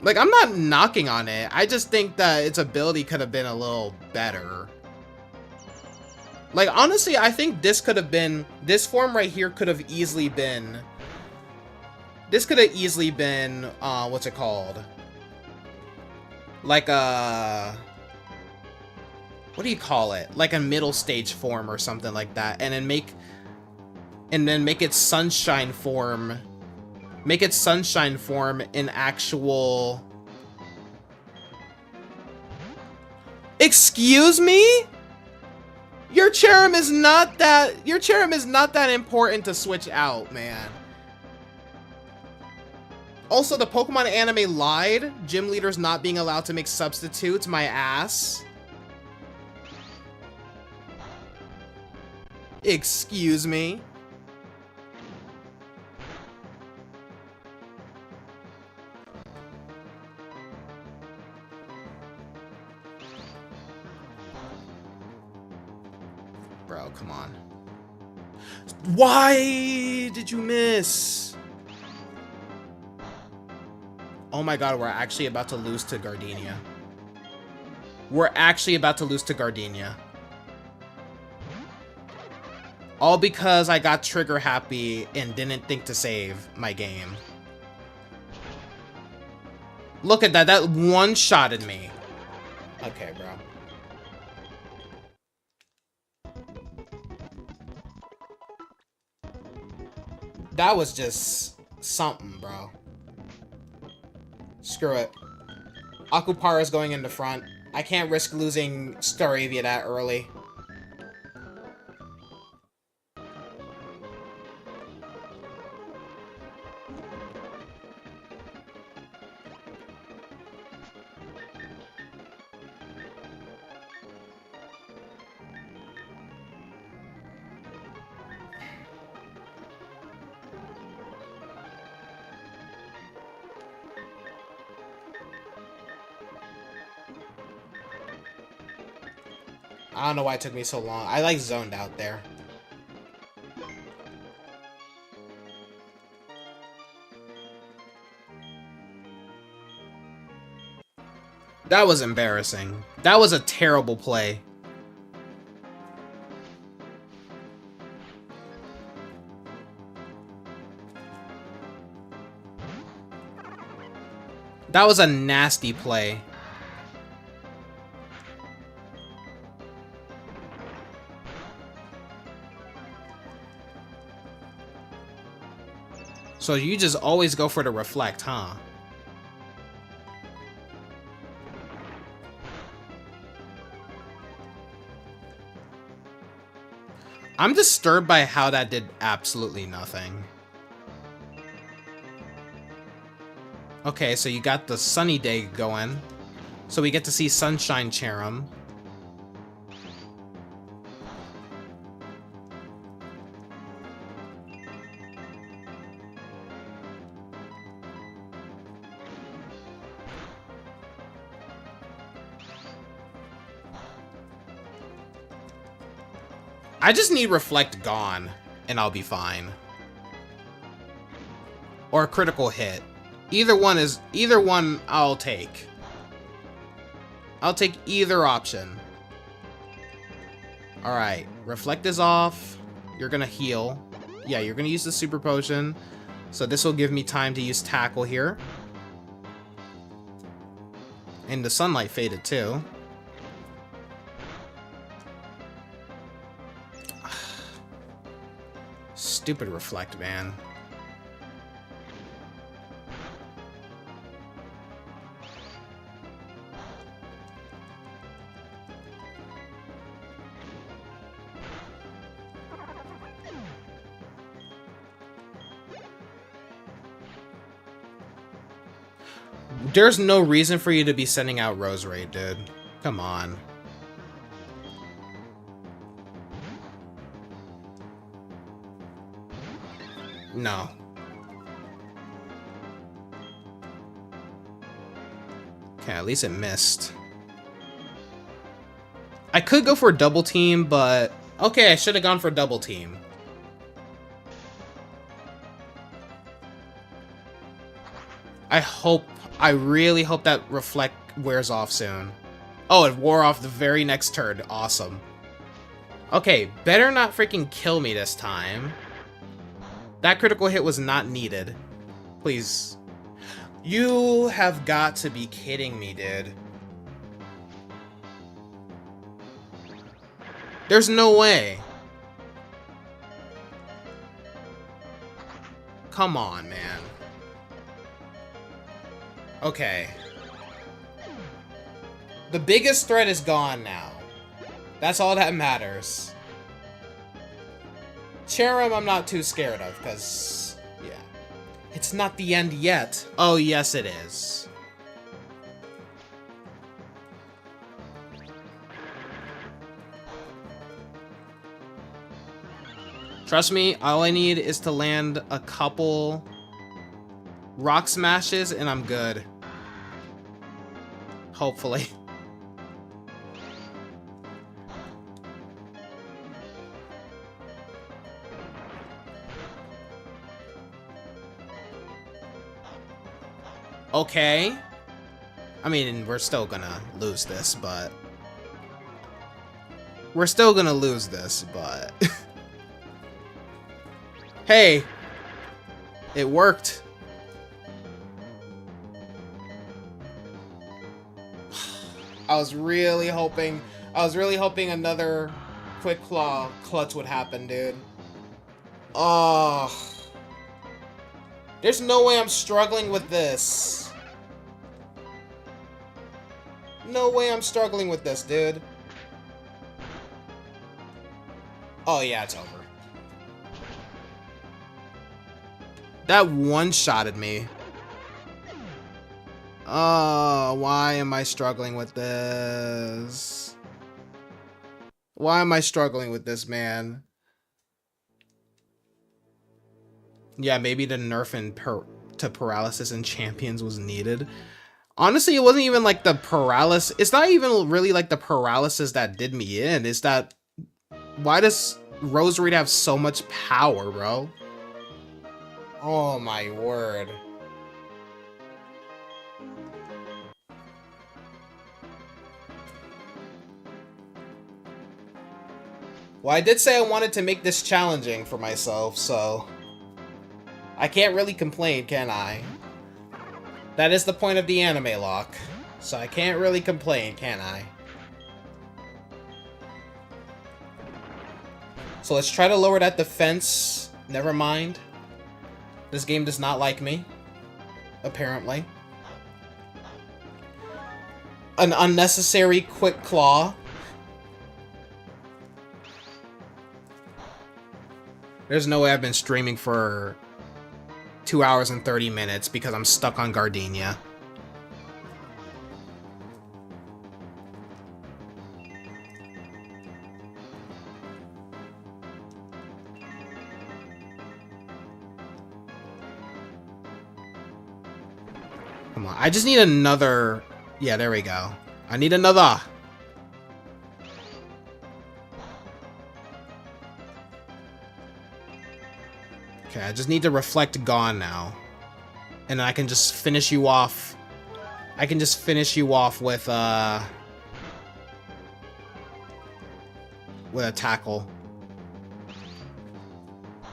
Like, I'm not knocking on it. I just think that its ability could have been a little better. Like, honestly, I think this could have been... This form right here could have easily been... This could have easily been, what's it called? Like a... What do you call it? Like a middle stage form or something like that. And then make its sunshine form... Make its sunshine form in actual... Excuse me? Your Cherim is not that important to switch out, man. Also, the Pokemon anime lied. Gym leaders not being allowed to make substitutes. My ass. Excuse me? Bro, come on. Why did you miss? Oh my god, we're actually about to lose to Gardenia. We're actually about to lose to Gardenia. All because I got trigger happy and didn't think to save my game. Look at that. That one-shotted me. Okay, bro. That was just something, bro. Screw it. Akupara's going in the front. I can't risk losing Staravia that early. I don't know why it took me so long. I like zoned out there. That was embarrassing. That was a terrible play. That was a nasty play. So you just always go for the reflect, huh? I'm disturbed by how that did absolutely nothing. Okay, so you got the sunny day going. So we get to see Sunshine Cherim. I just need Reflect gone, and I'll be fine. Or a critical hit. Either one I'll take. I'll take either option. Alright, Reflect is off. You're gonna heal. Yeah, you're gonna use the Super Potion. So this will give me time to use Tackle here. And the Sunlight faded too. Stupid Reflect, man. There's no reason for you to be sending out Roserade, dude. Come on. No. Okay, at least it missed. I could go for a double team, but... Okay, I should have gone for a double team. I really hope that Reflect wears off soon. Oh, it wore off the very next turn. Awesome. Okay, better not freaking kill me this time. That critical hit was not needed. Please. You have got to be kidding me, dude. There's no way. Come on, man. Okay. The biggest threat is gone now. That's all that matters. Cherim I'm not too scared of, because, yeah. It's not the end yet. Oh, yes it is. Trust me, all I need is to land a couple rock smashes and I'm good. Hopefully. Okay. I mean, we're still gonna lose this, but... Hey! It worked. I was really hoping another Quick Claw clutch would happen, dude. Oh. There's no way I'm struggling with this. No way I'm struggling with this, dude. Oh yeah, it's over. That one-shotted me. Oh, why am I struggling with this? Why am I struggling with this, man? Yeah, maybe the nerf to paralysis in champions was needed. Honestly, it wasn't even like the paralysis. It's not even really like the paralysis that did me in. It's that... Why does Rosary have so much power, bro? Oh my word. Well, I did say I wanted to make this challenging for myself, so... I can't really complain, can I? That is the point of the AnimeLocke, so I can't really complain, can I? So let's try to lower that defense. Never mind. This game does not like me, apparently. An unnecessary Quick Claw. There's no way I've been streaming for 2 hours and 30 minutes because I'm stuck on Gardenia. Come on, I just need another... Yeah, there we go. I need another. Okay, I just need to reflect Gone now. And then I can just finish you off. I can just finish you off with a tackle.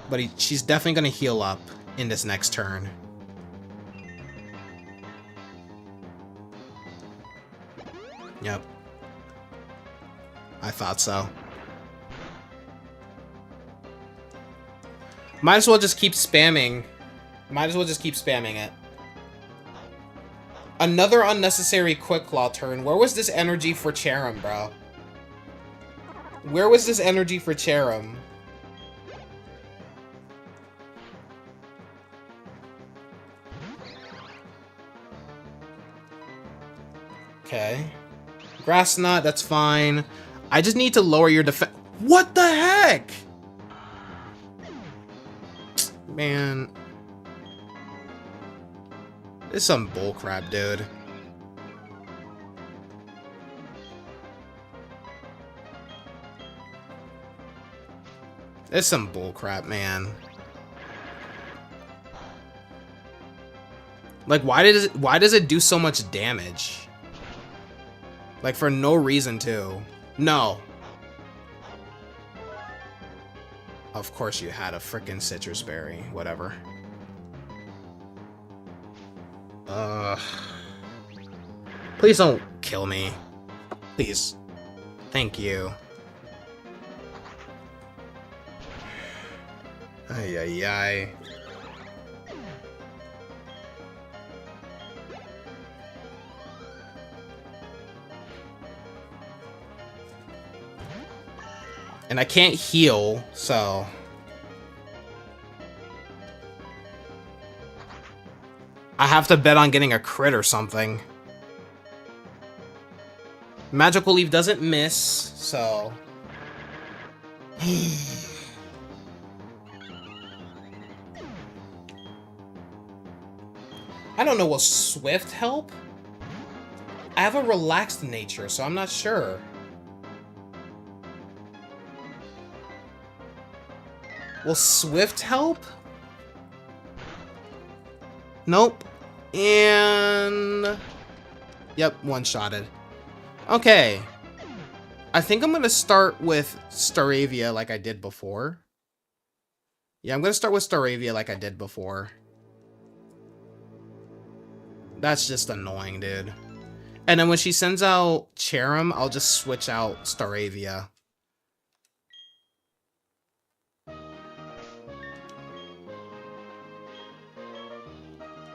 But she's definitely gonna heal up in this next turn. Yep. I thought so. Might as well just keep spamming. Might as well just keep spamming it. Another unnecessary Quick Claw turn. Where was this energy for Cherim, bro? Where was this energy for Cherim? Okay. Grass Knot, that's fine. I just need to lower your defense. What the heck? Man. This is some bullcrap, dude. This is some bullcrap, man. Like, why does it do so much damage? Like, for no reason, too. No. Of course you had a frickin' citrus berry. Whatever. Please don't kill me. Please. Thank you. Ay, ay, ay. And I can't heal, so... I have to bet on getting a crit or something. Magical Leaf doesn't miss, so... I don't know, will Swift help? I have a relaxed nature, so I'm not sure. Will Swift help? Nope. And... Yep, one-shotted. Okay. I think I'm going to start with Staravia like I did before. Yeah, I'm going to start with Staravia like I did before. That's just annoying, dude. And then when she sends out Cherim, I'll just switch out Staravia.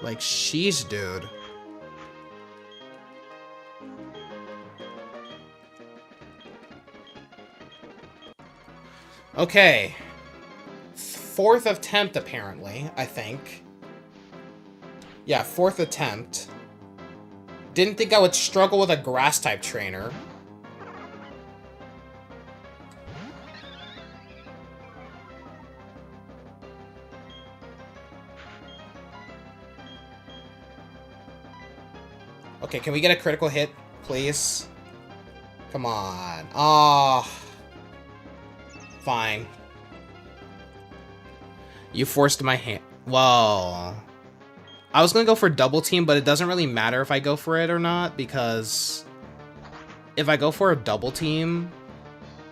Like, sheesh, dude. Okay. 4th attempt, apparently, I think. Yeah, 4th attempt. Didn't think I would struggle with a grass-type trainer. Okay, can we get a critical hit, please? Come on. Oh. Fine. You forced my hand. Whoa. I was gonna go for double team, but it doesn't really matter if I go for it or not, because if I go for a double team,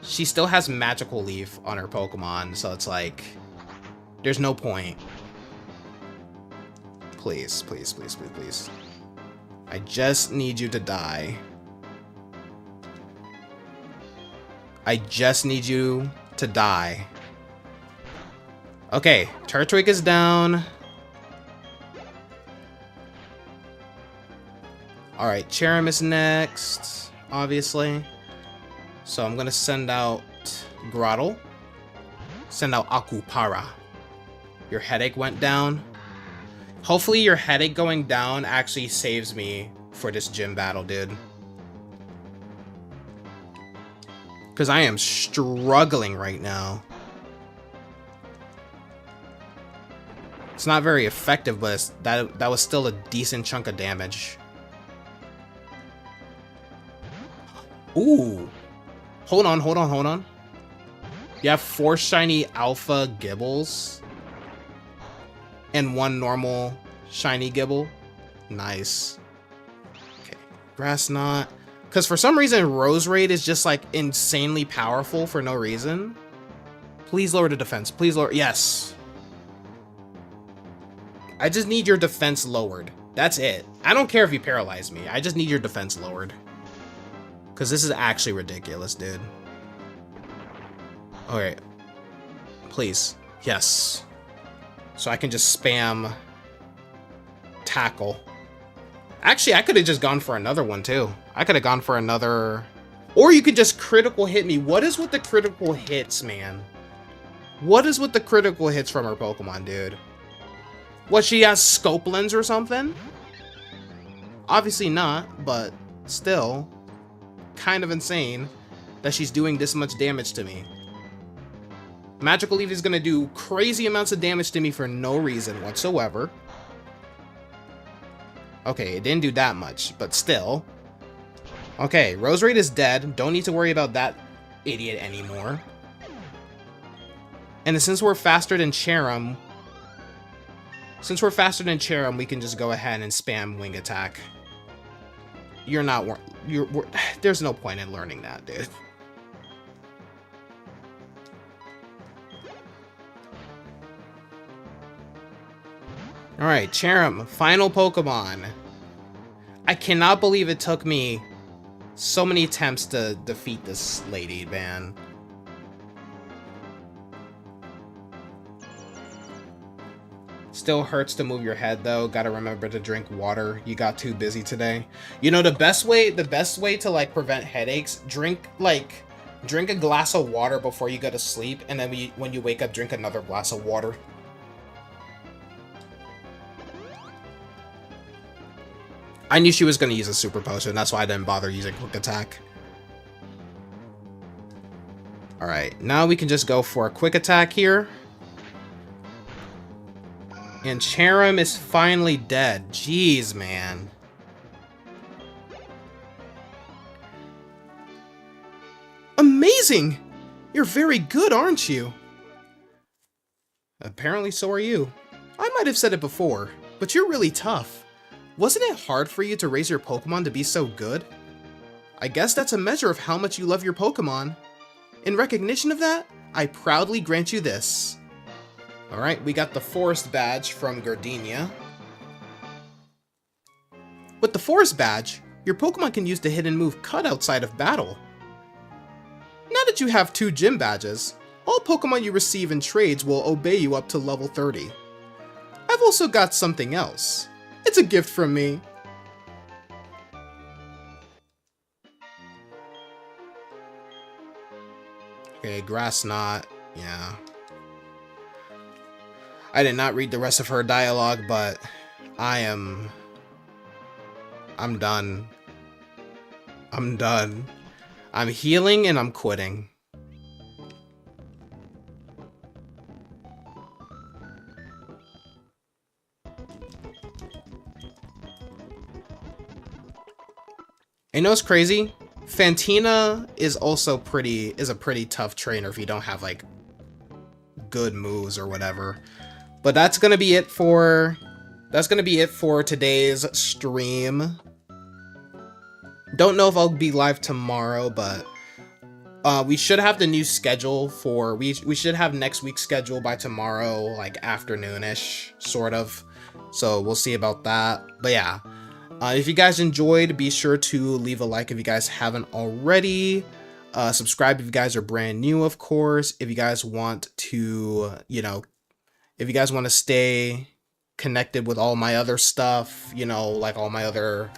she still has Magical Leaf on her Pokemon, so it's like, there's no point. Please, please, please, please, please. I just need you to die. I just need you to die. Okay, Turtwig is down. Alright, Cherim is next, obviously. So I'm gonna send out Grottle. Send out Akupara. Your headache went down. Hopefully your headache going down actually saves me for this gym battle, dude. Because I am struggling right now. It's not very effective, but that was still a decent chunk of damage. Ooh. Hold on, hold on, hold on. You have 4 shiny alpha Gibbles. And 1 normal shiny Gibble. Nice. Okay. Grass Knot. Because for some reason, Roserade is just like insanely powerful for no reason. Please lower the defense. Please lower. Yes. I just need your defense lowered. That's it. I don't care if you paralyze me. I just need your defense lowered. Because this is actually ridiculous, dude. Alright. Please. Yes. So I can just spam Tackle. Actually, I could have just gone for another one, too. I could have gone for another... Or you could just critical hit me. What is with the critical hits, man? What is with the critical hits from her Pokemon, dude? What, she has Scope Lens or something? Obviously not, but still kind of insane that she's doing this much damage to me. Magical Leaf is going to do crazy amounts of damage to me for no reason whatsoever. Okay, it didn't do that much, but still. Okay, Roserade is dead. Don't need to worry about that idiot anymore. And since we're faster than Cherim, we can just go ahead and spam Wing Attack. You're not... there's no point in learning that, dude. Alright, Cherim, final Pokemon. I cannot believe it took me so many attempts to defeat this lady, man. Still hurts to move your head, though. Gotta remember to drink water. You got too busy today. You know, the best way to, like, prevent headaches, drink a glass of water before you go to sleep, and then when you wake up, drink another glass of water. I knew she was going to use a super potion, that's why I didn't bother using Quick Attack. Alright, now we can just go for a Quick Attack here. And Charum is finally dead. Jeez, man. Amazing! You're very good, aren't you? Apparently so are you. I might have said it before, but you're really tough. Wasn't it hard for you to raise your Pokemon to be so good? I guess that's a measure of how much you love your Pokemon. In recognition of that, I proudly grant you this. Alright, we got the Forest Badge from Gardenia. With the Forest Badge, your Pokemon can use the hidden move Cut outside of battle. Now that you have 2 gym badges, all Pokemon you receive in trades will obey you up to level 30. I've also got something else. It's a gift from me. Okay, Grass Knot, yeah. I did not read the rest of her dialogue, but I'm done. I'm done. I'm healing and I'm quitting. You know what's crazy? Fantina is also a pretty tough trainer if you don't have like good moves or whatever. But that's gonna be it for today's stream. Don't know if I'll be live tomorrow, but we should have the new schedule for we should have next week's schedule by tomorrow, like afternoonish, sort of. So we'll see about that. But yeah. If you guys enjoyed, be sure to leave a like if you guys haven't already. Subscribe if you guys are brand new, of course. If you guys want to, if you guys want to stay connected with all my other stuff, like all my other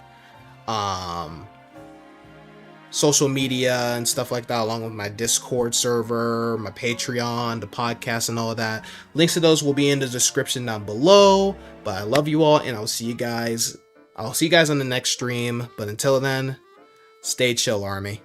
social media and stuff like that, along with my Discord server, my Patreon, the podcast, and all of that. Links to those will be in the description down below. But I love you all, and I'll see you guys on the next stream. But until then, stay chill, Army.